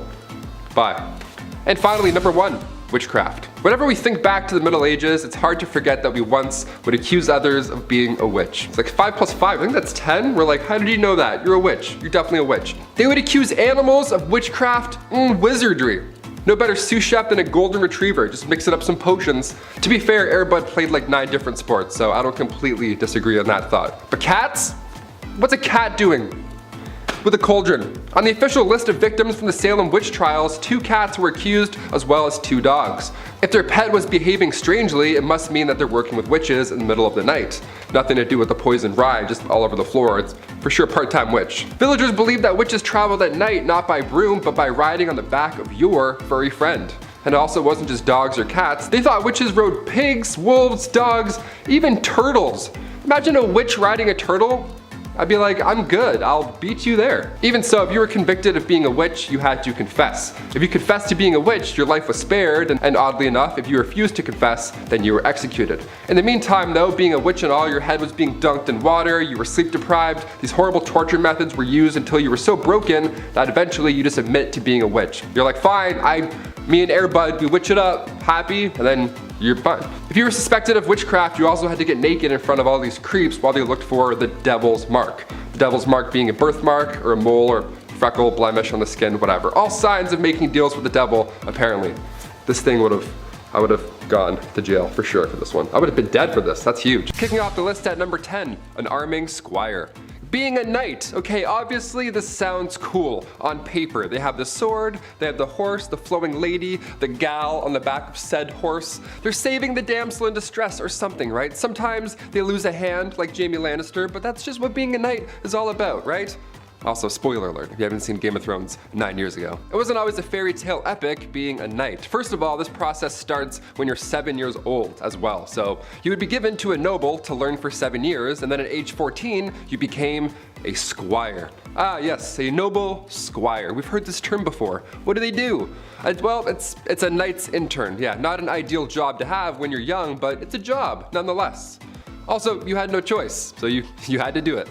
Bye. And finally, number 1, witchcraft. Whenever we think back to the Middle Ages, it's hard to forget that we once would accuse others of being a witch. It's like 5 plus 5, I think that's 10. We're like, how did you know that? You're a witch. You're definitely a witch. They would accuse animals of witchcraft, wizardry. No better sous chef than a golden retriever, just mixing up some potions. To be fair, Airbud played like 9 different sports, so I don't completely disagree on that thought. But cats? What's a cat doing with a cauldron? On the official list of victims from the Salem witch trials, 2 cats were accused as well as 2 dogs. If their pet was behaving strangely, it must mean that they're working with witches in the middle of the night. Nothing to do with the poison rye, just all over the floor. It's for sure part-time witch. Villagers believed that witches traveled at night not by broom, but by riding on the back of your furry friend. And it also wasn't just dogs or cats. They thought witches rode pigs, wolves, dogs, even turtles. Imagine a witch riding a turtle. I'd be like, I'm good, I'll beat you there. Even so, if you were convicted of being a witch, you had to confess. If you confessed to being a witch, your life was spared, and oddly enough, if you refused to confess, then you were executed. In the meantime though, being a witch and all, your head was being dunked in water, you were sleep deprived, these horrible torture methods were used until you were so broken that eventually you just admit to being a witch. You're like, fine, me and Airbud, we witch it up, happy, and then you're fine. If you were suspected of witchcraft, you also had to get naked in front of all these creeps while they looked for the devil's mark. The devil's mark being a birthmark or a mole or freckle, blemish on the skin, whatever. All signs of making deals with the devil, apparently. This thing I would have gone to jail for sure for this one. I would have been dead for this, that's huge. Kicking off the list at number 10, an arming squire. Being a knight, okay, obviously this sounds cool on paper. They have the sword, they have the horse, the flowing lady, the gal on the back of said horse. They're saving the damsel in distress or something, right? Sometimes they lose a hand like Jaime Lannister, but that's just what being a knight is all about, right? Also, spoiler alert, if you haven't seen Game of Thrones 9 years ago. It wasn't always a fairy tale epic being a knight. First of all, this process starts when you're 7 years old as well. So you would be given to a noble to learn for 7 years, and then at age 14, you became a squire. Ah yes, a noble squire. We've heard this term before. What do they do? Well, it's a knight's intern. Yeah, not an ideal job to have when you're young, but it's a job nonetheless. Also, you had no choice, so you had to do it.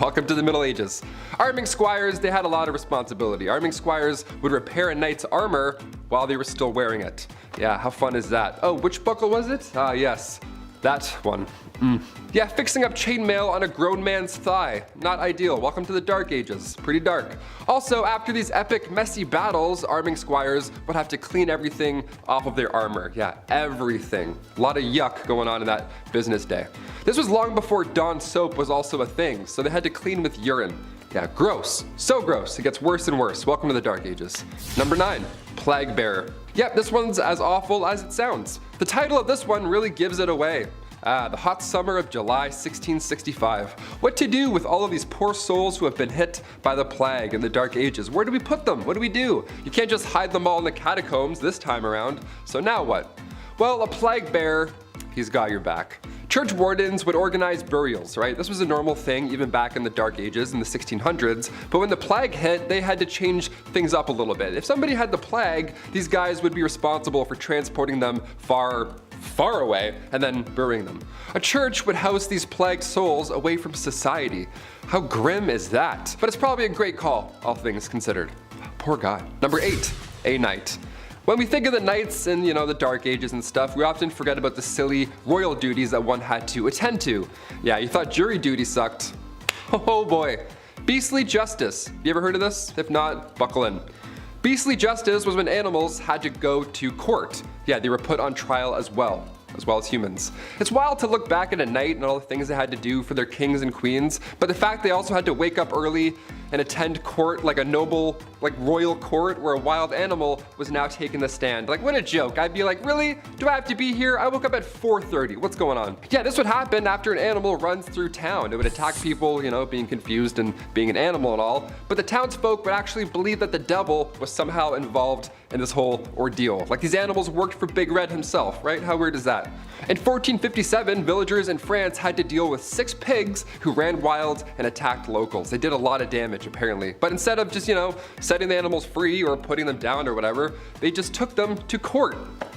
Welcome to the Middle Ages. Arming squires, they had a lot of responsibility. Arming squires would repair a knight's armor while they were still wearing it. Yeah, how fun is that? Oh, which buckle was it? Ah, yes, that one. Yeah, fixing up chainmail on a grown man's thigh. Not ideal. Welcome to the Dark Ages. Pretty dark. Also, after these epic, messy battles, arming squires would have to clean everything off of their armor. Yeah, everything. A lot of yuck going on in that business day. This was long before Dawn soap was also a thing, so they had to clean with urine. Yeah, gross. So gross. It gets worse and worse. Welcome to the Dark Ages. Number 9, Plague Bearer. Yep, this one's as awful as it sounds. The title of this one really gives it away. The hot summer of July 1665. What to do with all of these poor souls who have been hit by the plague in the Dark Ages? Where do we put them? What do we do? You can't just hide them all in the catacombs this time around. So now what? Well, a plague bearer, he's got your back. Church wardens would organize burials, right? This was a normal thing even back in the Dark Ages in the 1600s, but when the plague hit, they had to change things up a little bit. If somebody had the plague, these guys would be responsible for transporting them far away and then burying them. A church would house these plagued souls away from society. How grim is that? But it's probably a great call, all things considered. Poor guy. Number 8, a knight. When we think of the knights in, the Dark Ages and stuff, we often forget about the silly royal duties that one had to attend to. Yeah, you thought jury duty sucked. Oh boy. Beastly justice. You ever heard of this? If not, buckle in. Beastly justice was when animals had to go to court. Yeah, they were put on trial as well as humans. It's wild to look back at a knight and all the things they had to do for their kings and queens, but the fact they also had to wake up early and attend court like a noble, royal court where a wild animal was now taking the stand. What a joke. I'd be like, really? Do I have to be here? I woke up at 4:30. What's going on? Yeah, this would happen after an animal runs through town. It would attack people, being confused and being an animal and all, but the townsfolk would actually believe that the devil was somehow involved in this whole ordeal. These animals worked for Big Red himself, right? How weird is that? In 1457, villagers in France had to deal with 6 pigs who ran wild and attacked locals. They did a lot of damage apparently, but instead of just, setting the animals free or putting them down or whatever, they just took them to court.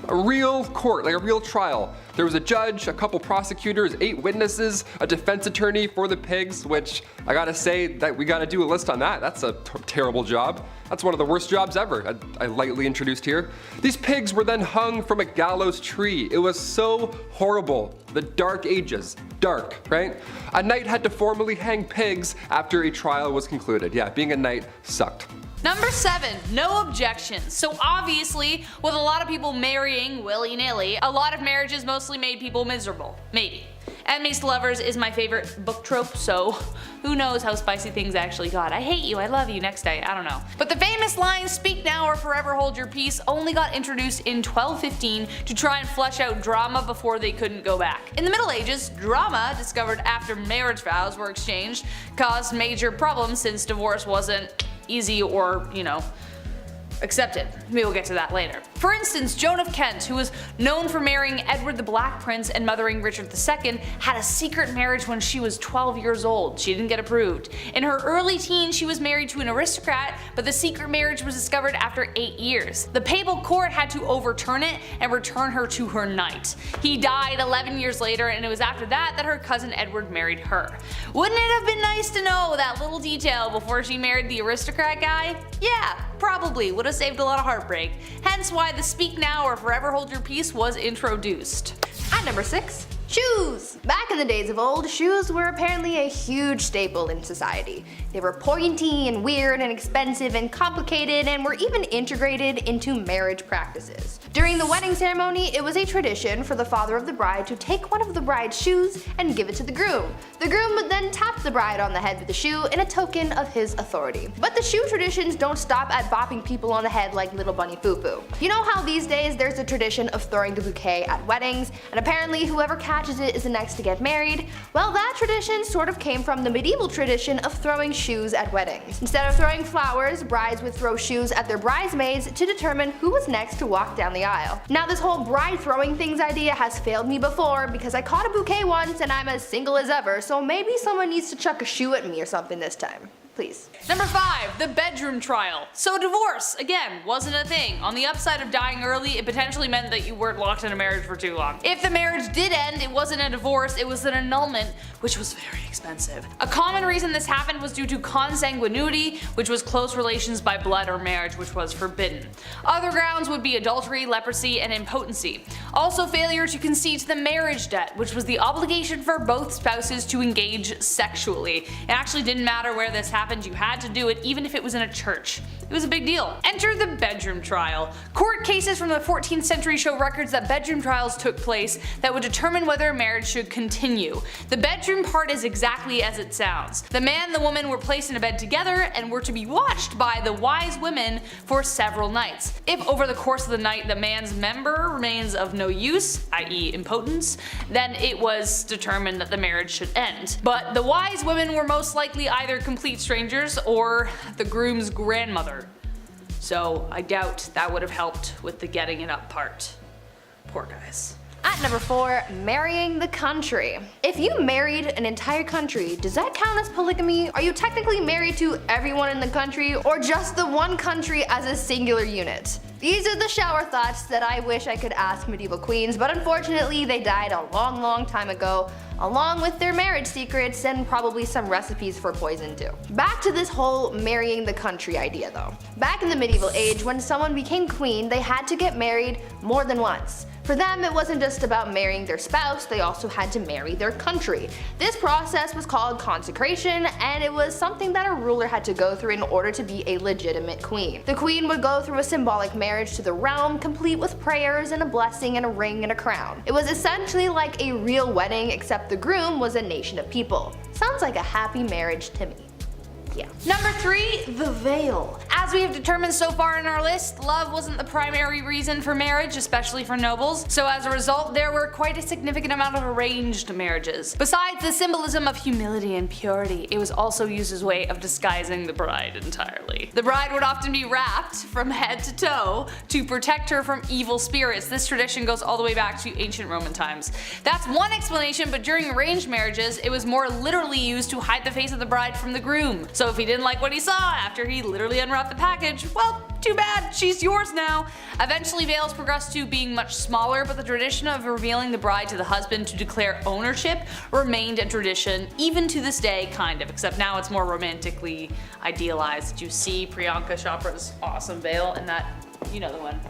a real court, like a real trial. There was a judge, a couple prosecutors, 8 witnesses, a defense attorney for the pigs, which I gotta say that we gotta do a list on that. That's a terrible job. That's one of the worst jobs ever, I lightly introduced here. These pigs were then hung from a gallows tree. It was so horrible. The Dark Ages. Dark, right? A knight had to formally hang pigs after a trial was concluded. Yeah, being a knight sucked. Number 7, no objections. So obviously, with a lot of people marrying willy-nilly, a lot of marriages mostly made people miserable. Maybe. Enemies to lovers is my favorite book trope, so who knows how spicy things actually got. I hate you, I love you, next day, I don't know. But the famous line, speak now or forever hold your peace, only got introduced in 1215 to try and flesh out drama before they couldn't go back. In the Middle Ages, drama, discovered after marriage vows were exchanged, caused major problems since divorce wasn't easy or, accepted. Maybe we'll get to that later. For instance, Joan of Kent, who was known for marrying Edward the Black Prince and mothering Richard II, had a secret marriage when she was 12 years old. She didn't get approved. In her early teens, she was married to an aristocrat, but the secret marriage was discovered after 8 years. The papal court had to overturn it and return her to her knight. He died 11 years later, and it was after that that her cousin Edward married her. Wouldn't it have been nice to know that little detail before she married the aristocrat guy? Yeah, probably would have saved a lot of heartbreak. Hence why the speak now or forever hold your peace was introduced. At number 6, shoes. Back in the days of old, shoes were apparently a huge staple in society. They were pointy and weird and expensive and complicated and were even integrated into marriage practices. During the wedding ceremony, it was a tradition for the father of the bride to take one of the bride's shoes and give it to the groom. The groom would then tap the bride on the head with the shoe in a token of his authority. But the shoe traditions don't stop at bopping people on the head like little bunny foo-foo. You know how these days there's a tradition of throwing the bouquet at weddings, and apparently whoever catches it is the next to get married? Well, that tradition sort of came from the medieval tradition of throwing shoes at weddings. Instead of throwing flowers, brides would throw shoes at their bridesmaids to determine who was next to walk down the aisle. Now, this whole bride throwing things idea has failed me before because I caught a bouquet once and I'm as single as ever, so maybe someone needs to chuck a shoe at me or something this time. Please. Number 5, the bedroom trial. So divorce, again, wasn't a thing. On the upside of dying early, it potentially meant that you weren't locked in a marriage for too long. If the marriage did end, it wasn't a divorce, it was an annulment, which was very expensive. A common reason this happened was due to consanguinity, which was close relations by blood or marriage, which was forbidden. Other grounds would be adultery, leprosy, and impotency. Also failure to concede to the marriage debt, which was the obligation for both spouses to engage sexually. It actually didn't matter where this happened, you had to do it even if it was in a church. It was a big deal. Enter the bedroom trial. Court cases from the 14th century show records that bedroom trials took place that would determine whether a marriage should continue. The bedroom part is exactly as it sounds. The man and the woman were placed in a bed together and were to be watched by the wise women for several nights. If over the course of the night the man's member remains of no use, i.e. impotence, then it was determined that the marriage should end. But the wise women were most likely either complete strangers or the groom's grandmother. So I doubt that would have helped with the getting it up part. Poor guys. At number 4, marrying the country. If you married an entire country, does that count as polygamy? Are you technically married to everyone in the country or just the one country as a singular unit? These are the shower thoughts that I wish I could ask medieval queens, but unfortunately they died a long time ago, along with their marriage secrets and probably some recipes for poison too. Back to this whole marrying the country idea though. Back in the medieval age, when someone became queen, they had to get married more than once. For them, it wasn't just about marrying their spouse, they also had to marry their country. This process was called consecration, and it was something that a ruler had to go through in order to be a legitimate queen. The queen would go through a symbolic marriage to the realm, complete with prayers and a blessing and a ring and a crown. It was essentially like a real wedding, except the groom was a nation of people. Sounds like a happy marriage to me. Yeah. Number 3, the veil. As we have determined so far in our list, love wasn't the primary reason for marriage, especially for nobles, so as a result there were quite a significant amount of arranged marriages. Besides the symbolism of humility and purity, it was also used as a way of disguising the bride entirely. The bride would often be wrapped from head to toe to protect her from evil spirits. This tradition goes all the way back to ancient Roman times. That's one explanation, but during arranged marriages, it was more literally used to hide the face of the bride from the groom. So if he didn't like what he saw after he literally unwrapped the package, well, too bad, she's yours now. Eventually veils progressed to being much smaller, but the tradition of revealing the bride to the husband to declare ownership remained a tradition, even to this day, kind of, except now it's more romantically idealized. You see Priyanka Chopra's awesome veil in that, you know the one.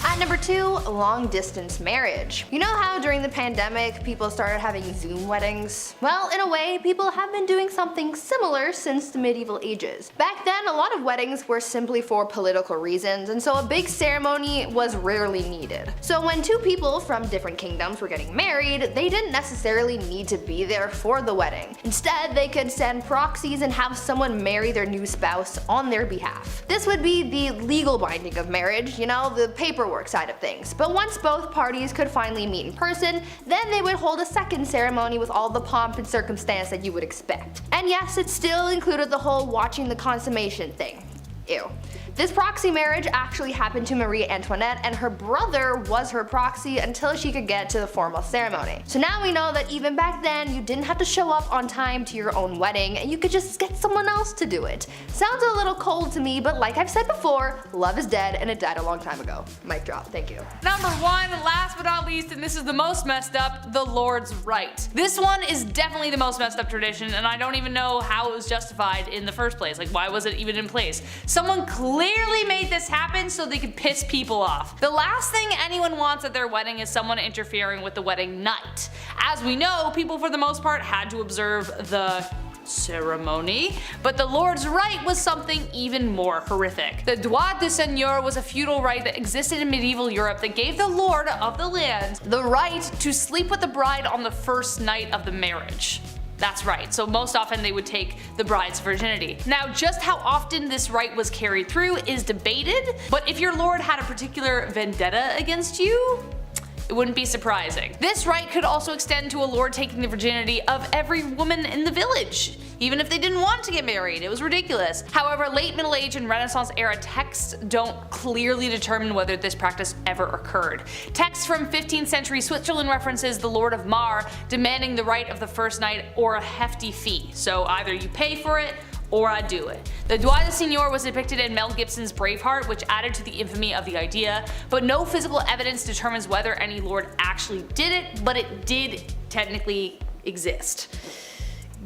At number 2, long distance marriage. You know how during the pandemic people started having Zoom weddings? Well, in a way, people have been doing something similar since the medieval ages. Back then, a lot of weddings were simply for political reasons, and so a big ceremony was rarely needed. So when two people from different kingdoms were getting married, they didn't necessarily need to be there for the wedding. Instead, they could send proxies and have someone marry their new spouse on their behalf. This would be the legal binding of marriage, you know, the paperwork side of things. But once both parties could finally meet in person, then they would hold a second ceremony with all the pomp and circumstance that you would expect. And yes, it still included the whole watching the consummation thing. Ew. This proxy marriage actually happened to Marie Antoinette, and her brother was her proxy until she could get to the formal ceremony. So now we know that even back then, you didn't have to show up on time to your own wedding, and you could just get someone else to do it. Sounds a little cold to me, but like I've said before, love is dead and it died a long time ago. Mic drop, thank you. Number 1, last but not least, and this is the most messed up, the Lord's Right. This one is definitely the most messed up tradition, and I don't even know how it was justified in the first place. Like, why was it even in place? Someone clearly made this happen so they could piss people off. The last thing anyone wants at their wedding is someone interfering with the wedding night. As we know, people for the most part had to observe the ceremony, but the Lord's Right was something even more horrific. The droit de seigneur was a feudal right that existed in medieval Europe that gave the lord of the land the right to sleep with the bride on the first night of the marriage. That's right, so most often they would take the bride's virginity. Now, just how often this right was carried through is debated, but if your lord had a particular vendetta against you, it wouldn't be surprising. This right could also extend to a lord taking the virginity of every woman in the village, even if they didn't want to get married. It was ridiculous. However, late Middle Age and Renaissance era texts don't clearly determine whether this practice ever occurred. Texts from 15th century Switzerland references the Lord of Mar demanding the right of the first night or a hefty fee. So either you pay for it or I do it. The droit de seigneur was depicted in Mel Gibson's Braveheart, which added to the infamy of the idea, but no physical evidence determines whether any lord actually did it, but it did technically exist.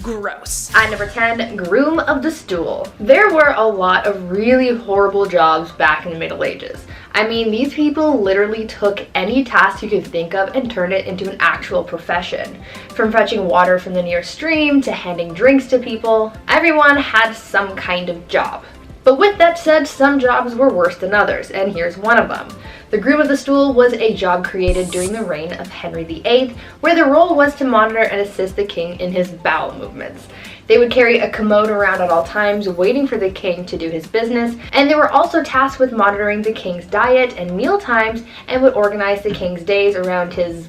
Gross. At number 10, Groom of the Stool. There were a lot of really horrible jobs back in the Middle Ages. I mean, these people literally took any task you could think of and turned it into an actual profession. From fetching water from the nearest stream to handing drinks to people, everyone had some kind of job. But with that said, some jobs were worse than others, and here's one of them. The Groom of the Stool was a job created during the reign of Henry VIII, where the role was to monitor and assist the king in his bowel movements. They would carry a commode around at all times, waiting for the king to do his business, and they were also tasked with monitoring the king's diet and meal times, and would organize the king's days around his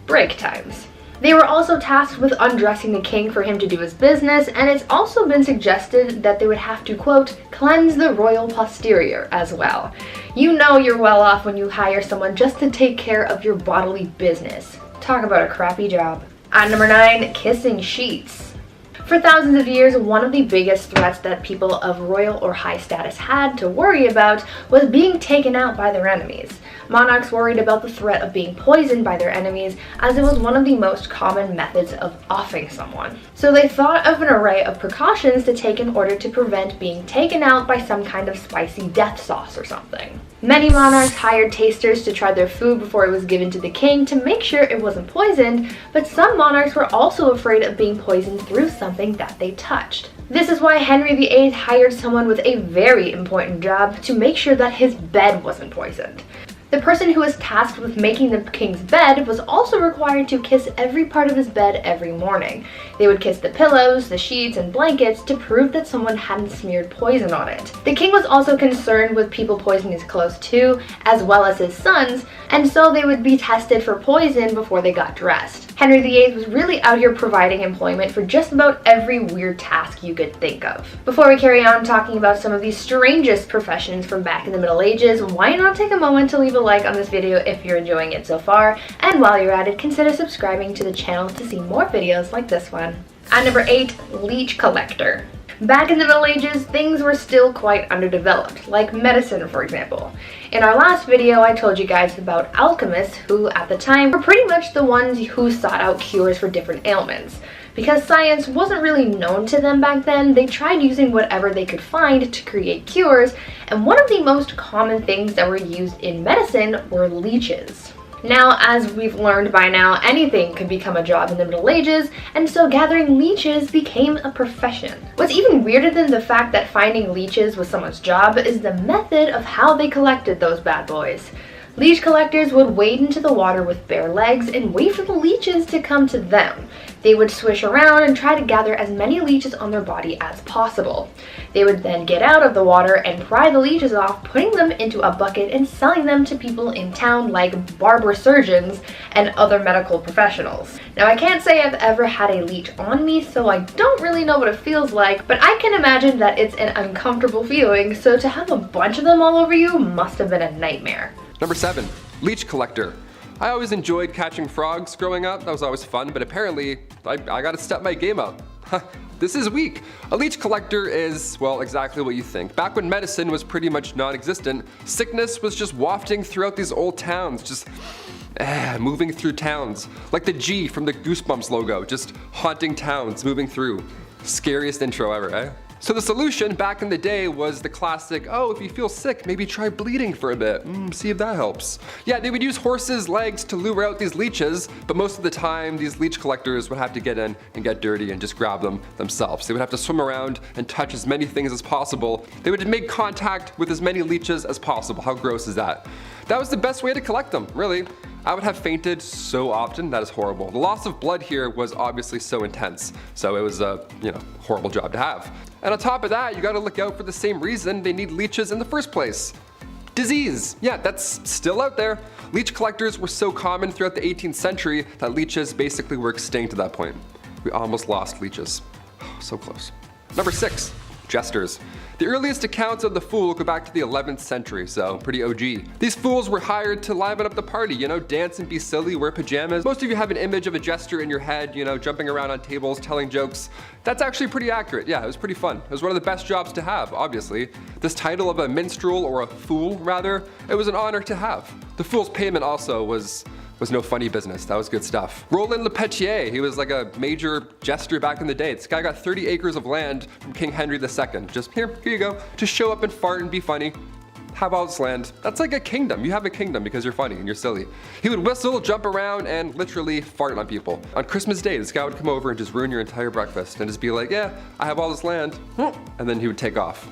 break times. They were also tasked with undressing the king for him to do his business, and it's also been suggested that they would have to, quote, cleanse the royal posterior as well. You know you're well off when you hire someone just to take care of your bodily business. Talk about a crappy job. At number 9, kissing sheets. For thousands of years, one of the biggest threats that people of royal or high status had to worry about was being taken out by their enemies. Monarchs worried about the threat of being poisoned by their enemies, as it was one of the most common methods of offing someone. So they thought of an array of precautions to take in order to prevent being taken out by some kind of spicy death sauce or something. Many monarchs hired tasters to try their food before it was given to the king to make sure it wasn't poisoned, but some monarchs were also afraid of being poisoned through something that they touched. This is why Henry VIII hired someone with a very important job to make sure that his bed wasn't poisoned. The person who was tasked with making the king's bed was also required to kiss every part of his bed every morning. They would kiss the pillows, the sheets, and blankets to prove that someone hadn't smeared poison on it. The king was also concerned with people poisoning his clothes too, as well as his sons, and so they would be tested for poison before they got dressed. Henry VIII was really out here providing employment for just about every weird task you could think of. Before we carry on talking about some of the strangest professions from back in the Middle Ages, why not take a moment to leave a like on this video if you're enjoying it so far, and while you're at it, consider subscribing to the channel to see more videos like this one. At number 8, leech collector. Back in the Middle Ages, things were still quite underdeveloped, like medicine for example. In our last video, I told you guys about alchemists who at the time were pretty much the ones who sought out cures for different ailments. Because science wasn't really known to them back then, they tried using whatever they could find to create cures, and one of the most common things that were used in medicine were leeches. Now, as we've learned by now, anything could become a job in the Middle Ages, and so gathering leeches became a profession. What's even weirder than the fact that finding leeches was someone's job is the method of how they collected those bad boys. Leech collectors would wade into the water with bare legs and wait for the leeches to come to them. They would swish around and try to gather as many leeches on their body as possible. They would then get out of the water and pry the leeches off, putting them into a bucket and selling them to people in town like barber surgeons and other medical professionals. Now, I can't say I've ever had a leech on me, so I don't really know what it feels like, but I can imagine that it's an uncomfortable feeling, so to have a bunch of them all over you must have been a nightmare. Number 7, leech collector. I always enjoyed catching frogs growing up, that was always fun, but apparently I gotta step my game up. This is weak. A leech collector is, well, exactly what you think. Back when medicine was pretty much non-existent, sickness was just wafting throughout these old towns, just moving through towns. Like the G from the Goosebumps logo, just haunting towns, moving through. Scariest intro ever, eh? So the solution back in the day was the classic, oh, if you feel sick, maybe try bleeding for a bit, see if that helps. Yeah, they would use horses' legs to lure out these leeches, but most of the time these leech collectors would have to get in and get dirty and just grab them themselves. They would have to swim around and touch as many things as possible. They would make contact with as many leeches as possible. How gross is that? That was the best way to collect them, really. I would have fainted so often, that is horrible. The loss of blood here was obviously so intense, so it was a, horrible job to have. And on top of that, you gotta look out for the same reason they need leeches in the first place. Disease. Yeah, that's still out there. Leech collectors were so common throughout the 18th century that leeches basically were extinct at that point. We almost lost leeches. So close. Number 6, jesters. The earliest accounts of the fool go back to the 11th century, so pretty OG. These fools were hired to liven up the party, dance and be silly, wear pajamas. Most of you have an image of a jester in your head, jumping around on tables, telling jokes. That's actually pretty accurate. Yeah, it was pretty fun. It was one of the best jobs to have, obviously. This title of a minstrel, or a fool rather, it was an honor to have. The fool's payment also was no funny business. That was good stuff. Roland Lepetier, he was like a major jester back in the day. This guy got 30 acres of land from King Henry II. Just here you go. Just show up and fart and be funny. Have all this land. That's like a kingdom. You have a kingdom because you're funny and you're silly. He would whistle, jump around, and literally fart on people. On Christmas Day, this guy would come over and just ruin your entire breakfast and just be like, yeah, I have all this land. And then he would take off.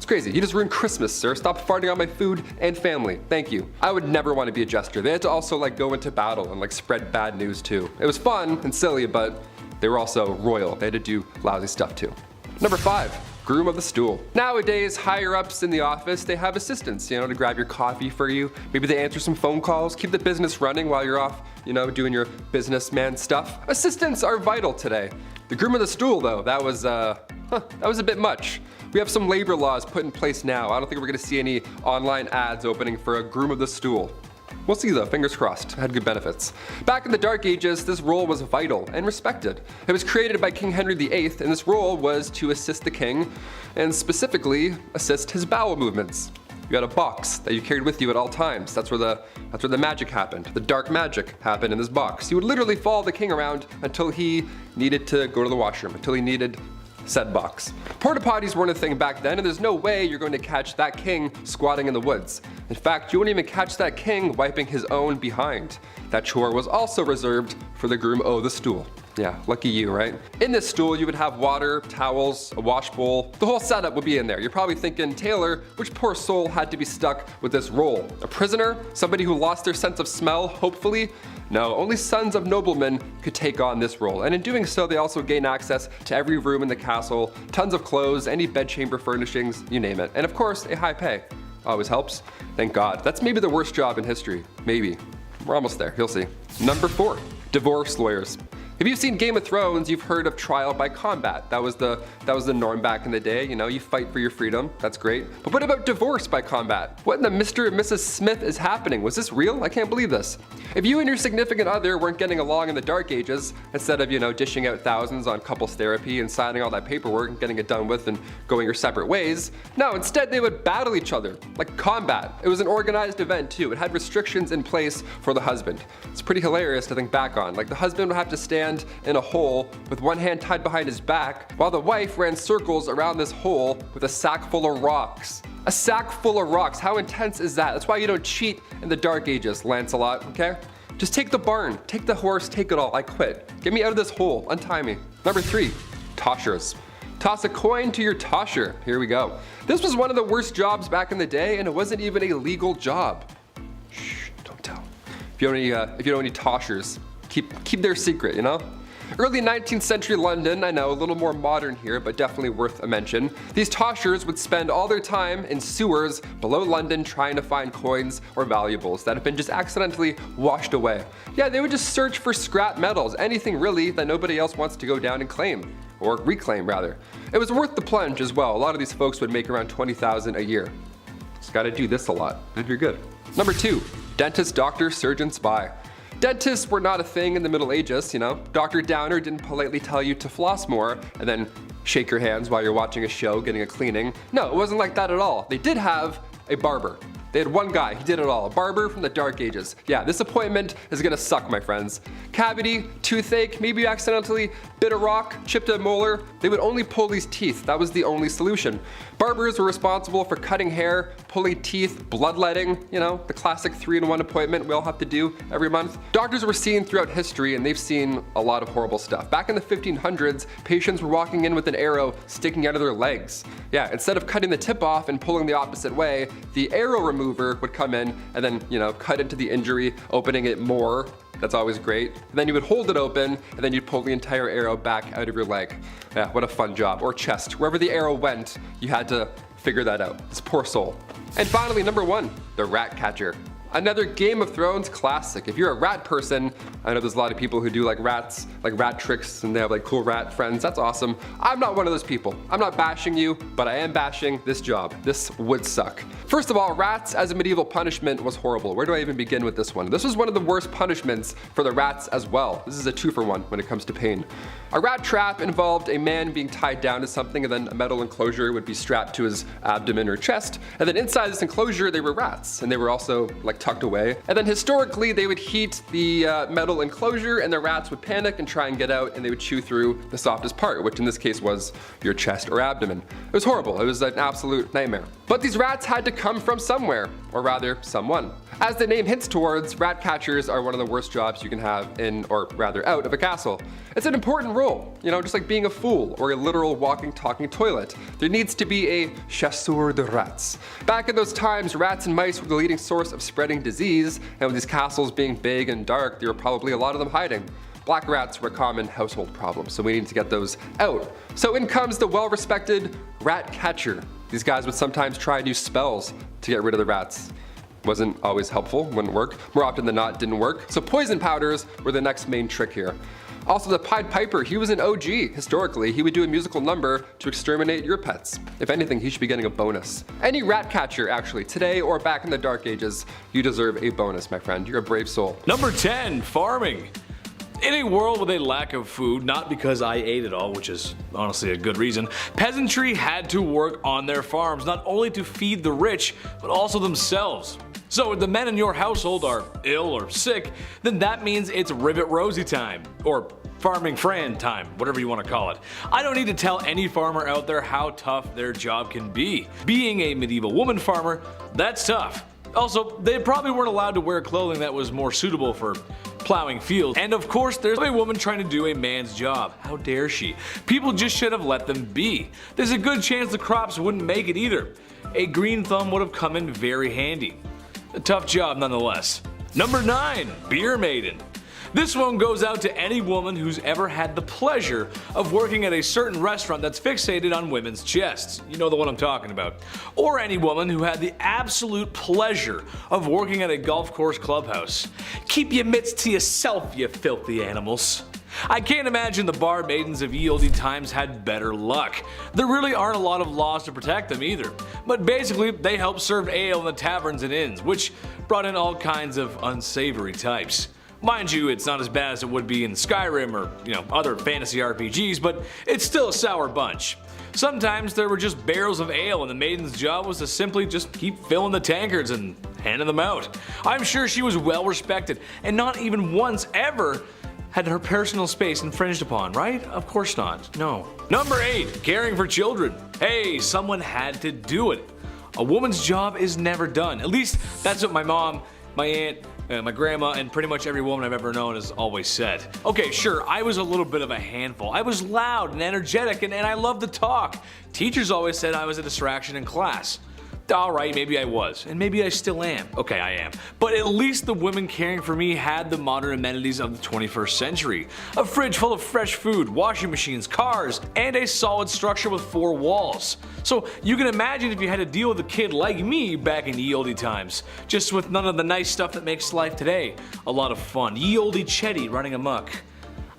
Crazy. You just ruined Christmas, sir. Stop farting on my food and family. Thank you. I would never want to be a jester. They had to also go into battle and spread bad news too. It was fun and silly, but they were also royal. They had to do lousy stuff too. Number 5, groom of the stool. Nowadays, higher ups in the office, they have assistants, to grab your coffee for you. Maybe they answer some phone calls, keep the business running while you're off, doing your businessman stuff. Assistants are vital today. The groom of the stool though, that was a bit much. We have some labor laws put in place now. I don't think we're gonna see any online ads opening for a groom of the stool. We'll see though, fingers crossed. It had good benefits. Back in the Dark Ages, this role was vital and respected. It was created by King Henry VIII, and this role was to assist the king, and specifically assist his bowel movements. You had a box that you carried with you at all times. That's where the magic happened. The dark magic happened in this box. You would literally follow the king around until he needed to go to the washroom, until he needed said box. Porta potties weren't a thing back then, and there's no way you're going to catch that king squatting in the woods. In fact, you wouldn't even catch that king wiping his own behind. That chore was also reserved for the groom of the stool. Yeah, lucky you, right? In this stool, you would have water, towels, a wash bowl. The whole setup would be in there. You're probably thinking, Taylor, which poor soul had to be stuck with this role? A prisoner? Somebody who lost their sense of smell, hopefully? No, only sons of noblemen could take on this role. And in doing so, they also gain access to every room in the castle, tons of clothes, any bedchamber furnishings, you name it. And of course, a high pay. Always helps. Thank God. That's maybe the worst job in history. Maybe. We're almost there. You'll see. Number 4, divorce lawyers. If you've seen Game of Thrones, you've heard of trial by combat. That was the norm back in the day, you know, you fight for your freedom, that's great. But what about divorce by combat? What in the Mr. and Mrs. Smith is happening? Was this real? I can't believe this. If you and your significant other weren't getting along in the Dark Ages, instead of, you know, dishing out thousands on couples therapy and signing all that paperwork and getting it done with and going your separate ways, no, instead they would battle each other, like combat. It was an organized event too. It had restrictions in place for the husband. It's pretty hilarious to think back on. Like the husband would have to stand in a hole with one hand tied behind his back, while the wife ran circles around this hole with a sack full of rocks. A sack full of rocks, how intense is that? That's why you don't cheat in the Dark Ages, Lancelot, okay? Just take the barn, take the horse, take it all, I quit. Get me out of this hole, untie me. Number 3, toshers. Toss a coin to your tosher, here we go. This was one of the worst jobs back in the day, and it wasn't even a legal job. Shh, don't tell. If you know any toshers, keep their secret, you know? Early 19th century London, I know, a little more modern here, but definitely worth a mention. These toshers would spend all their time in sewers below London trying to find coins or valuables that have been just accidentally washed away. Yeah, they would just search for scrap metals, anything really that nobody else wants to go down and claim. Or reclaim, rather. It was worth the plunge as well. A lot of these folks would make around $20,000 a year. Just gotta do this a lot, and you're good. Number 2, dentist, doctor, surgeon, spy. Dentists were not a thing in the Middle Ages, you know. Dr. Downer didn't politely tell you to floss more and then shake your hands while you're watching a show getting a cleaning. No, it wasn't like that at all. They did have a barber. They had one guy, he did it all, a barber from the Dark Ages. Yeah, this appointment is gonna suck, my friends. Cavity, toothache, maybe you accidentally bit a rock, chipped a molar. They would only pull these teeth, that was the only solution. Barbers were responsible for cutting hair, pulling teeth, bloodletting, you know, the classic 3-in-1 appointment we all have to do every month. Doctors were seen throughout history and they've seen a lot of horrible stuff. Back in the 1500s, patients were walking in with an arrow sticking out of their legs. Yeah, instead of cutting the tip off and pulling the opposite way, the arrow remover would come in and then, you know, cut into the injury, opening it more. That's always great. And then you would hold it open and then you'd pull the entire arrow back out of your leg. Yeah, what a fun job. Or chest. Wherever the arrow went, you had to figure that out. This poor soul. And finally, number 1, the rat catcher. Another Game of Thrones classic. If you're a rat person, I know there's a lot of people who do like rats, like rat tricks, and they have like cool rat friends. That's awesome. I'm not one of those people. I'm not bashing you, but I am bashing this job. This would suck. First of all, rats as a medieval punishment was horrible. Where do I even begin with this one? This was one of the worst punishments for the rats as well. This is a 2-for-1 when it comes to pain. A rat trap involved a man being tied down to something and then a metal enclosure would be strapped to his abdomen or chest. And then inside this enclosure, they were rats. And they were also like tucked away. And then historically, they would heat the metal enclosure and the rats would panic and try and get out and they would chew through the softest part, which in this case was your chest or abdomen. It was horrible. It was an absolute nightmare. But these rats had to come from somewhere, or rather, someone. As the name hints towards, rat catchers are one of the worst jobs you can have in, or rather out of a castle. It's an important role, you know, just like being a fool or a literal walking, talking toilet. There needs to be a chasseur de rats. Back in those times, rats and mice were the leading source of spreading disease, and with these castles being big and dark, there were probably a lot of them hiding. Black rats were a common household problem, so we need to get those out. So in comes the well-respected rat catcher. These guys would sometimes try new spells to get rid of the rats. Wasn't always helpful, wouldn't work. More often than not, didn't work. So poison powders were the next main trick here. Also, the Pied Piper, he was an OG. Historically, he would do a musical number to exterminate your pets. If anything, he should be getting a bonus. Any rat catcher, actually, today or back in the Dark Ages, you deserve a bonus, my friend. You're a brave soul. Number 10, farming. In a world with a lack of food, not because I ate it all, which is honestly a good reason, peasantry had to work on their farms, not only to feed the rich, but also themselves. So if the men in your household are ill or sick, then that means it's Rivet Rosie time, or Farming Fran time, whatever you want to call it. I don't need to tell any farmer out there how tough their job can be. Being a medieval woman farmer, that's tough. Also, they probably weren't allowed to wear clothing that was more suitable for plowing fields. And of course, there's a woman trying to do a man's job. How dare she? People just should have let them be. There's a good chance the crops wouldn't make it either. A green thumb would have come in very handy. A tough job nonetheless. Number 9, beer maiden. This one goes out to any woman who's ever had the pleasure of working at a certain restaurant that's fixated on women's chests. You know the one I'm talking about. Or any woman who had the absolute pleasure of working at a golf course clubhouse. Keep your mitts to yourself, you filthy animals. I can't imagine the bar maidens of ye olde times had better luck. There really aren't a lot of laws to protect them either. But basically, they helped serve ale in the taverns and inns, which brought in all kinds of unsavory types. Mind you, it's not as bad as it would be in Skyrim or, other fantasy RPGs, but it's still a sour bunch. Sometimes there were just barrels of ale and the maiden's job was to simply just keep filling the tankards and handing them out. I'm sure she was well respected and not even once ever had her personal space infringed upon, right? Of course not, no. Number 8, caring for children. Hey, someone had to do it. A woman's job is never done. At least that's what my mom, my aunt, my grandma, and pretty much every woman I've ever known has always said. Okay, sure, I was a little bit of a handful. I was loud and energetic and I loved to talk. Teachers always said I was a distraction in class. Alright, maybe I was, and maybe I still am. Okay, I am. But at least the women caring for me had the modern amenities of the 21st century. A fridge full of fresh food, washing machines, cars, and a solid structure with 4 walls. So you can imagine if you had to deal with a kid like me back in ye olde times, just with none of the nice stuff that makes life today a lot of fun. Ye olde Chetty running amok.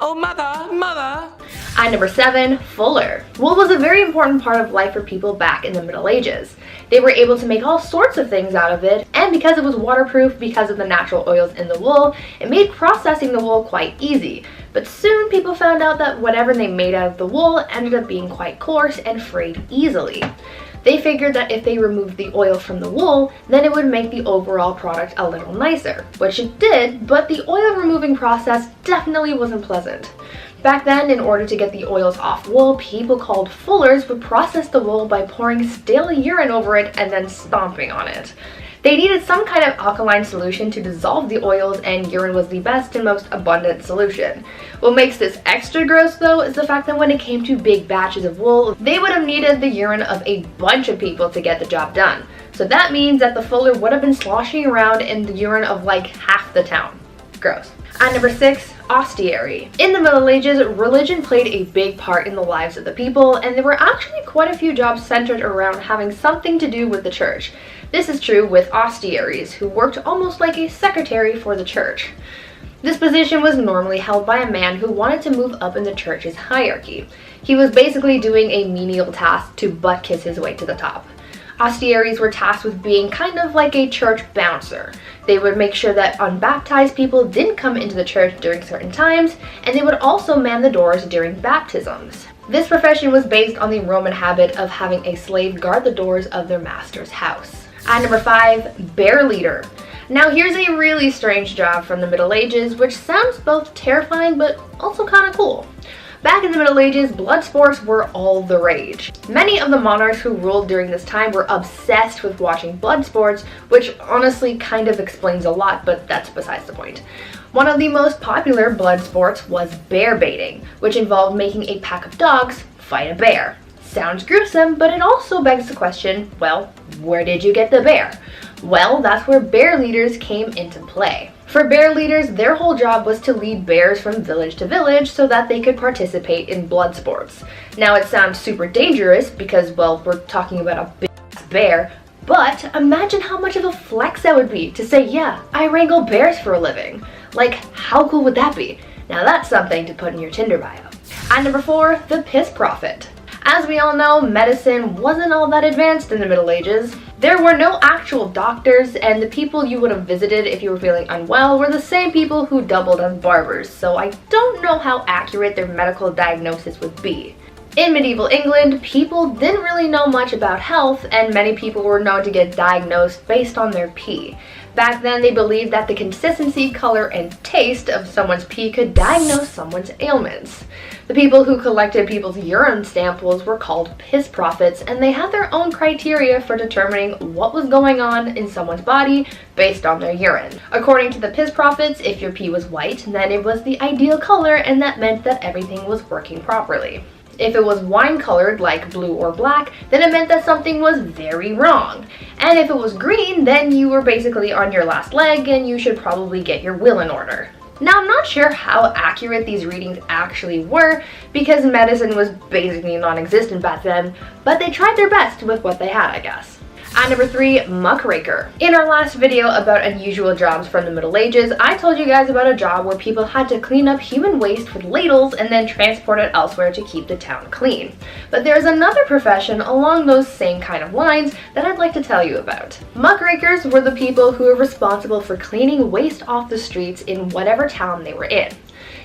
Oh mother, mother! At number 7, Fuller. Wool was a very important part of life for people back in the Middle Ages. They were able to make all sorts of things out of it, and because it was waterproof because of the natural oils in the wool, it made processing the wool quite easy. But soon people found out that whatever they made out of the wool ended up being quite coarse and frayed easily. They figured that if they removed the oil from the wool, then it would make the overall product a little nicer, which it did, but the oil removing process definitely wasn't pleasant. Back then, in order to get the oils off wool, people called fullers would process the wool by pouring stale urine over it and then stomping on it. They needed some kind of alkaline solution to dissolve the oils, and urine was the best and most abundant solution. What makes this extra gross though is the fact that when it came to big batches of wool, they would have needed the urine of a bunch of people to get the job done. So that means that the fuller would have been sloshing around in the urine of like half the town. Gross. At number 6, Ostiary. In the Middle Ages, religion played a big part in the lives of the people, and there were actually quite a few jobs centered around having something to do with the church. This is true with ostiaries, who worked almost like a secretary for the church. This position was normally held by a man who wanted to move up in the church's hierarchy. He was basically doing a menial task to butt kiss his way to the top. Ostiaries were tasked with being kind of like a church bouncer. They would make sure that unbaptized people didn't come into the church during certain times, and they would also man the doors during baptisms. This profession was based on the Roman habit of having a slave guard the doors of their master's house. At number 5, bear leader. Now here's a really strange job from the Middle Ages, which sounds both terrifying but also kind of cool. Back in the Middle Ages, blood sports were all the rage. Many of the monarchs who ruled during this time were obsessed with watching blood sports, which honestly kind of explains a lot, but that's besides the point. One of the most popular blood sports was bear baiting, which involved making a pack of dogs fight a bear. Sounds gruesome, but it also begs the question, well, where did you get the bear? Well, that's where bear leaders came into play. For bear leaders, their whole job was to lead bears from village to village so that they could participate in blood sports. Now it sounds super dangerous because, well, we're talking about a big bear, but imagine how much of a flex that would be to say, yeah, I wrangle bears for a living. Like, how cool would that be? Now that's something to put in your Tinder bio. At number 4, the piss prophet. As we all know, medicine wasn't all that advanced in the Middle Ages. There were no actual doctors, and the people you would have visited if you were feeling unwell were the same people who doubled as barbers, so I don't know how accurate their medical diagnosis would be. In medieval England, people didn't really know much about health, and many people were known to get diagnosed based on their pee. Back then, they believed that the consistency, color, and taste of someone's pee could diagnose someone's ailments. The people who collected people's urine samples were called piss prophets, and they had their own criteria for determining what was going on in someone's body based on their urine. According to the piss prophets, if your pee was white, then it was the ideal color, and that meant that everything was working properly. If it was wine colored, like blue or black, then it meant that something was very wrong. And if it was green, then you were basically on your last leg and you should probably get your will in order. Now, I'm not sure how accurate these readings actually were because medicine was basically non-existent back then, but they tried their best with what they had, I guess. At number 3, muckraker. In our last video about unusual jobs from the Middle Ages, I told you guys about a job where people had to clean up human waste with ladles and then transport it elsewhere to keep the town clean. But there's another profession along those same kind of lines that I'd like to tell you about. Muckrakers were the people who were responsible for cleaning waste off the streets in whatever town they were in.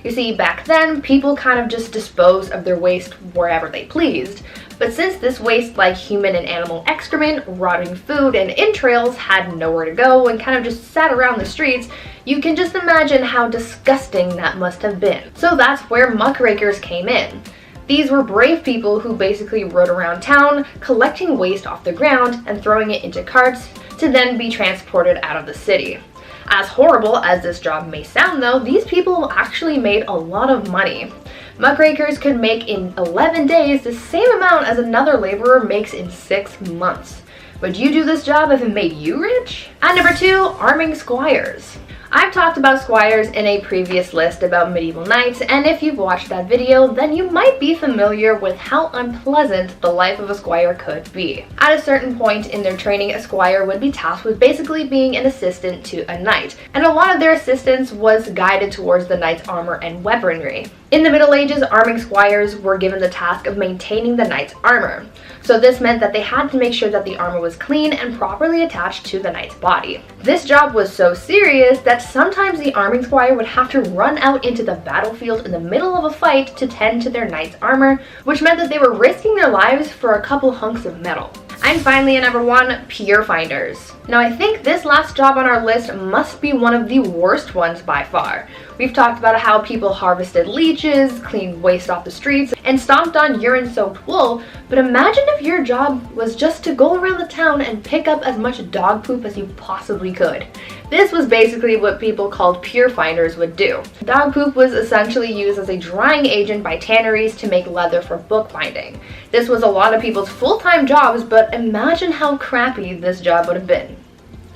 You see, back then, people kind of just disposed of their waste wherever they pleased. But since this waste, like human and animal excrement, rotting food, and entrails, had nowhere to go and kind of just sat around the streets, you can just imagine how disgusting that must have been. So that's where muckrakers came in. These were brave people who basically rode around town, collecting waste off the ground and throwing it into carts to then be transported out of the city. As horrible as this job may sound though, these people actually made a lot of money. Muckrakers could make in 11 days the same amount as another laborer makes in 6 months. Would you do this job if it made you rich? At number 2, arming squires. I've talked about squires in a previous list about medieval knights, and if you've watched that video, then you might be familiar with how unpleasant the life of a squire could be. At a certain point in their training, a squire would be tasked with basically being an assistant to a knight, and a lot of their assistance was guided towards the knight's armor and weaponry. In the Middle Ages, arming squires were given the task of maintaining the knight's armor. So this meant that they had to make sure that the armor was clean and properly attached to the knight's body. This job was so serious that sometimes the arming squire would have to run out into the battlefield in the middle of a fight to tend to their knight's armor, which meant that they were risking their lives for a couple hunks of metal. And finally, at number 1, pure finders. Now I think this last job on our list must be one of the worst ones by far. We've talked about how people harvested leeches, cleaned waste off the streets, and stomped on urine-soaked wool, but imagine if your job was just to go around the town and pick up as much dog poop as you possibly could. This was basically what people called pure finders would do. Dog poop was essentially used as a drying agent by tanneries to make leather for bookbinding. This was a lot of people's full-time jobs, but imagine how crappy this job would have been.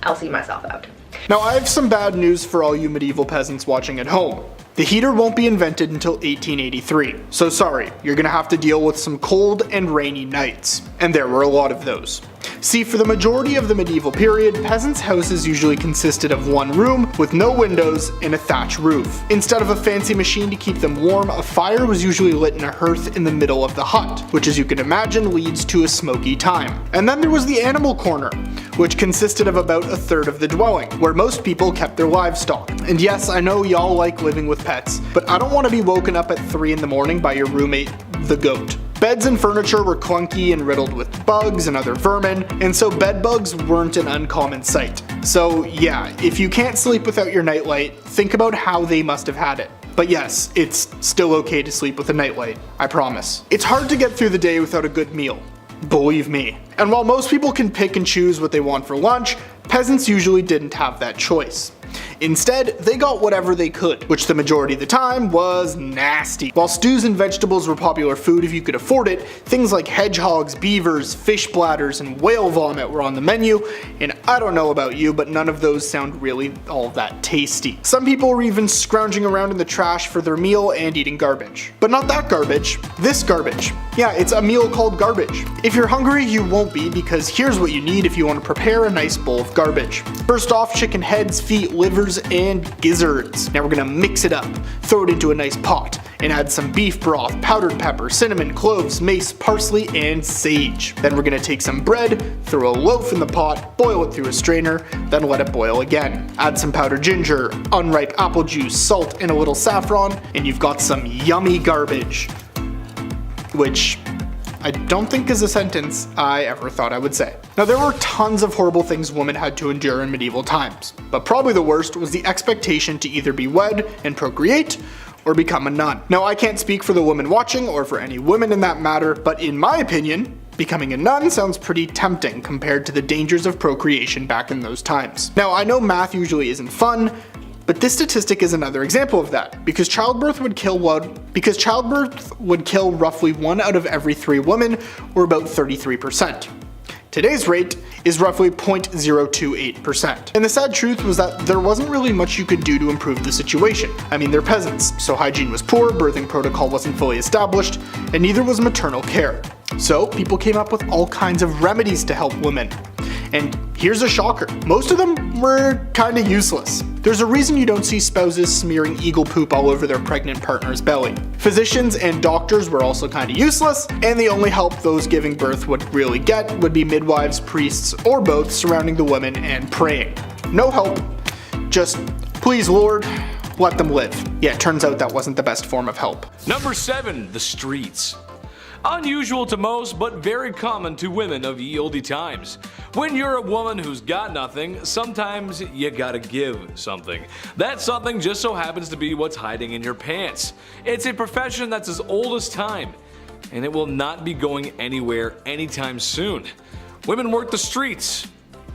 I'll see myself out. Now I have some bad news for all you medieval peasants watching at home. The heater won't be invented until 1883, so sorry, you're gonna have to deal with some cold and rainy nights. And there were a lot of those. See, for the majority of the medieval period, peasants' houses usually consisted of one room with no windows and a thatch roof. Instead of a fancy machine to keep them warm, a fire was usually lit in a hearth in the middle of the hut, which as you can imagine leads to a smoky time. And then there was the animal corner, which consisted of about a third of the dwelling, where most people kept their livestock. And yes, I know y'all like living with pets, but I don't want to be woken up at 3 in the morning by your roommate, the goat. Beds and furniture were clunky and riddled with bugs and other vermin, and so bed bugs weren't an uncommon sight. So yeah, if you can't sleep without your nightlight, think about how they must have had it. But yes, it's still okay to sleep with a nightlight, I promise. It's hard to get through the day without a good meal. Believe me. And while most people can pick and choose what they want for lunch, peasants usually didn't have that choice. Instead, they got whatever they could, which the majority of the time was nasty. While stews and vegetables were popular food if you could afford it, things like hedgehogs, beavers, fish bladders, and whale vomit were on the menu, and I don't know about you, but none of those sound really all that tasty. Some people were even scrounging around in the trash for their meal and eating garbage. But not that garbage, this garbage. Yeah, it's a meal called garbage. If you're hungry, you won't be, because here's what you need if you want to prepare a nice bowl of garbage. First off, chicken heads, feet, livers, and gizzards. Now we're gonna mix it up, throw it into a nice pot, and add some beef broth, powdered pepper, cinnamon, cloves, mace, parsley, and sage. Then we're gonna take some bread, throw a loaf in the pot, boil it through a strainer, then let it boil again. Add some powdered ginger, unripe apple juice, salt, and a little saffron, and you've got some yummy garbage. Which I don't think is a sentence I ever thought I would say. Now there were tons of horrible things women had to endure in medieval times, but probably the worst was the expectation to either be wed and procreate, or become a nun. Now I can't speak for the women watching, or for any women in that matter, but in my opinion, becoming a nun sounds pretty tempting compared to the dangers of procreation back in those times. Now I know math usually isn't fun, but this statistic is another example of that, because childbirth would kill roughly 1 out of every 3 women, or about 33%. Today's rate is roughly 0.028%. And the sad truth was that there wasn't really much you could do to improve the situation. I mean, they're peasants, so hygiene was poor, birthing protocol wasn't fully established, and neither was maternal care. So people came up with all kinds of remedies to help women. And here's a shocker, most of them were kinda useless. There's a reason you don't see spouses smearing eagle poop all over their pregnant partner's belly. Physicians and doctors were also kinda useless, and the only help those giving birth would really get would be midwives, priests, or both surrounding the women and praying. No help, just please Lord, let them live. Yeah, it turns out that wasn't the best form of help. Number 7. The streets. Unusual to most, but very common to women of ye olde times. When you're a woman who's got nothing, sometimes you gotta give something. That something just so happens to be what's hiding in your pants. It's a profession that's as old as time, and it will not be going anywhere anytime soon. Women work the streets.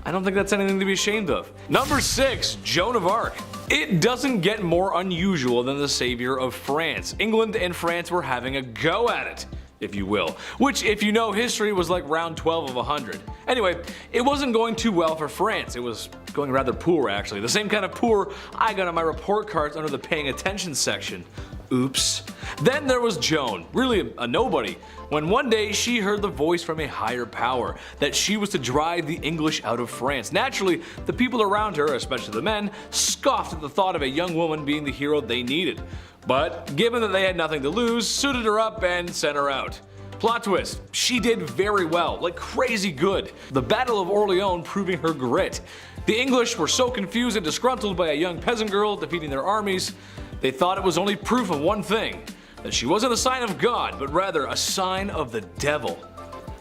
I don't think that's anything to be ashamed of. Number 6. Joan of Arc. It doesn't get more unusual than the savior of France. England and France were having a go at it, if you will, which if you know history was like round 12 of 100. Anyway, it wasn't going too well for France. It was going rather poor actually. The same kind of poor I got on my report cards under the paying attention section. Oops. Then there was Joan, really a nobody, when one day she heard the voice from a higher power that she was to drive the English out of France. Naturally, the people around her, especially the men, scoffed at the thought of a young woman being the hero they needed. But given that they had nothing to lose, suited her up and sent her out. Plot twist, she did very well, like crazy good. The Battle of Ordeal proving her grit. The English were so confused and disgruntled by a young peasant girl defeating their armies, they thought it was only proof of one thing, that she wasn't a sign of God, but rather a sign of the devil.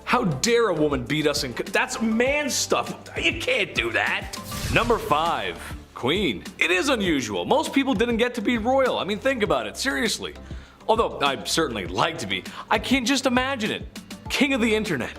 How dare a woman beat us in that's man stuff, you can't do that. Number 5. Queen. It is unusual. Most people didn't get to be royal. I mean, think about it, seriously. Although I'd certainly like to be, I can't just imagine it. King of the internet.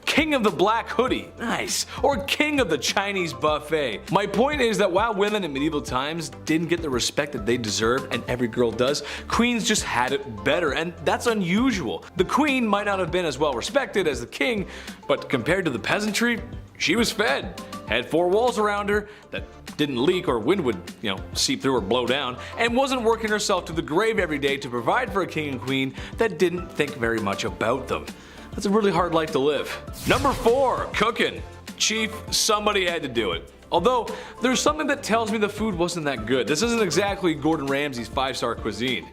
King of the black hoodie, nice, or king of the Chinese buffet. My point is that while women in medieval times didn't get the respect that they deserved, and every girl does, queens just had it better, and that's unusual. The queen might not have been as well respected as the king, but compared to the peasantry, she was fed, had 4 walls around her that didn't leak or wind would, seep through or blow down, and wasn't working herself to the grave every day to provide for a king and queen that didn't think very much about them. That's a really hard life to live. Number 4, cooking. Chief, somebody had to do it. Although, there's something that tells me the food wasn't that good. This isn't exactly Gordon Ramsay's 5-star cuisine.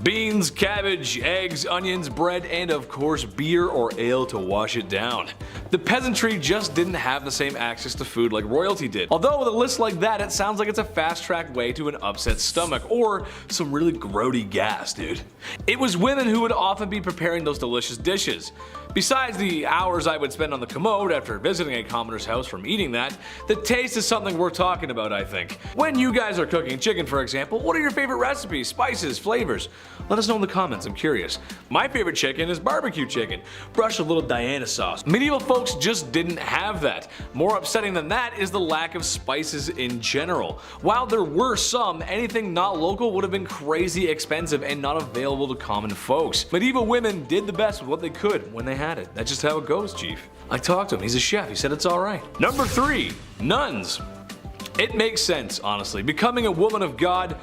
Beans, cabbage, eggs, onions, bread, and of course beer or ale to wash it down. The peasantry just didn't have the same access to food like royalty did. Although with a list like that, it sounds like it's a fast-track way to an upset stomach or some really grody gas, dude. It was women who would often be preparing those delicious dishes. Besides the hours I would spend on the commode after visiting a commoner's house from eating that, the taste is something worth talking about, I think. When you guys are cooking chicken, for example, what are your favorite recipes, spices, flavors? Let us know in the comments, I'm curious. My favorite chicken is barbecue chicken, brushed with a little Diana sauce. Medieval folks just didn't have that. More upsetting than that is the lack of spices in general. While there were some, anything not local would have been crazy expensive and not available to common folks. Medieval women did the best with what they could when they had it. That's just how it goes, Chief. I talked to him, he's a chef, he said it's alright. Number 3, nuns. It makes sense, honestly. Becoming a woman of God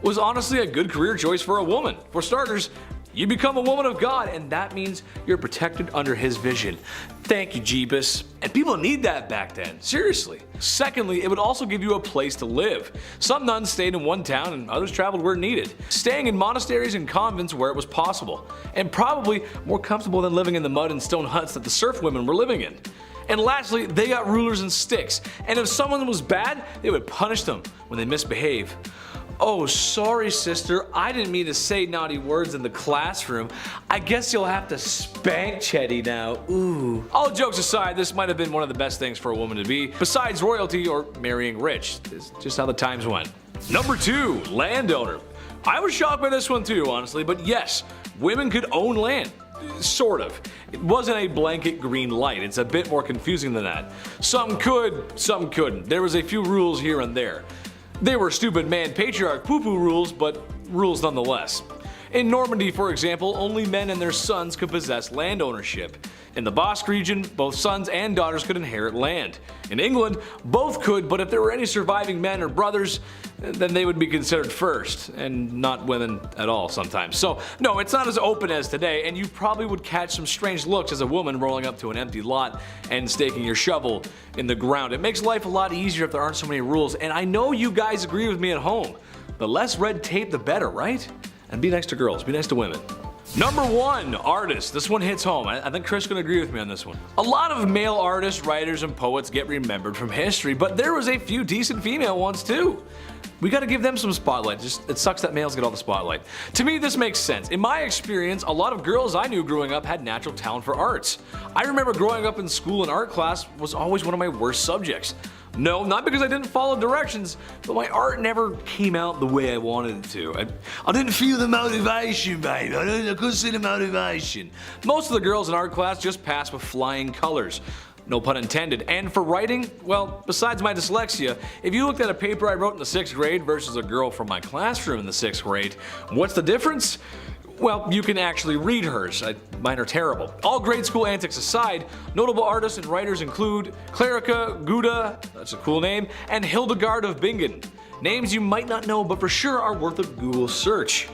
was honestly a good career choice for a woman. For starters, you become a woman of God, and that means you're protected under his vision. Thank you, Jeebus. And people need that back then, seriously. Secondly, it would also give you a place to live. Some nuns stayed in one town and others traveled where needed, staying in monasteries and convents where it was possible, and probably more comfortable than living in the mud and stone huts that the serf women were living in. And lastly, they got rulers and sticks, and if someone was bad, they would punish them when they misbehave. Oh, sorry sister, I didn't mean to say naughty words in the classroom. I guess you'll have to spank Chetty now, ooh. All jokes aside, this might have been one of the best things for a woman to be, besides royalty or marrying rich. It's just how the times went. Number 2, landowner. I was shocked by this one too, honestly, but yes, women could own land. Sort of. It wasn't a blanket green light, it's a bit more confusing than that. Some could, some couldn't. There was a few rules here and there. They were stupid man patriarch poo-poo rules, but rules nonetheless. In Normandy, for example, only men and their sons could possess land ownership. In the Basque region, both sons and daughters could inherit land. In England, both could, but if there were any surviving men or brothers, then they would be considered first, and not women at all sometimes. So no, it's not as open as today, and you probably would catch some strange looks as a woman rolling up to an empty lot and staking your shovel in the ground. It makes life a lot easier if there aren't so many rules, and I know you guys agree with me at home. The less red tape, the better, right? And be nice to girls, be nice to women. Number 1, artists. This one hits home. I think Chris can agree with me on this one. A lot of male artists, writers, and poets get remembered from history, but there was a few decent female ones too. We gotta give them some spotlight. It sucks that males get all the spotlight. To me, this makes sense. In my experience, a lot of girls I knew growing up had natural talent for arts. I remember growing up in school, and art class was always one of my worst subjects. No, not because I didn't follow directions, but my art never came out the way I wanted it to. I didn't feel the motivation, babe. I couldn't see the motivation. Most of the girls in art class just passed with flying colors. No pun intended. And for writing, well, besides my dyslexia, if you looked at a paper I wrote in the 6th grade versus a girl from my classroom in the 6th grade, what's the difference? Well, you can actually read hers. Mine are terrible. All grade school antics aside, notable artists and writers include Clerica Gouda, that's a cool name, and Hildegard of Bingen. Names you might not know, but for sure are worth a Google search.